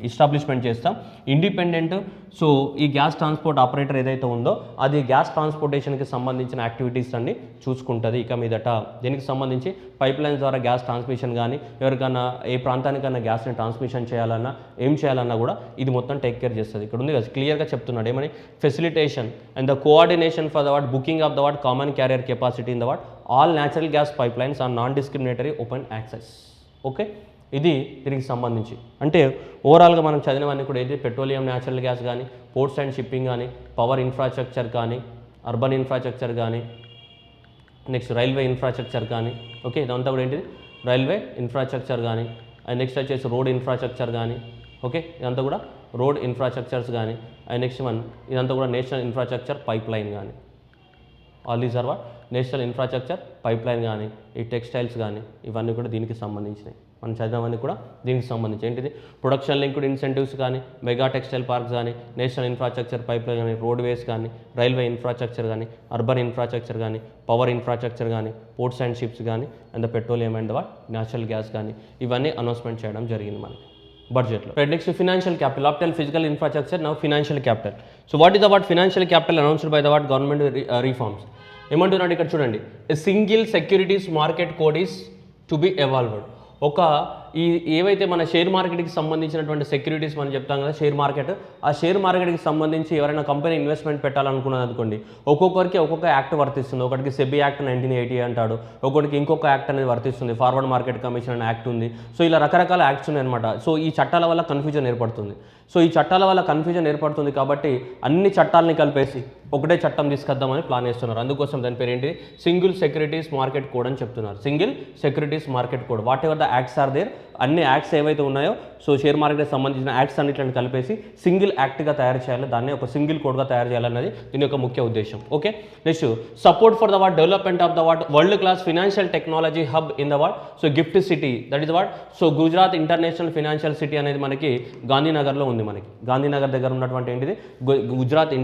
ఎస్టాబ్లిష్మెంట్ చేస్తాం. ఇండిపెండెంట్ సో ఈ గ్యాస్ ట్రాన్స్పోర్ట్ ఆపరేటర్ ఏదైతే ఉందో అది గ్యాస్ ట్రాన్స్పోర్టేషన్కి సంబంధించిన యాక్టివిటీస్ అన్ని చూసుకుంటుంది. ఇక మీదట దీనికి సంబంధించి పైప్ లైన్స్ ద్వారా గ్యాస్ ట్రాన్స్మిషన్ కానీ ఎవరికైనా ఏ ప్రాంతానికైనా గ్యాస్ని ట్రాన్స్మిషన్ చేయాలన్నా ఏం చేయాలన్నా కూడా ఇది మొత్తం టేక్ కేర్ చేస్తుంది. ఇక్కడ ఉంది కదా క్లియర్గా చెప్తున్నాడు ఏమని, facilitation and the coordination for the what booking of the what common carrier capacity in the what all natural gas pipe lines are non discriminatory open access. Okay, ఇది దీనికి సంబంధించి అంటే ఓవరాల్గా మనం చదివినవన్నీ కూడా ఏది పెట్రోలియం న్యాచురల్ గ్యాస్ కానీ పోర్ట్స్ అండ్ షిప్పింగ్ కానీ పవర్ ఇన్ఫ్రాస్ట్రక్చర్ కానీ అర్బన్ ఇన్ఫ్రాస్ట్రక్చర్ కానీ నెక్స్ట్ రైల్వే ఇన్ఫ్రాస్ట్రక్చర్ కానీ ఓకే ఇదంతా కూడా ఏంటిది రైల్వే ఇన్ఫ్రాస్ట్రక్చర్ కానీ అండ్ నెక్స్ట్ వచ్చేసి రోడ్ ఇన్ఫ్రాస్ట్రక్చర్ కానీ ఓకే ఇదంతా కూడా రోడ్ ఇన్ఫ్రాస్ట్రక్చర్స్ కానీ అండ్ నెక్స్ట్ వన్ ఇదంతా కూడా నేషనల్ ఇన్ఫ్రాస్ట్రక్చర్ పైప్ లైన్ కానీ all these are what national infrastructure pipe line కానీ ఈ టెక్స్టైల్స్ కానీ ఇవన్నీ కూడా దీనికి సంబంధించినవి. మనం చదివినవన్నీ కూడా దీనికి సంబంధించి ఏంటిది ప్రొడక్షన్ లింక్డ్ ఇన్సెంటివ్స్ కానీ మెగా టెక్స్టైల్ పార్క్స్ కానీ నేషనల్ ఇన్ఫ్రాస్ట్రక్చర్ పైప్ లైన్ కానీ రోడ్వేస్ కానీ రైల్వే ఇన్ఫ్రాస్ట్రక్చర్ కానీ అర్బన్ ఇన్ఫ్రాస్ట్రక్చర్ కానీ పవర్ ఇన్ఫ్రాస్ట్రక్చర్ కానీ పోర్ట్స్ అండ్ షిప్స్ కానీ and the petroleum and what natural gas కానీ ఇవన్నీ అనౌన్స్మెంట్ చేయడం జరిగింది మనకి బడ్జెట్లో. Next financial capital after physical infrastructure now financial capital. So what is the what financial capital announced by the what government reforms. ఏమంటున్నాడు ఇక్కడ చూడండి, a single securities market code is to be evolved. ఒక ఈ ఏవైతే మన share మార్కెట్కి సంబంధించినటువంటి securities మనం చెప్తాం కదా షేర్ మార్కెట్, ఆ షేర్ మార్కెట్కి సంబంధించి ఎవరైనా కంపెనీ ఇన్వెస్ట్మెంట్ పెట్టాలనుకున్నది అనుకోండి ఒక్కొక్కరికి ఒక్కొక్క యాక్ట్ వర్తిస్తుంది. ఒకటికి సెబీ యాక్ట్ 1980 అంటాడు, ఒకటికి ఇంకొక యాక్ట్ అనేది వర్తిస్తుంది, ఫార్వర్డ్ మార్కెట్ కమిషన్ అనే యాక్ట్ ఉంది. సో ఇలా రకరకాల యాక్ట్స్ ఉన్నాయి అనమాట. సో ఈ చట్టాల వల్ల కన్ఫ్యూజన్ ఏర్పడుతుంది. సో ఈ చట్టాల వల్ల కన్ఫ్యూజన్ ఏర్పడుతుంది కాబట్టి అన్ని చట్టాలని కలిపేసి ఒకటే చట్టం తీసుకొద్దామని ప్లాన్ చేస్తున్నారు. అందుకోసం దాని పేరు ఏంటి సింగిల్ సెక్యూరిటీస్ మార్కెట్ కోడ్ అని చెప్తున్నారు. Single securities market code whatever the acts are there, అన్ని యాక్ట్స్ ఏవైతే ఉన్నాయో సో షేర్ మార్కెట్కి సంబంధించిన యాక్ట్స్ అన్నిటిని కలిపేసి సింగిల్ యాక్ట్గా తయారు చేయాలి, దాన్ని ఒక సింగిల్ కోడ్గా తయారు చేయాలన్నది దీని యొక్క ముఖ్య ఉద్దేశం. Okay, next support for the what development of the what world class financial technology hub in the what so gift city that is what so Gujarat international financial city అనేది మనకి గాంధీనగర్లో ఉంది. మనకి గాంధీనగర్ దగ్గర ఉన్నటువంటి ఏంటిది Gujarat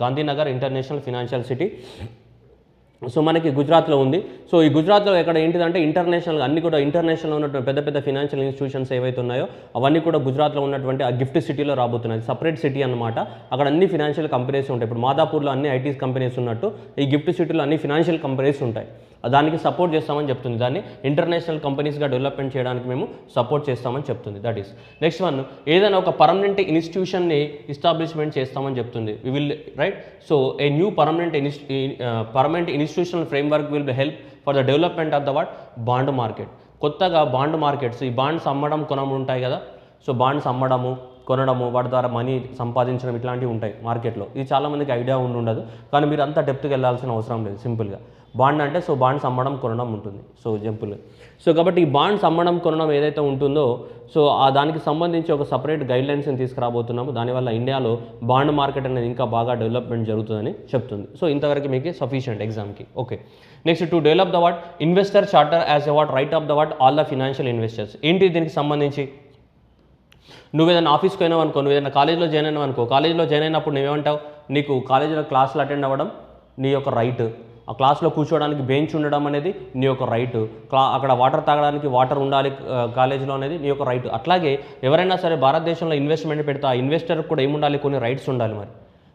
Gandhinagar international financial city so మనకి గుజరాత్లో ఉంది. సో ఈ గుజరాత్లో ఎక్కడ ఏంటిదంటే ఇంటర్నేషనల్ అన్ని కూడా ఇంటర్నేషనల్ ఉన్నటువంటి పెద్ద పెద్ద ఫినాన్షియల్ ఇన్స్టిట్యూషన్స్ ఏవైతే ఉన్నాయో అవన్నీ కూడా గుజరాత్లో ఉన్నటువంటి ఆ గిఫ్ట్ సిటీలో రాబోతున్నాయి. సపరేట్ సిటీ అనమాట. అక్కడ అన్ని ఫినాన్షియల్ కంపెనీస్ ఉంటాయి. ఇప్పుడు మాదాపూర్లో అన్ని ఐటీ కంపెనీస్ ఉన్నట్టు ఈ గిఫ్ట్ సిటీలో అన్ని ఫినాన్షియల్ కంపెనీస్ ఉంటాయి. దానికి సపోర్ట్ చేస్తామని చెప్తుంది. దాన్ని ఇంటర్నేషనల్ కంపెనీస్గా డెవలప్మెంట్ చేయడానికి మేము సపోర్ట్ చేస్తామని చెప్తుంది. దట్ ఈస్ నెక్స్ట్ వన్ ఏదైనా ఒక పర్మనెంట్ ఇన్స్టిట్యూషన్ని ఎస్టాబ్లిష్మెంట్ చేస్తామని చెప్తుంది. We will right so a new permanent institutional framework will be help for the development of the what bond market. కొత్తగా బాండ్ మార్కెట్స్ ఈ బాండ్స్ అమ్మడం కొనడం ఉంటాయి కదా. సో బాండ్స్ అమ్మడము కొనడము వాటి ద్వారా మనీ సంపాదించడం ఇట్లాంటివి ఉంటాయి మార్కెట్లో. ఇది చాలామందికి ఐడియా ఉండదు కానీ మీరు అంతా డెప్త్కి వెళ్ళాల్సిన అవసరం లేదు. సింపుల్గా బాండ్ అంటే సో బాండ్స్ అమ్మడం కొనడం ఉంటుంది. సో సింపుల్గా సో కాబట్టి ఈ బాండ్స్ అమ్మడం కొనడం ఏదైతే ఉంటుందో సో ఆ దానికి సంబంధించి ఒక సపరేట్ గైడ్లైన్స్ని తీసుకురాబోతున్నాము. దానివల్ల ఇండియాలో బాండ్ మార్కెట్ అనేది ఇంకా బాగా డెవలప్మెంట్ జరుగుతుందని చెప్తుంది. సో ఇంతవరకు మీకు సఫిషియంట్ ఎగ్జామ్కి. Okay, next to develop the what investor charter as a what right of the what all the financial investors. ఏంటి దీనికి సంబంధించి నువ్వు ఏదైనా ఆఫీస్కి అయినావు అనుకో, నువ్వు ఏదైనా కాలేజ్లో జాయిన్ అయినావు అనుకో, కాలేజ్లో జాయిన్ అయినప్పుడు నువ్వేమంటావు నీకు కాలేజీలో క్లాసులు అటెండ్ అవ్వడం నీ యొక్క రైట్, ఆ క్లాస్లో కూర్చోవడానికి బెంచ్ ఉండడం అనేది నీ యొక్క రైట్, అక్కడ వాటర్ తాగడానికి వాటర్ ఉండాలి కాలేజీలో అనేది నీ యొక్క రైట్. అట్లాగే ఎవరైనా సరే భారతదేశంలో ఇన్వెస్ట్మెంట్ పెడితే ఆ ఇన్వెస్టర్కి కూడా ఏముండాలి కొన్ని రైట్స్ ఉండాలి. మరి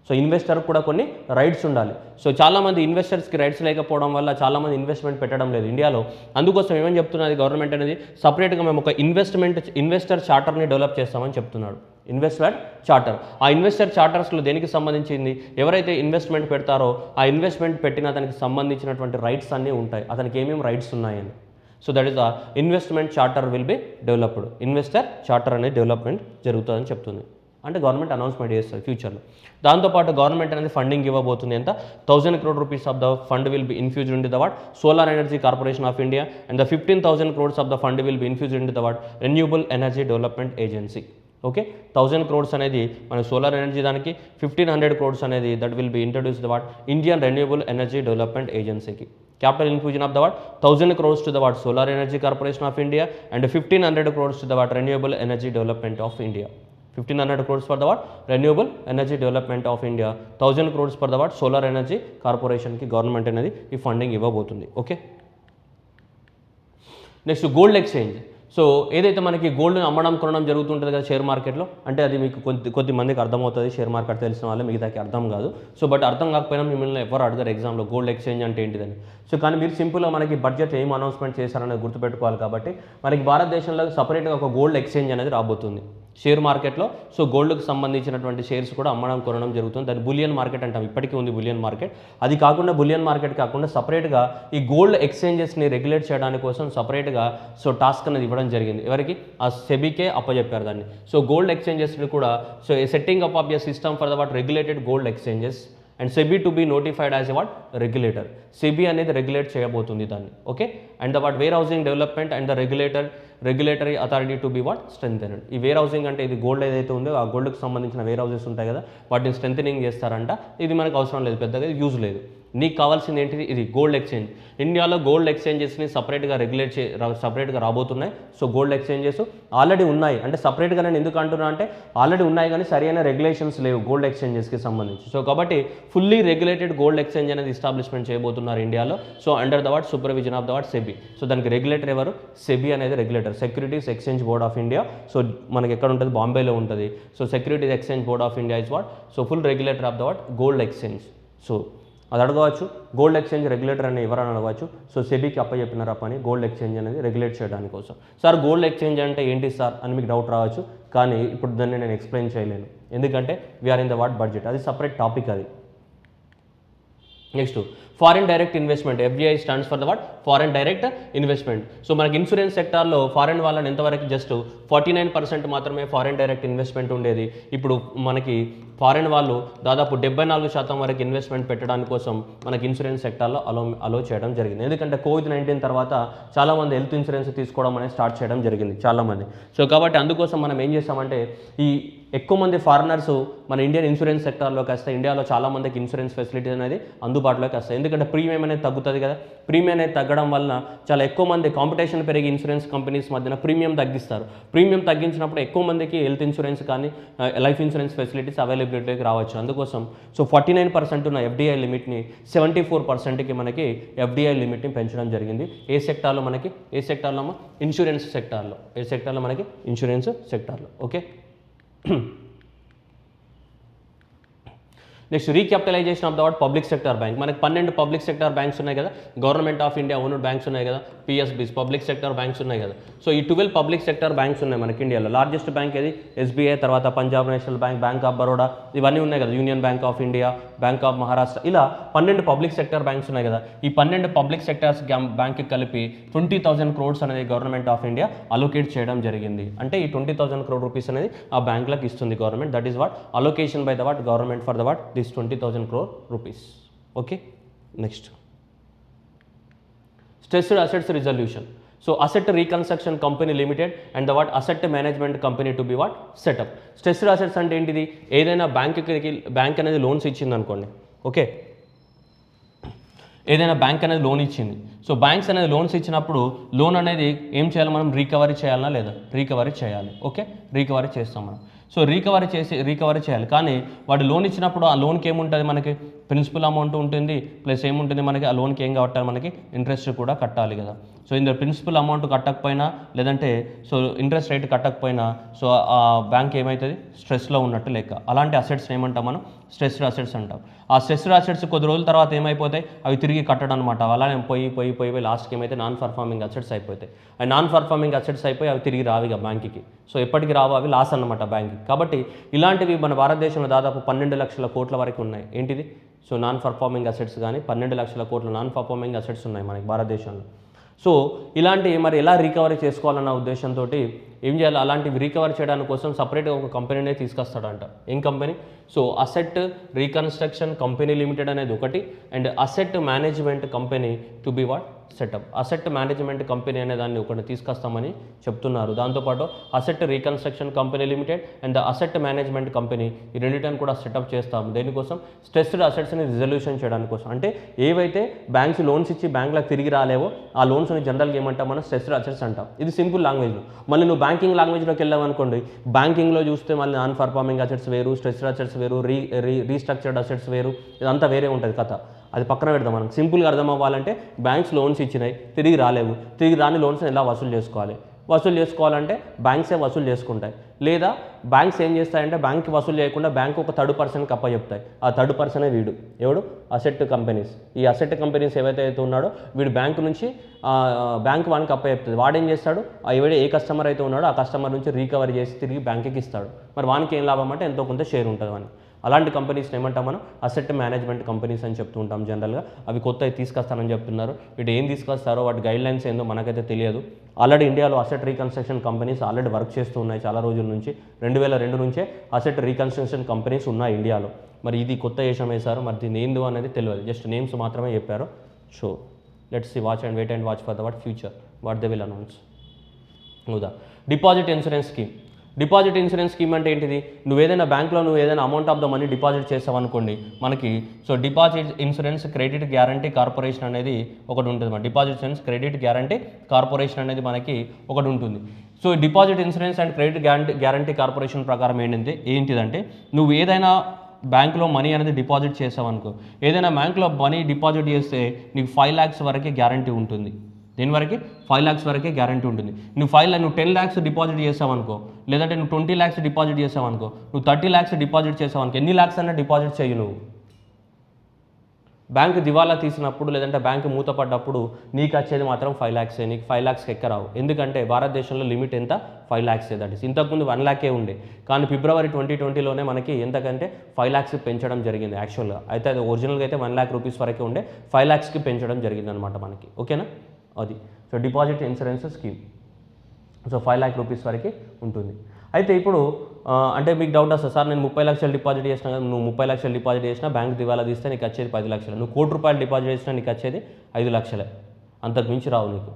సో ఇన్వెస్టర్ కూడా కొన్ని రైట్స్ ఉండాలి. సో చాలామంది ఇన్వెస్టర్స్కి రైట్స్ లేకపోవడం వల్ల చాలామంది ఇన్వెస్ట్మెంట్ పెట్టడం లేదు ఇండియాలో. అందుకోసం ఏమని చెప్తున్నది గవర్నమెంట్ అనేది సపరేట్గా మేము ఒక ఇన్వెస్టర్ చార్టర్ని డెవలప్ చేస్తామని చెప్తున్నాడు. Investor charter. ఆ ఇన్వెస్టర్ చార్టర్స్లో దేనికి సంబంధించింది, ఎవరైతే ఇన్వెస్ట్మెంట్ పెడతారో ఆ ఇన్వెస్ట్మెంట్ పెట్టిన దానికి సంబంధించినటువంటి రైట్స్ అన్నీ ఉంటాయి, అతనికి ఏమేమి రైట్స్ ఉన్నాయని. So that is the investment charter will be developed. Investor charter అనేది డెవలప్మెంట్ జరుగుతుందని చెప్తుంది. అంటే గవర్నమెంట్ అనౌన్స్మెంట్ చేస్తుంది ఫ్యూచర్లో. దాంతోపాటు గవర్నమెంట్ అనేది ఫండింగ్ ఇవ్వబోతుంది. ఎంత 1000 crore rupees of the fund will be infused in the watt solar energy corporation of India and the 15,000 crores of the fund will be infused in the what renewable energy development agency. Okay, 1000 crores అనేది మన solar energy దానికి, 1500 crores అనేది that will be introduce the what Indian renewable energy development ఏజెన్సీకి. Capital infusion of the what 1000 crores to the what Solar Energy Corporation of India and 1500 crores to the what Renewable Energy Development of India. 1500 crores for the what Renewable Energy Development of India, 1000 crores for the what Solar Energy Corporation ki government అనేది ఈ funding ఇవ్వబోతుంది. Okay, next gold exchange. So ఏదైతే మనకి గోల్డ్ని అమ్మడం కొనడం జరుగుతుంటుంది కదా share మార్కెట్లో, అంటే అది మీకు కొద్ది మందికి అర్థమవుతుంది, షేర్ మార్కెట్ తెలిసిన వాళ్ళే, మిగతాకి అర్థం కాదు. సో బట్ అర్థం కాకపోయినా మిమ్మల్ని ఎవరు అడగరు ఎగ్జామ్లో గోల్డ్ ఎక్స్చేంజ్ అంటే ఏంటిదని. సో కానీ మీరు సింపుల్గా మనకి బడ్జెట్ ఏం అనౌన్స్మెంట్ చేశారనేది గుర్తుపెట్టుకోవాలి. కాబట్టి మనకి భారతదేశంలో సపరేట్గా ఒక గోల్డ్ ఎక్స్చేంజ్ అనేది రాబోతుంది షేర్ మార్కెట్లో. సో గోల్డ్కి సంబంధించినటువంటి షేర్స్ కూడా అమ్మడం కొనడం జరుగుతుంది. దాన్ని బులియన్ మార్కెట్ అంటాం, ఇప్పటికీ ఉంది బులియన్ మార్కెట్. అది కాకుండా బులియన్ మార్కెట్ కాకుండా సపరేట్గా ఈ గోల్డ్ ఎక్స్చేంజెస్ని రెగ్యులేట్ చేయడానికి కోసం సపరేట్గా సో టాస్క్ అనేది ఇవ్వడం జరిగింది. ఎవరికి? ఆ సెబీకే అప్పచెప్పారు దాన్ని. సో గోల్డ్ ఎక్స్చేంజెస్ని కూడా so setting up of a system for the what regulated gold exchanges and SEBI to be notified as a what regulator. SEBI అనేది రెగ్యులేట్ చేయబోతుంది దాన్ని. Okay, and the what warehousing development and the regulatory authority to be what strengthened. ఈ wear housing అంటే ఇది gold ఏదైతే ఉందో ఆ గోల్డ్కి సంబంధించిన వేర్ హౌసెస్ ఉంటాయి కదా, వాటిని స్ట్రెంథెనింగ్ చేస్తారంట. ఇది మనకు అవసరం లేదు, పెద్దగా యూజ్ లేదు. నీకు కావాల్సింది ఏంటిది? ఇది గోల్డ్ ఎక్స్చేంజ్. ఇండియాలో గోల్డ్ ఎక్స్చేంజెస్ని సపరేట్గా సపరేట్గా రాబోతున్నాయి. సో గోల్డ్ ఎక్స్చేంజెస్ ఆల్రెడీ ఉన్నాయి, అంటే సపరేట్గా నేను ఎందుకు అంటున్నా అంటే ఆల్రెడీ ఉన్నాయి కానీ సరైన రెగ్యులేషన్స్ లేవు గోల్డ్ ఎక్స్చేంజెస్కి సంబంధించి. సో కాబట్టి ఫుల్లీ రెగ్యులేటెడ్ గోల్డ్ ఎక్స్చేంజ్ అనేది ఎస్టాబ్లిష్మెంట్ చేయబోతున్నారు ఇండియాలో. So under the what supervision of the what SEBI. So దానికి రెగ్యులేటర్ ఎవరు? సెబీ అనేది regulator, securities exchange board of India. So మనకి ఎక్కడ ఉంటుంది? బాంబేలో ఉంటుంది. So securities exchange board of India is what so full regulator of the what gold exchange. So అది అడగవచ్చు, గోల్డ్ ఎక్స్చేంజ్ రెగ్యులేటర్ అని ఎవరైనా అడగవచ్చు. సో సెబీకి అప్పచెప్పినారు ఆ పని గోల్డ్ ఎక్స్చేంజ్ అనేది రెగ్యులేట్ చేయడానికి కోసం. సార్ గోల్డ్ ఎక్స్చేంజ్ అంటే ఏంటి సార్ అని మీకు డౌట్ రావచ్చు, కానీ ఇప్పుడు దాన్ని నేను ఎక్స్ప్లెయిన్ చేయలేను, ఎందుకంటే we are in the what budget, అది సపరేట్ టాపిక్ అది. Next foreign direct investment. FDI stands for the what foreign direct investment. So మనకి ఇన్సూరెన్స్ సెక్టార్లో ఫారిన్ వాళ్ళని ఎంతవరకు జస్ట్ 49% మాత్రమే ఫారిన్ డైరెక్ట్ ఇన్వెస్ట్మెంట్ ఉండేది. ఇప్పుడు మనకి ఫారిన్ వాళ్ళు దాదాపు 74% వరకు ఇన్వెస్ట్మెంట్ పెట్టడానికి కోసం మనకి ఇన్సూరెన్స్ సెక్టార్లో అలో చేయడం జరిగింది. ఎందుకంటే కోవిడ్-19 తర్వాత చాలామంది హెల్త్ ఇన్సూరెన్స్ తీసుకోవడం అనేది స్టార్ట్ చేయడం జరిగింది చాలామంది. సో కాబట్టి అందుకోసం మనం ఏం చేస్తామంటే ఈ ఎక్కువ మంది ఫారినర్స్ మన ఇండియన్ ఇన్సూరెన్స్ సెక్టార్లోకి వస్తే ఇండియాలో చాలామందికి ఇన్సూరెన్స్ ఫెసిలిటీ అనేది అందుబాటులోకి వస్తాయి. ఎందుకంటే ప్రీమియం అనేది తగ్గుతుంది కదా, ప్రీమియం అనేది తగ్గడం వలన చాలా ఎక్కువ మంది కాంపిటీషన్ పెరిగి ఇన్సూరెన్స్ కంపెనీస్ మధ్యన ప్రీమియం తగ్గిస్తారు. ప్రీమియం తగ్గించినప్పుడు ఎక్కువ మందికి హెల్త్ ఇన్సూరెన్స్ కానీ లైఫ్ ఇన్సూరెన్స్ ఫెసిలిటీస్ అవైలబిలిటీకి రావచ్చు. అందుకోసం సో 49% ఉన్న ఎఫ్డిఐ లిమిట్ని 74%కి మనకి ఎఫ్డిఐ లిమిట్ని పెంచడం జరిగింది. ఏ సెక్టార్లో? మనకి ఏ సెక్టార్లో? ఇన్సూరెన్స్ సెక్టార్లో. ఏ సెక్టార్లో? మనకి ఇన్సూరెన్స్ సెక్టార్లో. Okay, next recapitalisation of the what public sector bank. మనకి 12 పబ్లిక్ సెక్టర్ బ్యాంక్స్ ఉన్నాయి కదా, government of India owned banks ఉన్నాయి కదా, పిఎస్బీస్ పబ్లిక్ సెక్టర్ బ్యాంక్స్ ఉన్నాయి కదా. సో ఈ 12 పబ్లిక్ సెక్టర్ బ్యాంక్స్ ఉన్నాయి మనకి ఇండియాలో. లార్జెస్ట్ బ్యాంక్ ఏది? ఎస్బీఐ, తర్వాత Punjab national bank, bank of Baroda, ఇవన్నీ ఉన్నాయి కదా, union bank of India, bank of Maharashtra, ఇలా 12 పబ్లిక్ సెక్టర్ బ్యాంక్స్ ఉన్నాయి కదా. ఈ 12 పబ్లిక్ సెక్టర్స్ బ్యాంక్కి కలిపి 20,000 crores అనేది గవర్నమెంట్ ఆఫ్ ఇండియా అలొకేట్ చేయడం జరిగింది. అంటే ఈ 20,000 crore rupees అనేది ఆ బ్యాంకులకు ఇస్తుంది government. That is what allocation by the what government for the what this 20,000 crore rupees. Okay, next stressed assets resolution. So asset reconstruction company limited and the what asset management company to be what setup. Stressed assets అంటే ఏంటిది? ఏదైనా bank అనేది loans ఇచ్చింది అనుకోండి. Okay, ఏదైనా bank అనేది loan ఇచ్చింది. So banks అనేది లోన్స్ ఇచ్చినప్పుడు లోన్ అనేది ఏం చేయాలి? మనం రికవరీ చేయాలా లేదా? రికవరీ చేయాలి. ఓకే, రికవరీ చేస్తాం మనం. సో రికవరీ చేయాలి. కానీ వాడు లోన్ ఇచ్చినప్పుడు ఆ లోన్కి ఏముంటుంది? మనకి ప్రిన్సిపల్ అమౌంట్ ఉంటుంది ప్లస్ ఏముంటుంది మనకి ఆ లోన్కి ఏం కట్టాలి, మనకి ఇంట్రెస్ట్ కూడా కట్టాలి కదా. సో ఇందులో ప్రిన్సిపల్ అమౌంట్ కట్టకపోయినా లేదంటే సో ఇంట్రెస్ట్ రేట్ కట్టకపోయినా సో ఆ బ్యాంక్ ఏమవుతుంది, స్ట్రెస్లో ఉన్నట్టు లెక్క. అలాంటి అసెట్స్ని ఏమంటాం మనం, స్ట్రెస్డ్ అసెట్స్ అంటాం. ఆ స్ట్రెస్డ్ అసెట్స్ కొద్ది రోజుల తర్వాత ఏమైపోతాయి, అవి తిరిగి కట్టడం అనమాట. అలానే పోయి లాస్ట్కి ఏమైతే నాన్ పర్ఫార్మింగ్ అసెట్స్ అయిపోతాయి. అవి నాన్ పర్ఫార్మింగ్ అసెట్స్ అయిపోయి అవి తిరిగి రావు ఇక బ్యాంక్కి. సో ఎప్పటికి రావు, అవి లాస్ అనమాట బ్యాంక్కి. కాబట్టి ఇలాంటివి మన భారతదేశంలో దాదాపు 12 లక్షల కోట్ల వరకు ఉన్నాయి. ఏంటిది, సో నాన్ పర్ఫార్మింగ్ అసెట్స్ కానీ 12 లక్షల కోట్ల నాన్ పర్ఫార్మింగ్ అసెట్స్ ఉన్నాయి మనకి భారతదేశంలో. సో ఇలాంటి మరి ఎలా రికవరీ చేసుకోవాలన్న ఉద్దేశంతో ఏం చేయాలి, అలాంటివి రికవర్ చేయడానికి కోసం సపరేట్గా ఒక కంపెనీనే తీసుకొస్తాడంట. ఏం company, so asset reconstruction company limited అనేది ఒకటి, and asset management company to be what setup. Asset management company అనే దాన్ని ఒకటి తీసుకొస్తామని చెప్తున్నారు. దాంతోపాటు asset reconstruction company limited and asset management company ఈ రెండింటిని కూడా సెటప్ చేస్తాము. దేనికోసం, స్ట్రెస్డ్ అసెట్స్ని రిజల్యూషన్ చేయడానికి కోసం. అంటే ఏవైతే బ్యాంక్స్ లోన్స్ ఇచ్చి బ్యాంకులకు తిరిగి రాలేవో ఆ లోన్స్ని జనరల్గా ఏమంటాం మనం, స్ట్రెస్డ్ అసెట్స్ అంటాం. ఇది సింపుల్ లాంగ్వేజ్లో. మళ్ళీ నువ్వు బ్యాంకింగ్ లాంగ్వేజ్లోకి వెళ్ళామనుకోండి, బ్యాంకింగ్లో చూస్తే మళ్ళీ నాన్ పర్ఫార్మింగ్ అసెట్స్ వేరు, స్ట్రెస్డ్ అసెట్స్ వేరు, రీస్ట్రక్చర్డ్ అసెట్స్ వేరు, ఇదంతా వేరే ఉంటుంది కథ. అది పక్కన పెడదాం. మనం సింపుల్గా అర్థం అవ్వాలంటే బ్యాంక్స్ లోన్స్ ఇచ్చినాయి, తిరిగి రాలేవు, తిరిగి రాని లోన్స్ని ఎలా వసూలు చేసుకోవాలి. వసూలు చేసుకోవాలంటే బ్యాంక్సే వసూలు చేసుకుంటాయి, లేదా బ్యాంక్స్ ఏం చేస్తాయంటే బ్యాంక్కి వసూలు చేయకుండా బ్యాంక్ ఒక థర్డ్ పర్సన్కి అప్పచెప్తాయి. ఆ థర్డ్ పర్సనే వీడు ఎవడు, అసెట్ కంపెనీస్. ఈ అసెట్ కంపెనీస్ ఏవైతే ఉన్నాడో వీడు బ్యాంక్ నుంచి బ్యాంక్ వానికి అప్పచెప్తుంది. వాడేం చేస్తాడు, ఏ కస్టమర్ అయితే ఉన్నాడో ఆ కస్టమర్ నుంచి రీకవరీ చేసి తిరిగి బ్యాంక్కి ఇస్తాడు. మరి వానికి ఏం లాభం అంటే ఎంతో కొంత షేర్ ఉంటుంది వానికి. అలాంటి కంపెనీస్ని ఏమంటాం మనం, అసెట్ మేనేజ్మెంట్ కంపెనీస్ అని చెప్తూ ఉంటాం జనరల్గా. అవి కొత్తవి తీసుకొస్తానని చెప్తున్నారు. వీటి ఏం తీసుకొస్తారో వాటి గైడ్లైన్స్ ఏందో మనకైతే తెలియదు. ఆల్రెడీ ఇండియాలో asset reconstruction companies already work చేస్తూ ఉన్నాయి చాలా రోజుల నుంచి. 2002 నుంచే అసెట్ రీకన్స్ట్రక్షన్ కంపెనీస్ ఉన్నాయి ఇండియాలో. మరి ఇది కొత్త ఏషం వేశారు, మరి దీన్ని ఏందో అనేది తెలియదు, జస్ట్ నేమ్స్ మాత్రమే చెప్పారు. So let's see watch and watch for the what future what they will announce. ఉదా deposit insurance scheme. Deposit insurance scheme అంటే ఏంటిది, నువ్వు ఏదైనా బ్యాంక్లో నువ్వు ఏదైనా amount of the money deposit చేసావు అనుకోండి మనకి, so deposit insurance credit guarantee corporation అనేది ఒకటి ఉంటుంది. మన deposit insurance credit guarantee corporation అనేది మనకి ఒకటి ఉంటుంది. So deposit insurance and credit guarantee corporation ప్రకారం ఏంటిదంటే నువ్వు ఏదైనా బ్యాంకులో మనీ అనేది డిపాజిట్ చేసావు అనుకో, ఏదైనా బ్యాంకులో మనీ డిపాజిట్ చేస్తే నీకు 5 lakhs వరకే గ్యారంటీ ఉంటుంది. దీని వరకు 5 lakhs వరకే గ్యారంటీ ఉంటుంది. నువ్వు 10 lakhs డిపాజిట్ చేసావు అనుకో, లేదంటే నువ్వు 20 lakhs డిపాజిట్ చేసావు అనుకో, నువ్వు 30 lakhs డిపాజిట్ చేసావు అనుకో, ఎన్ని lakhs అన్నా డిపాజిట్ చేయు నువ్వు. బ్యాంకు దివాలా తీసినప్పుడు లేదంటే బ్యాంకు మూతపడ్డప్పుడు నీకు వచ్చేది మాత్రం 5 lakhs. నీకు 5 lakhs ఎక్కరావు. ఎందుకంటే భారతదేశంలో లిమిట్ ఎంత, 5 lakhs. దట్ ఈస్ ఇంతకుముందు 1 lakh ఉండే, కానీ ఫిబ్రవరి 2020లోనే మనకి ఎంతకంటే 5 lakhs పెంచడం జరిగింది యాక్చువల్గా. అయితే అది ఒరిజినల్గా అయితే 1 lakh rupees వరకే ఉండే, 5 lakhsకి పెంచడం జరిగింది అనమాట మనకి. ఓకేనా, అది. So deposit insurance scheme, so 5 lakh rupees వరకు ఉంటుంది. అయితే ఇప్పుడు అంటే మీకు డౌట్ వస్తుంది, సార్ నేను 30 లక్షలు డిపాజిట్ చేసినా కదా, నువ్వు 30 లక్షలు డిపాజిట్ చేసినా బ్యాంక్ దివాలా తీస్తే నీకు వచ్చేది 10 లక్షలు, నువ్వు 1 కోటి రూపాయలు డిపాజిట్ చేసినా నీకు వచ్చేది 5 లక్షలే, అంతకు మించి రావు నీకు.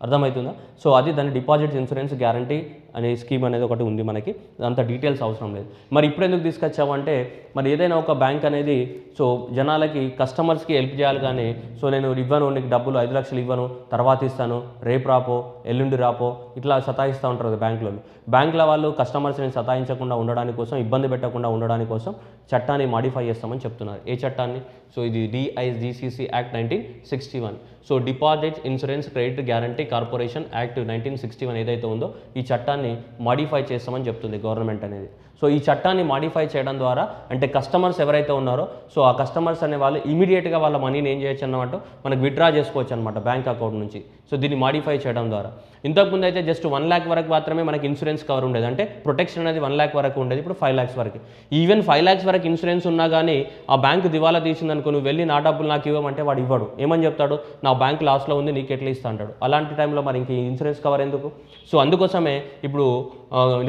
అర్థమవుతుందా? సో అది దాని డిపాజిట్ ఇన్సూరెన్స్ గ్యారంటీ అనే స్కీమ్ అనేది ఒకటి ఉంది మనకి, అంత డీటెయిల్స్ అవసరం లేదు. మరి ఇప్పుడు ఎందుకు తీసుకొచ్చామంటే, మరి ఏదైనా ఒక బ్యాంక్ అనేది సో జనాలకి కస్టమర్స్కి హెల్ప్ చేయాలి, కానీ సో నేను ఇవ్వను నీకు డబ్బులు 5 లక్షలు ఇవ్వను, తర్వాత ఇస్తాను, రేపు రాపో ఎల్లుండి రాపో, ఇట్లా సతాయిస్తూ ఉంటారు కదా బ్యాంకులో. బ్యాంకుల వాళ్ళు కస్టమర్స్ని సతాయించకుండా ఉండడానికి కోసం, ఇబ్బంది పెట్టకుండా ఉండడానికి కోసం చట్టాన్ని మాడిఫై చేస్తామని చెప్తున్నారు. ఏ చట్టాన్ని? సో ఇది DICC act 1961. So deposit insurance credit guarantee corporation act 1961 ఏదైతే ఉందో ఈ చట్టాన్ని మాడిఫై చేస్తామని చెప్తుంది గవర్నమెంట్ అనేది. సో ఈ చట్టాన్ని మాడిఫై చేయడం ద్వారా అంటే కస్టమర్స్ ఎవరైతే ఉన్నారో సో ఆ కస్టమర్స్ అనే వాళ్ళు ఇమీడియట్గా వాళ్ళ మనీని ఏం చేయొచ్చు అన్నమాట, మనకు విత్డ్రా చేసుకోవచ్చు అనమాట బ్యాంక్ అకౌంట్ నుంచి. సో దీన్ని మాడిఫై చేయడం ద్వారా ఇంతకుముందు అయితే జస్ట్ 1 lakh వరకు మాత్రమే మనకి ఇన్సూరెన్స్ కవర్ ఉండేది, అంటే ప్రొటెక్షన్ అనేది 1 lakh వరకు ఉండేది. ఇప్పుడు 5 lakhs వరకు. ఈవెన్ 5 lakhs వరకు ఇన్సూరెన్స్ ఉన్నా కానీ ఆ బ్యాంక్ దివాలా తీసిందనుకో, నువ్వు వెళ్ళి నా డబ్బులు నాకు ఇవ్వమంటే వాడు ఇవ్వడు. ఏమని చెప్తాడు, నా బ్యాంక్ లాస్లో ఉంది నీకు ఎట్లా ఇస్తా అంటాడు. అలాంటి టైంలో మరి ఇంక ఇన్సూరెన్స్ కవర్ ఎందుకు? సో అందుకోసమే ఇప్పుడు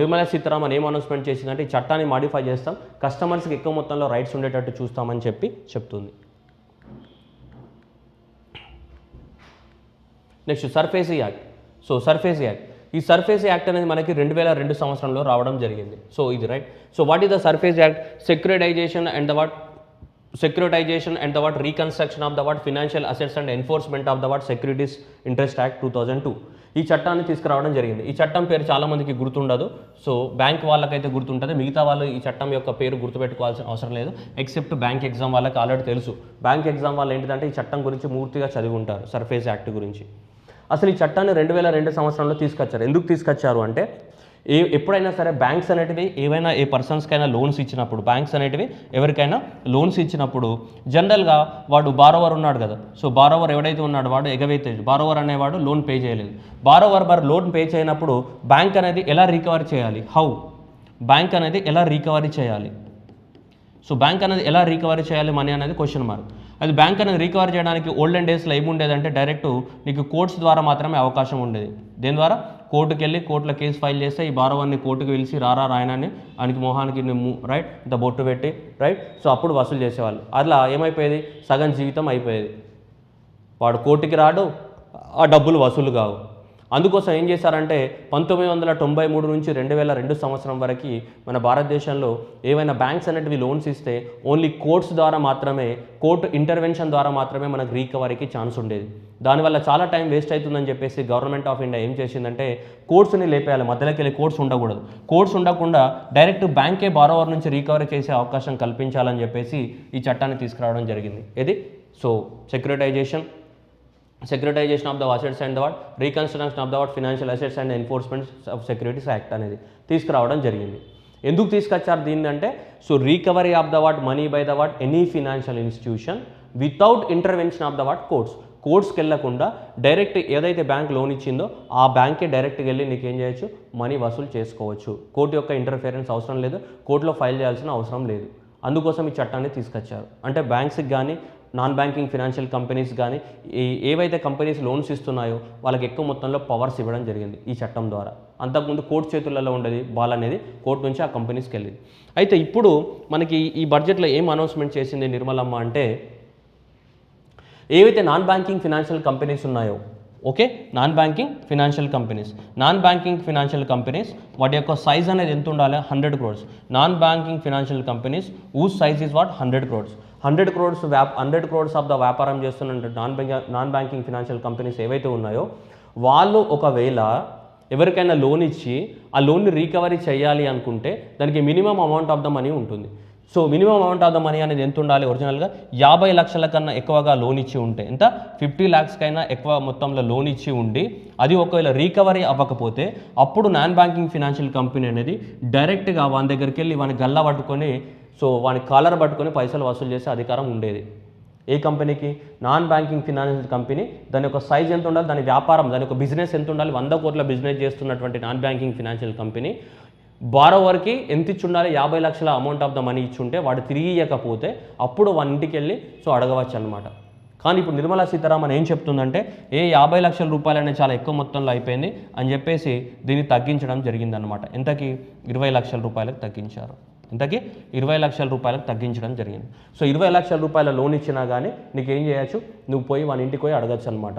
నిర్మలా సీతారామన్ ఏం అనౌన్స్మెంట్ చేసిందంటే ఈ చట్టాన్ని మాడిఫై చేస్తాం, కస్టమర్స్కి ఎక్కువ మొత్తంలో రైట్స్ ఉండేటట్టు చూస్తామని చెప్తుంది. Next SARFAESI act. So SARFAESI act, ఈ సర్ఫేసీ యాక్ట్ అనేది మనకి 2002 సంవత్సరంలో రావడం జరిగింది. సో ఇది right. So what is the surface act? Securitisation and the what securitisation and the what reconstruction of the what financial assets and enforcement of the what securities interest act 2002 ఈ చట్టాన్ని తీసుకురావడం జరిగింది. ఈ చట్టం పేరు చాలామందికి గుర్తుండదు. సో బ్యాంక్ వాళ్ళకైతే గుర్తుంటుంది, మిగతా వాళ్ళు ఈ చట్టం యొక్క పేరు గుర్తుపెట్టుకోవాల్సిన అవసరం లేదు. ఎక్సెప్ట్ బ్యాంక్ ఎగ్జామ్ వాళ్ళకి ఆల్రెడీ తెలుసు. బ్యాంక్ ఎగ్జామ్ వాళ్ళు ఏంటంటే ఈ చట్టం గురించి పూర్తిగా చదివి ఉంటారు, సర్ఫేస్ యాక్ట్ గురించి. అసలు ఈ చట్టాన్ని 2002 సంవత్సరంలో తీసుకొచ్చారు. ఎందుకు తీసుకొచ్చారు అంటే ఎప్పుడైనా సరే బ్యాంక్స్ అనేటివి ఏవైనా ఏ పర్సన్స్కైనా లోన్స్ ఇచ్చినప్పుడు, బ్యాంక్స్ అనేటివి ఎవరికైనా లోన్స్ ఇచ్చినప్పుడు జనరల్గా వాడు బారోవర్ ఉన్నాడు కదా, సో బారోవర్ ఎవడైతే ఉన్నాడో వాడు ఎగవేతే బారోవర్ అనేవాడు లోన్ పే చేయలేదు. బారోవర్ లోన్ పే చేయనప్పుడు బ్యాంక్ అనేది ఎలా రికవరీ చేయాలి, బ్యాంక్ అనేది ఎలా రికవరీ చేయాలి? సో బ్యాంక్ అనేది ఎలా రికవరీ చేయాలి మనీ అనేది క్వశ్చన్ మార్క్. అది బ్యాంక్ అనేది రికవరీ చేయడానికి ఓల్డెన్ డేస్లో ఏముండేదంటే డైరెక్ట్ నీకు కోర్ట్స్ ద్వారా మాత్రమే అవకాశం ఉండేది. దేని ద్వారా? కోర్టుకు వెళ్ళి కోర్టులో కేసు ఫైల్ చేస్తే ఈ బారోవర్ని కోర్టుకు పిలిచి రాయనాన్ని ఆయనకి మొహానికి రైట్ ఇంత బొట్టు పెట్టి రైట్, సో అప్పుడు వసూలు చేసేవాళ్ళు. అట్లా ఏమైపోయేది, సగం జీవితం అయిపోయేది. వాడు కోర్టుకి రాడు, ఆ డబ్బులు వసూలు కావు. అందుకోసం ఏం చేశారంటే 1993 నుంచి 2002 సంవత్సరం వరకు మన భారతదేశంలో ఏవైనా బ్యాంక్స్ అనేటివి లోన్స్ ఇస్తే ఓన్లీ కోర్ట్స్ ద్వారా మాత్రమే, కోర్టు ఇంటర్వెన్షన్ ద్వారా మాత్రమే మనకు రీకవరీకి ఛాన్స్ ఉండేది. దానివల్ల చాలా టైం వేస్ట్ అవుతుందని చెప్పేసి గవర్నమెంట్ ఆఫ్ ఇండియా ఏం చేసిందంటే కోర్ట్స్ని లేపేయాలి, మధ్యలోకి వెళ్ళి కోర్ట్స్ ఉండకూడదు. కోర్ట్స్ ఉండకుండా డైరెక్ట్ బ్యాంకే బారోవర్ నుంచి రీకవరీ చేసే అవకాశం కల్పించాలని చెప్పేసి ఈ చట్టాన్ని తీసుకురావడం జరిగింది. ఇది so securitisation of the assets and the what reconstruction of the what financial assets and enforcement of securities act అనేది తీసుకురావడం జరిగింది. ఎందుకు తీసుకొచ్చారు దీన్ని అంటే so recovery of the what money by the what any financial institution without intervention of the what కోర్ట్స్కి వెళ్ళకుండా direct ఏదైతే బ్యాంక్ లోన్ ఇచ్చిందో ఆ బ్యాంకే డైరెక్ట్గా వెళ్ళి నీకు ఏం చేయొచ్చు, మనీ వసూలు చేసుకోవచ్చు. కోర్టు యొక్క ఇంటర్ఫియరెన్స్ అవసరం లేదు, కోర్టులో ఫైల్ చేయాల్సిన అవసరం లేదు. అందుకోసం ఈ చట్టాన్ని తీసుకొచ్చారు. అంటే బ్యాంక్స్కి కానీ నాన్ బ్యాంకింగ్ ఫినాన్షియల్ కంపెనీస్ కానీ ఏవైతే కంపెనీస్ లోన్స్ ఇస్తున్నాయో వాళ్ళకి ఎక్కువ మొత్తంలో పవర్స్ ఇవ్వడం జరిగింది ఈ చట్టం ద్వారా. అంతకుముందు కోర్టు చేతులలో ఉండేది బాల్ అనేది, కోర్టు నుంచి ఆ కంపెనీస్కి వెళ్ళింది. అయితే ఇప్పుడు మనకి ఈ బడ్జెట్లో ఏం అనౌన్స్మెంట్ చేసింది నిర్మలమ్మ అంటే ఏవైతే నాన్ బ్యాంకింగ్ ఫినాన్షియల్ కంపెనీస్ ఉన్నాయో, okay, non banking financial companies వాటి యొక్క సైజ్ అనేది ఎంత ఉండాలి, 100 crores. Non banking financial companies ooze size is what 100 crores. 100 crores of the వ్యాపారం చేస్తున్న నాన్ బ్యాంకింగ్ ఫినాన్షియల్ కంపెనీస్ ఏవైతే ఉన్నాయో వాళ్ళు ఒకవేళ ఎవరికైనా లోన్ ఇచ్చి ఆ లోన్ని రీకవరీ చేయాలి అనుకుంటే దానికి minimum amount of the money ఉంటుంది. So minimum amount of the money అనేది ఎంత ఉండాలి, ఒరిజినల్గా 50 లక్షల కన్నా ఎక్కువగా లోన్ ఇచ్చి ఉంటే, ఎంత 50 lakhs కైనా ఎక్కువ మొత్తంలో లోన్ ఇచ్చి ఉండి అది ఒకవేళ రీకవరీ అవ్వకపోతే అప్పుడు నాన్ బ్యాంకింగ్ ఫినాన్షియల్ కంపెనీ అనేది డైరెక్ట్గా వాని దగ్గరికి వెళ్ళి వాని గల్లా పట్టుకొని, సో వాని కాలర్ పట్టుకొని పైసలు వసూలు చేసే అధికారం ఉండేది. ఏ కంపెనీకి? Non banking financial company. దాని యొక్క సైజ్ ఎంత ఉండాలి, దాని వ్యాపారం, దాని యొక్క బిజినెస్ ఎంత ఉండాలి, 100 కోట్ల బిజినెస్ చేస్తున్నటువంటి నాన్ బ్యాంకింగ్ ఫినాన్షియల్ కంపెనీ బారోవర్కి ఎంత ఇచ్చి ఉండాలి, 50 లక్షల అమౌంట్ ఆఫ్ ద మనీ ఇచ్చుంటే వాడు తిరిగి ఇవ్వకపోతే అప్పుడు వాని ఇంటికి వెళ్ళి సో అడగవచ్చు అనమాట. కానీ ఇప్పుడు నిర్మలా సీతారామన్ ఏం చెప్తుందంటే 50 లక్షల రూపాయలు అనేది చాలా ఎక్కువ మొత్తంలో అయిపోయింది అని చెప్పేసి దీన్ని తగ్గించడం జరిగిందనమాట. ఎంతకి? 20 లక్షల రూపాయలకు తగ్గించారు. ఇంతకీ 20 లక్షల రూపాయలకు తగ్గించడం జరిగింది. సో 20 లక్షల రూపాయల లోన్ ఇచ్చినా కానీ నీకేం చేయొచ్చు, నువ్వు పోయి వాని ఇంటికి పోయి అడగచ్చు అనమాట.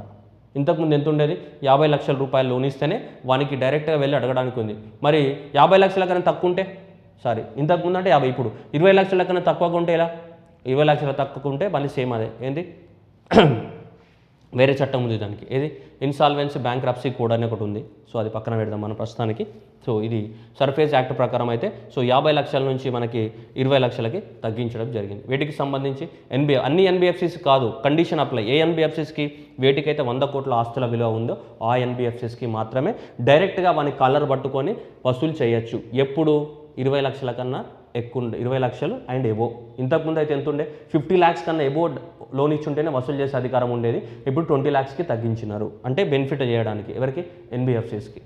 ఇంతకుముందు ఎంత ఉండేది, 50 లక్షల రూపాయలు లోన్ ఇస్తేనే వానికి డైరెక్ట్గా వెళ్ళి అడగడానికి ఉంది. మరి 50 లక్షల కన్నా తక్కువ ఉంటే, ఇంతకుముందు అంటే 50, ఇప్పుడు 20 లక్షల కన్నా తక్కువగా ఉంటే ఎలా? 20 లక్షల తక్కువ ఉంటే మళ్ళీ సేమ్ అదే ఏంది వేరే చట్టం ఉంది దానికి, ఏది ఇన్సాల్వెన్సీ బ్యాంక్రప్సీ కోడ్ అని ఒకటి ఉంది. సో అది పక్కన పెడదాం మనం ప్రస్తుతానికి. సో ఇది సర్ఫేస్ యాక్ట్ ప్రకారం అయితే సో 50 లక్షల నుంచి మనకి 20 లక్షలకి తగ్గించడం జరిగింది. వీటికి సంబంధించి అన్ని ఎన్బిఎఫ్సిస్ కాదు, కండిషన్ అప్లై. ఏ ఎన్బిఎఫ్సిస్కి వేటికైతే 100 కోట్ల ఆస్తుల విలువ ఉందో ఆ ఎన్బిఎఫ్సిస్కి మాత్రమే డైరెక్ట్గా వాని కాలర్ పట్టుకొని వసూలు చేయొచ్చు. ఎప్పుడు? 20 లక్షల కన్నా ఎక్కువ, 20 లక్షలు అండ్ ఎబో. ఇంతకుముందు అయితే ఎంత ఉండే, 50 lakhs కన్నా ఎబో లోన్ ఇచ్చుంటేనే వసూలు చేసే అధికారం ఉండేది. ఇప్పుడు 20 lakhsకి తగ్గించినారు, అంటే బెనిఫిట్ చేయడానికి ఎవరికి? ఎన్బిఎఫ్సిస్కి.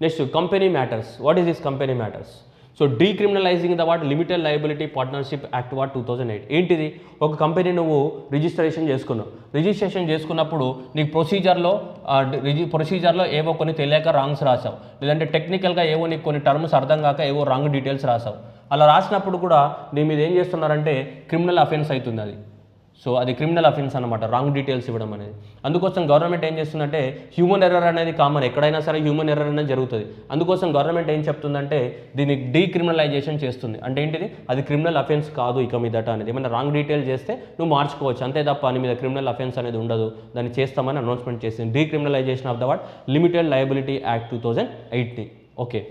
Next company matters. What is this company matters? So decriminalising the what limited liability partnership act what 2008. ఏంటిది? ఒక కంపెనీ నువ్వు రిజిస్ట్రేషన్ చేసుకున్నప్పుడు నీకు ప్రొసీజర్లో ఏవో కొన్ని తెలియక రాంగ్స్ రాసావు, లేదంటే టెక్నికల్గా ఏవో నీకు కొన్ని టర్మ్స్ అర్థం కాక ఏవో రాంగ్ డీటెయిల్స్ రాసావు. అలా రాసినప్పుడు కూడా నీ మీద ఏం చేస్తున్నారంటే క్రిమినల్ అఫెన్స్ అవుతుంది. అది సో అది క్రిమినల్ అఫెన్స్ అనమాట, రాంగ్ డీటెయిల్స్ ఇవ్వడం అనేది. అందుకోసం గవర్నమెంట్ ఏం చేస్తుందంటే హ్యూమన్ ఎర్రర్ అనేది కామన్, ఎక్కడైనా సరే హ్యూమన్ ఎర్రర్ అనేది జరుగుతుంది. అందుకోసం గవర్నమెంట్ ఏం చెప్తుందంటే దీన్ని డీక్రిమినలైజేషన్ చేస్తుంది. అంటే ఏంటిది, అది క్రిమినల్ అఫెన్స్ కాదు ఇక మీదట అనేది. ఏమైనా రాంగ్ డీటెయిల్ చేస్తే నువ్వు మార్చుకోవచ్చు, అంతే తప్ప నీ మీద క్రిమినల్ అఫెన్స్ అనేది ఉండదు, దాన్ని చేస్తామని అనౌన్స్మెంట్ చేసింది. Decriminalisation of the what limited liability act 2018. Okay,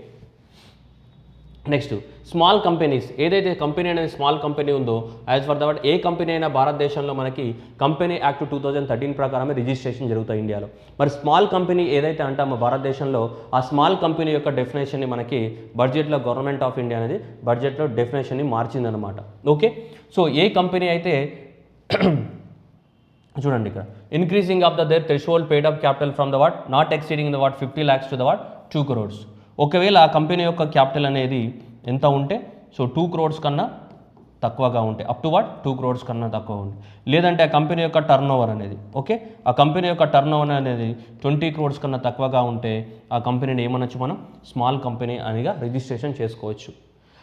next small companies. ఏదైతే కంపెనీ అనేది స్మాల్ కంపెనీ ఉందో, as for the what a company అయినా భారతదేశంలో మనకి కంపెనీ యాక్ట్ 2013 ప్రకారమే రిజిస్ట్రేషన్ జరుగుతాయి ఇండియాలో. మరి స్మాల్ కంపెనీ ఏదైతే అంటామో భారతదేశంలో, ఆ స్మాల్ కంపెనీ యొక్క డెఫినేషన్ని మనకి బడ్జెట్లో గవర్నమెంట్ ఆఫ్ ఇండియా అనేది బడ్జెట్లో డెఫినేషన్ని మార్చిందనమాట. ఓకే, సో ఏ కంపెనీ అయితే చూడండి ఇక్కడ, increasing of the there threshold paid up capital from the what not exceeding the what 50 lakhs to the what 2 crores. ఒకవేళ ఆ కంపెనీ యొక్క క్యాపిటల్ అనేది ఎంత ఉంటే, సో 2 crores కన్నా తక్కువగా ఉంటే, అప్ టు వాట్ 2 crores కన్నా తక్కువ ఉంటే, లేదంటే ఆ కంపెనీ యొక్క టర్న్ ఓవర్ అనేది, ఓకే, ఆ కంపెనీ యొక్క టర్న్ ఓవర్ అనేది 20 crores కన్నా తక్కువగా ఉంటే ఆ కంపెనీని ఏమనొచ్చు మనం, స్మాల్ కంపెనీ అనిగా రిజిస్ట్రేషన్ చేసుకోవచ్చు.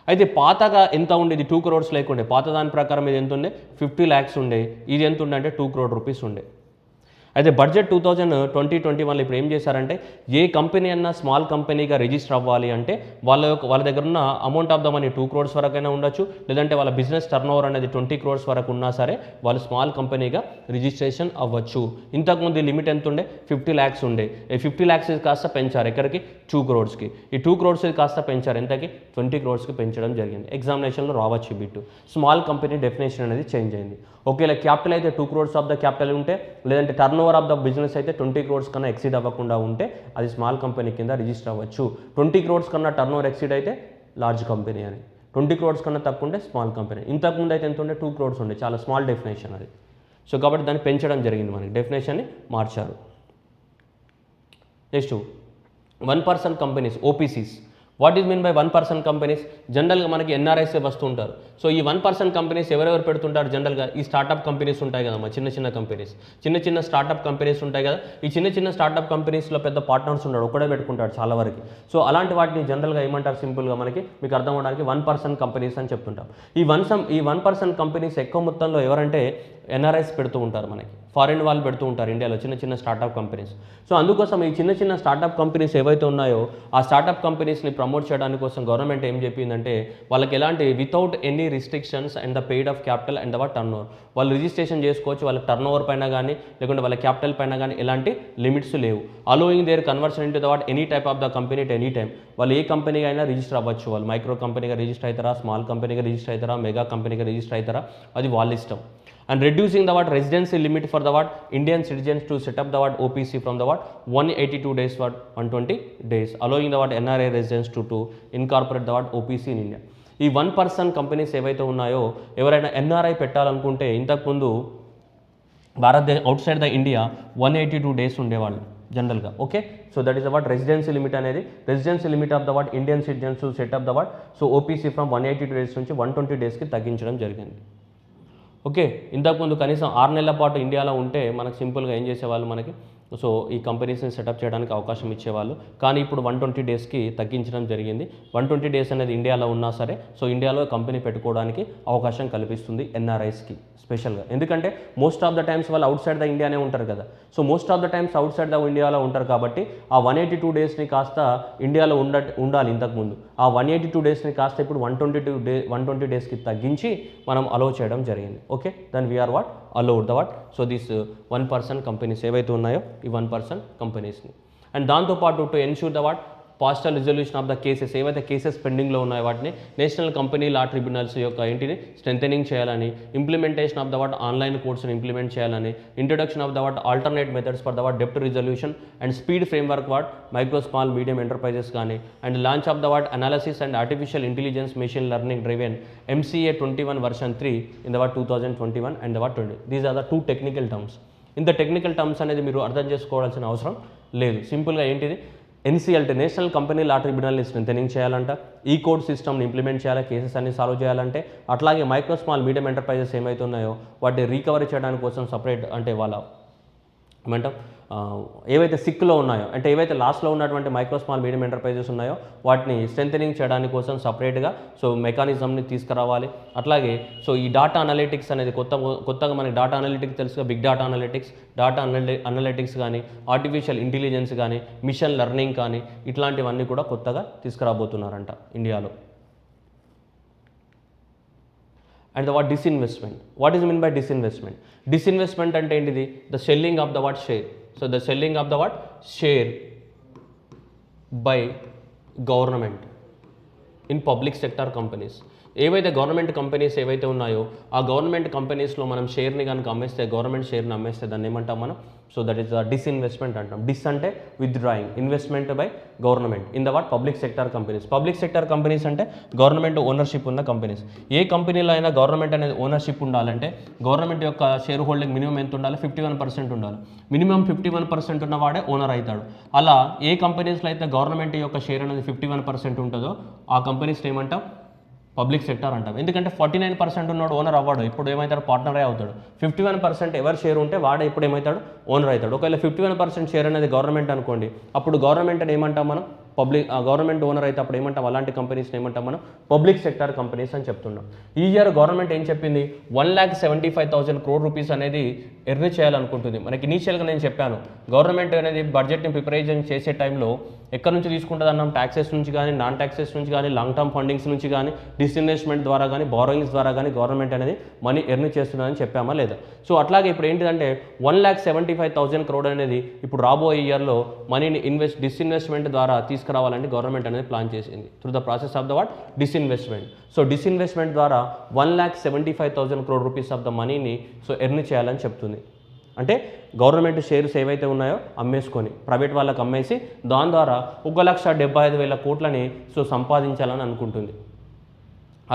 అయితే పాతగా ఎంత ఉండేది, 2 crores లేకుండే, పాత దాని ప్రకారం ఇది ఎంత ఉండే, 50 lakhs ఉండే, ఇది ఎంత ఉండే అంటే 2 crore rupees ఉండే. అయితే బడ్జెట్ 2020-21లో ఇప్పుడు ఏం చేశారంటే, ఏ కంపెనీ అన్నా స్మాల్ కంపెనీగా రిజిస్టర్ అవ్వాలి అంటే వాళ్ళ దగ్గర ఉన్న amount of the money 2 crores వరకైనా ఉండొచ్చు, లేదంటే వాళ్ళ బిజినెస్ టర్న్ ఓవర్ అనేది 20 crores వరకు ఉన్నా సరే వాళ్ళు స్మాల్ కంపెనీగా రిజిస్ట్రేషన్ అవ్వచ్చు. ఇంతకుముందు లిమిట్ ఎంత ఉండే, 50 lakhs ఉండే. ఈ 50 lakhs కాస్త పెంచారు ఎక్కడికి, 2 crores. ఈ 2 crores కాస్త పెంచారు ఎంతకి, 20 crores పెంచడం జరిగింది. ఎగ్జామినేషన్లో రావచ్చు బిట్టు. స్మాల్ కంపెనీ డెఫినేషన్ అనేది చేంజ్ అయింది. ఒకవేళ క్యాపిటల్ అయితే 2 crores ఆఫ్ ద క్యాపిటల్ ఉంటే, లేదంటే turn over of the business అయితే 20 crores కన్నా ఎక్సీడ్ అవ్వకుండా ఉంటే అది స్మాల్ కంపెనీ కింద రిజిస్టర్ అవ్వచ్చు. 20 crores కన్నా టర్న్ ఓవర్ ఎక్సీడ్ అయితే లార్జ్ కంపెనీ అని, 20 crores కన్నా తక్కువ ఉంటే స్మాల్ కంపెనీ. ఇంతకుముందు అయితే ఎంత ఉండే, 2 crores ఉండే, చాలా స్మాల్ డెఫినేషన్ అది. సో కాబట్టి దాన్ని పెంచడం జరిగింది, మనకి డెఫినేషన్ని మార్చారు. Next 1% companies, OPCs. What is mean by 1% companies? జనరల్గా మనకి ఎన్ఆర్ఐసే వస్తూ ఉంటారు. సో ఈ 1% కంపెనీస్ ఎవరెవరు పెడుతుంటారు జనరల్గా? ఈ స్టార్టప్ కంపెనీస్ ఉంటాయి కదమ్మా, చిన్న కంపెనీస్, చిన్న స్టార్టప్ కంపెనీస్ ఉంటాయి కదా. ఈ చిన్న స్టార్టప్ కంపెనీస్లో పెద్ద పార్ట్నర్స్ ఉన్నాడు, ఒకడే పెట్టుకుంటాడు చాలా వరకు. సో అలాంటి వాటిని జనరల్గా ఏమంటారు, సింపుల్గా మనకి మీకు అర్థం అవడానికి 1% కంపెనీస్ అని చెప్తుంటాం. ఈ 1% కంపెనీస్ ఎక్కువ మొత్తంలో ఎవరంటే ఎన్ఆర్ఐస్ పెడుతూ ఉంటారు, మనకి ఫారిన్ వాళ్ళు పెడుతూ ఉంటారు ఇండియాలో చిన్న స్టార్టప్ కంపెనీస్. సో అందుకోసం ఈ చిన్న స్టార్టప్ కంపెనీస్ ఏవైతే ఉన్నాయో ఆ స్టార్టప్ కంపెనీస్ని ప్రమోట్ చేయడానికి కోసం గవర్నమెంట్ ఏం చెప్పిందంటే, వాళ్ళకి ఎలాంటి without any restrictions and the paid of capital and the what turn over, వాళ్ళు రిజిస్ట్రేషన్ చేసుకోవచ్చు. వాళ్ళ టర్న్ ఓవర్ పైన కానీ లేకుంటే వాళ్ళ క్యాపిటల్ పైన కానీ ఎలాంటి లిమిట్స్ లేవు. Allowing there conversion into the what any type of the company at any time. వాళ్ళు ఏ కంపెనీ అయినా రిజిస్టర్ అవ్వచ్చు. వాళ్ళు మైక్రో కంపెనీగా రిజిస్టర్ అవుతారా, స్మాల్ కంపెనీగా రిజిస్టర్ అవుతారా, మెగా కంపెనీగా రిజిస్టర్ అవుతారా, అది వాళ్ళ ఇష్టం. And reducing the what residency limit for the what Indian citizens to set up the what OPC from the what 182 days what 120 days, allowing the what NRI residents to incorporate the what OPC in India. ఈ 1% companies ఏవైతే ఉన్నాయో, ఎవరైనా NRI పెట్టాలనుకుంటే ఇంతకుముందు outside the India 182 days ఉండేవాళ్ళు జనరల్గా. Okay, so that is the what residency limit అనేది, residency limit of the what Indian citizens to set up the what so OPC from 182 days నుంచి 120 daysకి తగ్గించడం జరిగింది. ఓకే, ఇంతకుముందు కనీసం 6 నెలల పాటు ఇండియాలో ఉంటే మనకు సింపుల్గా ఏం చేసేవాళ్ళు, మనకి సో ఈ కంపెనీస్ని సెటప్ చేయడానికి అవకాశం ఇచ్చేవాళ్ళు. కానీ ఇప్పుడు 120 daysకి తగ్గించడం జరిగింది. 120 days అనేది ఇండియాలో ఉన్నా సరే సో ఇండియాలో కంపెనీ పెట్టుకోవడానికి అవకాశం కల్పిస్తుంది ఎన్ఆర్ఐస్కి స్పెషల్గా. ఎందుకంటే మోస్ట్ ఆఫ్ ద టైమ్స్ వాళ్ళు అవుట్ సైడ్ ద ఇండియానే ఉంటారు కదా. So most of the times out side the ఇండియాలో ఉంటారు కాబట్టి ఆ 182 daysని కాస్త ఇండియాలో ఉండాలి ఇంతకుముందు. ఆ 182 daysని కాస్త ఇప్పుడు 120 daysకి తగ్గించి మనం అలో చేయడం జరిగింది. Okay, then we are what allowed the what so this 1% companies ఏవైతే ఉన్నాయో ఈ 1% కంపెనీస్ని. అండ్ దాంతోపాటు to ensure the what faster resolution of the cases, ఏవైతే కేసెస్ పెండింగ్లో ఉన్నాయో వాటిని నేషనల్ కంపెనీ లా ట్రిబ్యునల్స్ యొక్క ఏంటిని స్ట్రెంథెనింగ్ చేయాలని, implementation of the what online కోర్స్ని ఇంప్లిమెంట్ చేయాలని, introduction of the what alternate methods for the what డెప్ట్ resolution and speed framework what micro small medium enterprises కానీ, and launch of the what analysis and artificial intelligence machine learning driven MCA 21 version 3 in the what 2021 and the what 20. These are the two technical terms. ఇంత technical terms అనేది మీరు అర్థం చేసుకోవాల్సిన అవసరం లేదు. సింపుల్గా ఏంటిది, NCLT నేషనల్ కంపెనీ లా ట్రిబ్యునల్ని స్ట్రెంథెనింగ్ చేయాలంట, ఈ కోడ్ సిస్టమ్ని ఇంప్లిమెంట్ చేయాలి, కేసెస్ అన్ని సాల్వ్ చేయాలంటే, అట్లాగే మైక్రో స్మాల్ మీడియం ఎంటర్ప్రైజెస్ ఏమైతే ఉన్నాయో వాటిని రీకవరీ చేయడానికి కోసం సపరేట్ అంటే వాళ్ళ ఏమంటాం ఏవైతే సిక్లో ఉన్నాయో అంటే ఏవైతే లాస్ట్లో ఉన్నటువంటి మైక్రో స్మాల్ మీడియం ఎంటర్ప్రైజెస్ ఉన్నాయో వాటిని స్ట్రెంథనింగ్ చేయడానికి కోసం సపరేట్గా సో మెకానిజంని తీసుకురావాలి. అట్లాగే సో ఈ డాటా అనలిటిక్స్ అనేది కొత్తగా మనకి డాటా అనలిటిక్స్ తెలుసుగా, బిగ్ డాటా అనలిటిక్స్ కానీ, ఆర్టిఫిషియల్ ఇంటెలిజెన్స్ కానీ, మిషన్ లెర్నింగ్ కానీ ఇట్లాంటివన్నీ కూడా కొత్తగా తీసుకురాబోతున్నారంట ఇండియాలో. And the what disinvestment. What is mean by disinvestment? Disinvestment అంటే ఏంటిది? The selling of the what share. So the selling of the what share by government in public sector companies. ఏవైతే government companies ఏవైతే ఉన్నాయో ఆ government కంపెనీస్లో మనం షేర్ని కనుక అమ్మేస్తే, గవర్నమెంట్ షేర్ని అమ్మేస్తే దాన్ని ఏమంటాం మనం? So that is the disinvestment అంటాం. డిస్ అంటే withdrawing, investment by government in the what public sector companies. Public sector companies అంటే గవర్నమెంట్ ఓనర్షిప్ ఉన్న కంపెనీస్. ఏ కంపెనీలో అయినా గవర్నమెంట్ అనేది ఓనర్షిప్ ఉండాలంటే గవర్నమెంట్ యొక్క షేర్ హోల్డింగ్ మినిమం ఎంత ఉండాలి? 51% ఉండాలి. మినిమం 51% ఉన్నవాడే ఓనర్ అవుతాడు. అలా ఏ కంపెనీస్లో అయితే గవర్నమెంట్ యొక్క షేర్ అనేది 51% ఉంటుందో ఆ కంపెనీస్ని ఏమంటాం? పబ్లిక్ సెక్టార్ అంటాం. ఎందుకంటే 49% ఉన్నాడు ఓనర్ అవ్వడు, ఇప్పుడు ఏమవుతాడు? పార్ట్నరే అవుతాడు. 51% ఎవరు షేర్ ఉంటే వాడే ఇప్పుడు ఏమవుతాడు? ఓనర్ అవుతాడు. ఒకవేళ 51% షేర్ అనేది గవర్నమెంట్ అనుకోండి, అప్పుడు గవర్నమెంట్ అని ఏమంటాం మనం? గవర్నమెంట్ ఓనర్ అయితే అప్పుడు ఏమంటాం? అలాంటి కంపెనీస్ని ఏమంటాం మనం? పబ్లిక్ సెక్టార్ కంపెనీస్ అని చెప్తున్నాం. ఈ ఇయర్ గవర్నమెంట్ ఏం చెప్పింది? 1,75,000 crore రూపీస్ అనేది ఎర్న్ చేయాలనుకుంటుంది. మనకి ఇనీషియల్గా నేను చెప్పాను, గవర్నమెంట్ అనేది బడ్జెట్ని ప్రిపరేషన్ చేసే టైంలో ఎక్కడి నుంచి తీసుకుంటుంది అన్నాం? ట్యాక్సెస్ నుంచి కానీ, నాన్ ట్యాక్సెస్ నుంచి కానీ, లాంగ్ టర్మ్ ఫండింగ్స్ నుంచి కానీ, డిస్ఇన్వెస్ట్మెంట్ ద్వారా కానీ, బారోయింగ్స్ ద్వారా కానీ గవర్నమెంట్ అనేది మనీ ఎర్న్ చేస్తుందని చెప్పామా లేదా? సో అట్లాగే ఇప్పుడు ఏంటిదంటే 1,75,000 crore అనేది ఇప్పుడు రాబోయే ఇయర్లో మనీని డిస్ఇన్వెస్ట్మెంట్ ద్వారా తీసుకురావాలని గవర్నమెంట్ అనేది ప్లాన్ చేసింది through the process of the what disinvestment. So disinvestment ద్వారా 1,75,000 crore రూపీస్ ఆఫ్ ద మనీని సో ఎర్న్ చేయాలని చెప్తుంది. అంటే గవర్నమెంట్ షేర్స్ ఏవైతే ఉన్నాయో అమ్మేసుకొని ప్రైవేట్ వాళ్ళకి అమ్మేసి దాని ద్వారా 1,75,000 కోట్లని సో సంపాదించాలని అనుకుంటుంది.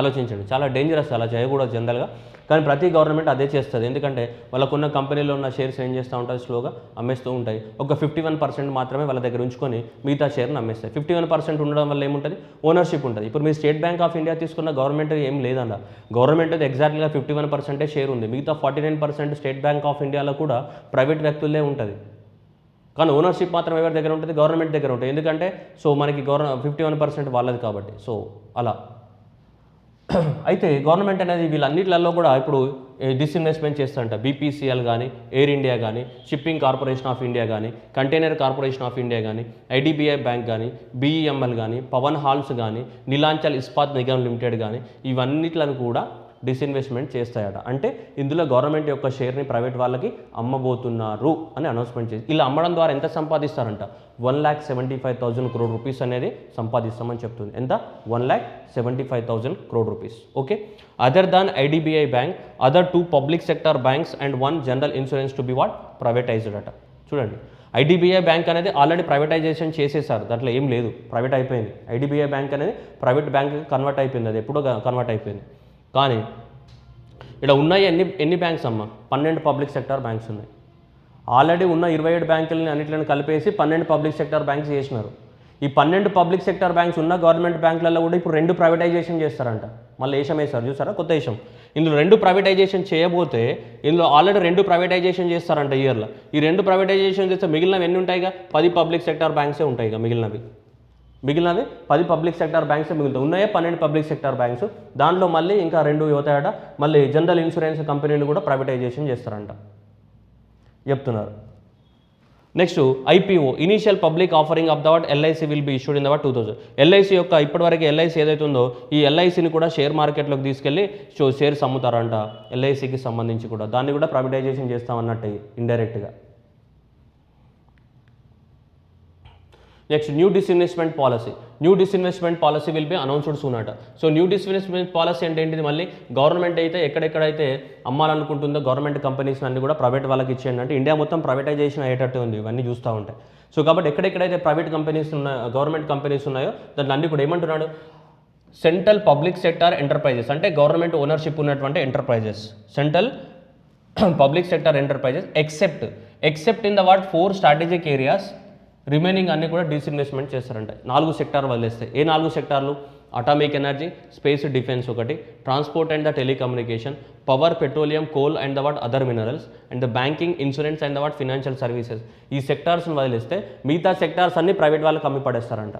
ఆలోచించండి, చాలా డేంజరస్, అలా చేయకూడదు జనరల్గా, కానీ ప్రతి గవర్నమెంట్ అదే చేస్తుంది. ఎందుకంటే వాళ్ళకున్న కంపెనీలో ఉన్న షేర్స్ ఏం చేస్తూ ఉంటుంది? స్లోగా అమ్మేస్తూ ఉంటాయి. ఒక 51% మాత్రమే వాళ్ళ దగ్గర ఉంచుకొని మిగతా షేర్ని అమ్మేస్తాయి. 51% ఉండడం వల్ల ఏముంటుంది? ఓనర్షిప్ ఉంటుంది. ఇప్పుడు మీరు స్టేట్ బ్యాంక్ ఆఫ్ ఇండియా తీసుకున్న గవర్నమెంట్ ఏం లేదన్న, గవర్నమెంట్ అయితే ఎగ్జాక్ట్గా 51% షేర్ ఉంది. మిగతా 49% స్టేట్ బ్యాంక్ ఆఫ్ ఇండియాలో కూడా ప్రైవేట్ వ్యక్తులే ఉంటుంది. కానీ ఓనర్షిప్ మాత్రం ఎవరి దగ్గర ఉంటుంది? గవర్నమెంట్ దగ్గర ఉంటుంది. ఎందుకంటే సో మనకి 51% వాళ్ళది కాబట్టి. సో అలా అయితే గవర్నమెంట్ అనేది వీళ్ళన్నిటిలలో కూడా ఇప్పుడు డిస్ఇన్వెస్ట్మెంట్ చేస్తుంట. బీపీసీఎల్ కానీ, ఎయిర్ ఇండియా కానీ, షిప్పింగ్ కార్పొరేషన్ ఆఫ్ ఇండియా కానీ, కంటైనర్ కార్పొరేషన్ ఆఫ్ ఇండియా కానీ, ఐడిబిఐ బ్యాంక్ కానీ, బీఈఎంఎల్ కానీ, పవన్ హాల్స్ కానీ, నీలాంచల్ ఇస్పాత్ నిగమ్ లిమిటెడ్ కానీ ఇవన్నిట్లను కూడా డిస్ఇన్వెస్ట్మెంట్ చేస్తాయట. అంటే ఇందులో గవర్నమెంట్ యొక్క షేర్ని ప్రైవేట్ వాళ్ళకి అమ్మబోతున్నారు అని అనౌన్స్మెంట్ చేసి ఇలా అమ్మడం ద్వారా ఎంత సంపాదిస్తారంట? 1,75,000 crore రూపీస్ అనేది సంపాదిస్తామని చెప్తుంది. ఎంత? 1,75,000 crore rupees. Okay. Other than IDBI bank, other 2 public sector banks and 1 general insurance to be what privatised అట. చూడండి, ఐడిబిఐ బ్యాంక్ అనేది ఆల్రెడీ ప్రైవేటైజేషన్ చేసేసారు, దాంట్లో ఏం లేదు, ప్రైవేట్ అయిపోయింది. ఐడిబిఐ బ్యాంక్ అనేది ప్రైవేట్ బ్యాంక్ కన్వర్ట్ అయిపోయింది, అది ఎప్పుడో కన్వర్ట్ అయిపోయింది. కానీ ఇక్కడ ఉన్నాయి ఎన్ని బ్యాంక్స్ అమ్మ? 12 పబ్లిక్ సెక్టార్ బ్యాంక్స్ ఉన్నాయి. ఆల్రెడీ ఉన్న 27 బ్యాంకులని అన్నింటిని కలిపేసి 12 పబ్లిక్ సెక్టార్ బ్యాంక్స్ చేసినారు. ఈ 12 పబ్లిక్ సెక్టార్ బ్యాంక్స్ ఉన్న గవర్నమెంట్ బ్యాంకులలో కూడా ఇప్పుడు 2 ప్రైవేటైజేషన్ చేస్తారంట. మళ్ళీ ఏషం వేస్తారు, చూసారా? కొత్త ఏషం. ఇందులో 2 ప్రైవేటైజేషన్ చేయబోతే ఇందులో ఆల్రెడీ 2 ప్రైవేటైజేషన్ చేస్తారంట ఇయర్లో. ఈ 2 ప్రైవేటైజేషన్ చేస్తే మిగిలినవి ఎన్ని ఉంటాయిగా? 10 పబ్లిక్ సెక్టార్ బ్యాంక్సే ఉంటాయిగా. మిగిలినవి 10 పబ్లిక్ సెక్టార్ బ్యాంక్స్ మిగులుతాయి. ఉన్నాయే 12 పబ్లిక్ సెక్టార్ బ్యాంక్స్, దాంట్లో మళ్ళీ ఇంకా 2 అవుతాయట. మళ్ళీ జనరల్ ఇన్సూరెన్స్ కంపెనీలు కూడా ప్రైవేటైజేషన్ చేస్తారంట చెప్తున్నారు. Next IPO, initial public offering of the what LIC will be issued in the what 2000. LIC యొక్క ఇప్పటివరకు ఎల్ఐసి ఏదైతే ఉందో ఈ ఎల్ఐసిని కూడా షేర్ మార్కెట్లోకి తీసుకెళ్ళి షేర్స్ అమ్ముతారంట. ఎల్ఐసికి సంబంధించి కూడా దాన్ని కూడా ప్రైవేటైజేషన్ చేస్తామన్నట్టు ఇండైరెక్ట్గా. Next new disinvestment policy. New disinvestment policy will be announced soon అట. సో న్యూ డిస్ఇన్వెస్ట్మెంట్ పాలసీ అంటే ఏంటిది? మళ్ళీ గవర్నమెంట్ అయితే ఎక్కడెక్కడైతే అమ్మాలనుకుంటుందో గవర్నమెంట్ కంపెనీస్ అన్ని కూడా ప్రైవేట్ వాళ్ళకి ఇచ్చేయండి అంటే ఇండియా మొత్తం ప్రైవేటైజేషన్ అయ్యేటట్టు ఉంది, ఇవన్నీ చూస్తూ ఉంటాయి. సో కాబట్టి ఎక్కడెక్కడైతే ప్రైవేట్ కంపెనీస్ ఉన్నాయో, గవర్నమెంట్ కంపెనీస్ ఉన్నాయో దాంట్లో అన్ని కూడా ఏమంటున్నాడు? సెంట్రల్ పబ్లిక్ సెక్టార్ ఎంటర్ప్రైజెస్ అంటే గవర్నమెంట్ ఓనర్షిప్ ఉన్నటువంటి enterprises, central public sector enterprises except in the what 4 strategic areas remaining అన్ని కూడా డిస్ఇన్వెస్ట్మెంట్ చేస్తారంట. 4 సెక్టార్ వదిలేస్తాయి. ఏ 4 సెక్టార్లు? అటామిక్ ఎనర్జీ, స్పేస్ డిఫెన్స్ ఒకటి, transport and the telecommunication, power, petroleum, coal and the what other minerals, and the banking, insurance and the what financial services. ఈ సెక్టార్స్ని వదిలేస్తే మిగతా sectors అన్ని private వాళ్ళకి అమ్మి పడేస్తారంట.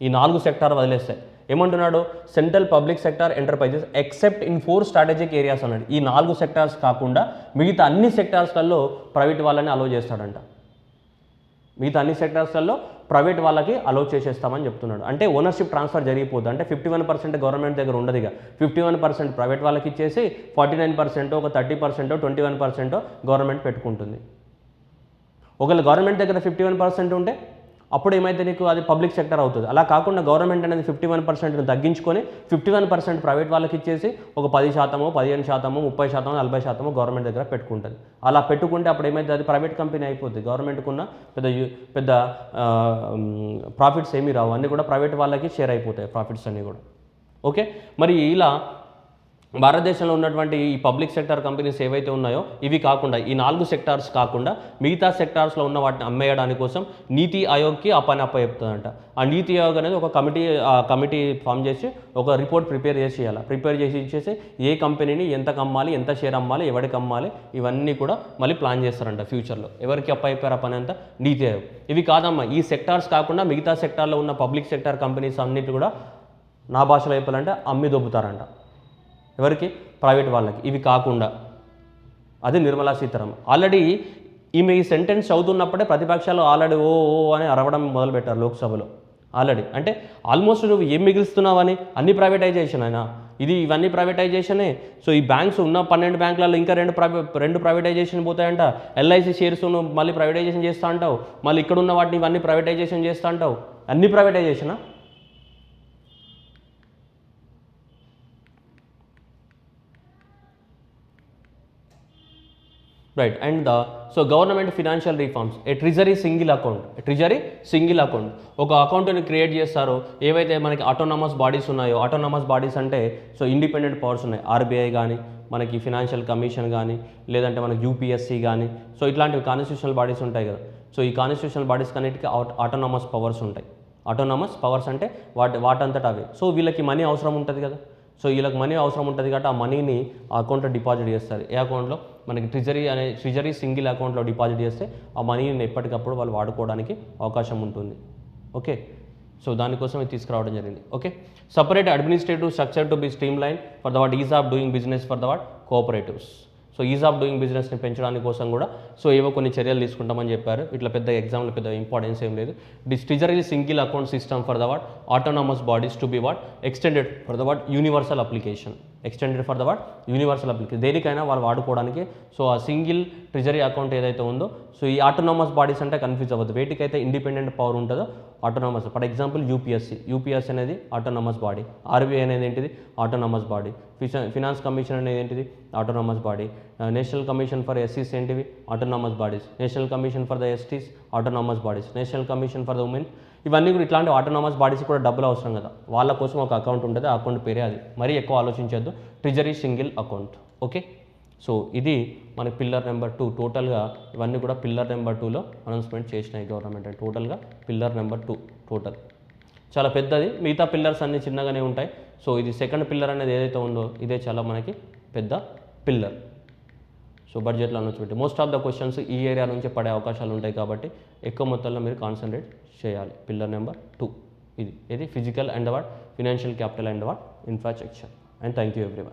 ఈ 4 సెక్టార్ వదిలేస్తే ఏమంటున్నాడు, central public sector enterprises except in 4 strategic areas అన్నాడు. ఈ 4 సెక్టార్స్ కాకుండా మిగతా అన్ని సెక్టార్స్లలో ప్రైవేట్ వాళ్ళని అలో చేస్తాడంట. మిగతా అన్ని సెక్టార్స్లలో ప్రైవేట్ వాళ్ళకి అలో చేసేస్తామని చెప్తున్నాడు. అంటే ఓనర్షిప్ ట్రాన్స్ఫర్ జరిగిపోతుంది. అంటే 51% గవర్నమెంట్ దగ్గర ఉండదు. ఇక 51% ప్రైవేట్ వాళ్ళకి ఇచ్చేసి 49%, ఒక 30%, 21% గవర్నమెంట్ పెట్టుకుంటుంది. ఒకవేళ గవర్నమెంట్ దగ్గర 51% ఉంటే అప్పుడు ఏమైతే నీకు అది పబ్లిక్ సెక్టర్ అవుతుంది. అలా కాకుండా గవర్నమెంట్ అనేది 51% తగ్గించుకొని 51% ప్రైవేట్ వాళ్ళకి ఇచ్చేసి ఒక 10%, 15%, 30%, 40% గవర్నమెంట్ దగ్గర పెట్టుకుంటుంది. అలా పెట్టుకుంటే అప్పుడు ఏమైతే అది ప్రైవేట్ కంపెనీ అయిపోతుంది. గవర్నమెంట్కున్న పెద్ద ప్రాఫిట్స్ ఏమీ రావు, అన్నీ కూడా ప్రైవేట్ వాళ్ళకి షేర్ అయిపోతాయి ప్రాఫిట్స్ అన్నీ కూడా. ఓకే, మరి ఇలా భారతదేశంలో ఉన్నటువంటి ఈ పబ్లిక్ సెక్టార్ కంపెనీస్ ఏవైతే ఉన్నాయో ఇవి కాకుండా, ఈ 4 సెక్టార్స్ కాకుండా మిగతా సెక్టార్స్లో ఉన్న వాటిని అమ్మేయడానికి కోసం నీతి ఆయోగ్కి ఆ పని చెప్తుందంట. ఆ నీతి ఆయోగ్ అనేది ఒక కమిటీ ఫామ్ చేసి ఒక రిపోర్ట్ ప్రిపేర్ చేసి ఇచ్చేసి ఏ కంపెనీని ఎంతకు అమ్మాలి, ఎంత షేర్ అమ్మాలి, ఎవరికి అమ్మాలి, ఇవన్నీ కూడా మళ్ళీ ప్లాన్ చేస్తారంట ఫ్యూచర్లో. ఎవరికి అయిపోయారు ఆ పని అంతా, నీతి ఆయోగ్. ఇవి కాదమ్మా, ఈ సెక్టార్స్ కాకుండా మిగతా సెక్టార్లో ఉన్న పబ్లిక్ సెక్టార్ కంపెనీస్ అన్నిటి కూడా నా భాషలో చెప్పాలంటే అమ్మి దొబ్బుతారంట. ఎవరికి, ప్రైవేట్ వాళ్ళకి. ఇవి కాకుండా అది నిర్మలా సీతారామన్. ఆల్రెడీ ఈమె ఈ సెంటెన్స్ చదువుతున్నప్పుడే ప్రతిపక్షాలు ఆల్రెడీ ఓ అని అరవడం మొదలుపెట్టారు లోక్సభలో. ఆల్రెడీ అంటే ఆల్మోస్ట్ నువ్వు ఏం మిగులుస్తున్నావని, అన్ని ప్రైవేటైజేషన్ అయినా ఇవన్నీ ప్రైవేటైజేషనే. సో ఈ బ్యాంక్స్ ఉన్న 12 బ్యాంకులలో ఇంకా రెండు ప్రైవేటైజేషన్ పోతాయంట. ఎల్ఐసి షేర్స్ మళ్ళీ ప్రైవేటైజేషన్ చేస్తూ అంటావు, మళ్ళీ ఇక్కడ ఉన్న వాటిని ఇవన్నీ ప్రైవేటైజేషన్ చేస్తూ అంటావు. అన్ని ప్రైవేటైజేషనా? Right. And so government financial reforms, ఏ ట్రెజరీ సింగిల్ అకౌంట్ ఒక అకౌంట్ని క్రియేట్ చేస్తారో. ఏవైతే మనకి ఆటోనమస్ బాడీస్ ఉన్నాయో, ఆటోనమస్ బాడీస్ అంటే సో ఇండిపెండెంట్ పవర్స్ ఉన్నాయి. ఆర్బీఐ కానీ, మనకి ఫినాన్షియల్ కమిషన్ కానీ, లేదంటే మనకి యూపీఎస్సీ కానీ, సో ఇట్లాంటివి కాన్స్టిట్యూషనల్ బాడీస్ ఉంటాయి కదా. సో ఈ కాన్స్టిట్యూషనల్ బాడీస్ అన్నిటికీ ఆటోనమస్ పవర్స్ ఉంటాయి. ఆటోనమస్ పవర్స్ అంటే వాటంతట అవే. సో వీళ్ళకి మనీ అవసరం ఉంటుంది కదా. సో వీళ్ళకి మనీ అవసరం ఉంటుంది కాబట్టి ఆ మనీని ఆ అకౌంట్లో డిపాజిట్ చేస్తారు. ఏ అకౌంట్లో, మనకి ట్రెజరీ సింగిల్ అకౌంట్లో డిపాజిట్ చేస్తే ఆ మనీని ఎప్పటికప్పుడు వాళ్ళు వాడుకోవడానికి అవకాశం ఉంటుంది. ఓకే, సో దానికోసం ఇది తీసుకురావడం జరిగింది. Okay, separate administrative structure to be stream line for the what is of doing business for the what cooperatives. So is of doing బిజినెస్ని పెంచడానికి కోసం కూడా సో ఏవో కొన్ని చర్యలు తీసుకుంటామని చెప్పారు. ఇట్లా పెద్ద ఎగ్జామ్లో పెద్ద ఇంపార్టెన్స్ ఏం లేదు. Treasury single account system for the what autonomous bodies to be what extended for the what universal application. దేనికైనా వాళ్ళు వాడుకోవడానికి. సో ఆ సింగిల్ ట్రెజరీ అకౌంట్ ఏదైతే ఉందో, సో ఈ ఆటోనమస్ బాడీస్ అంటే కన్ఫ్యూజ్ అవ్వద్దు. వేటికైతే ఇండిపెండెంట్ పవర్ ఉంటుందో ఆటోనమస్. ఫర్ ఎగ్జాంపుల్ యూపీఎస్సీ అనేది ఆటోనమస్ బాడీ, ఆర్బీఐ అనేది ఏంటిది ఆటోనమస్ బాడీ, ఫినాన్స్ కమిషన్ అనేది ఏంటిది autonomous body, national commission for ఎస్సీస్ ఏంటివి autonomous bodies, national commission for the STs autonomous bodies, national commission for the women. ఇవన్నీ కూడా ఇట్లాంటి ఆటోనమస్ బాడీస్ కూడా డబ్బులు అవసరం కదా, వాళ్ళ కోసం ఒక అకౌంట్ ఉంటుంది. ఆ అకౌంట్ పేరే అది. మరీ ఎక్కువ ఆలోచించొద్దు, treasury single account. Okay, so ఇది మన పిల్లర్ నెంబర్ 2. టోటల్గా ఇవన్నీ కూడా పిల్లర్ నెంబర్ 2లో అనౌన్స్మెంట్ చేసినాయి గవర్నమెంట్. టోటల్గా పిల్లర్ నెంబర్ 2 టోటల్ చాలా పెద్దది. మిగతా పిల్లర్స్ అన్నీ చిన్నగానే ఉంటాయి. సో ఇది సెకండ్ పిల్లర్ అనేది ఏదైతే ఉందో ఇదే చాలా మనకి పెద్ద పిల్లర్. సో బడ్జెట్లో announcement most of the questions ఈ ఏరియా నుంచి పడే అవకాశాలు ఉంటాయి కాబట్టి ఎక్కువ మొత్తంలో మీరు కాన్సన్ట్రేట్ చేయాలి. పిల్లర్ నెంబర్ 2 ఇది physical and what financial capital and what infrastructure. And thank you everyone.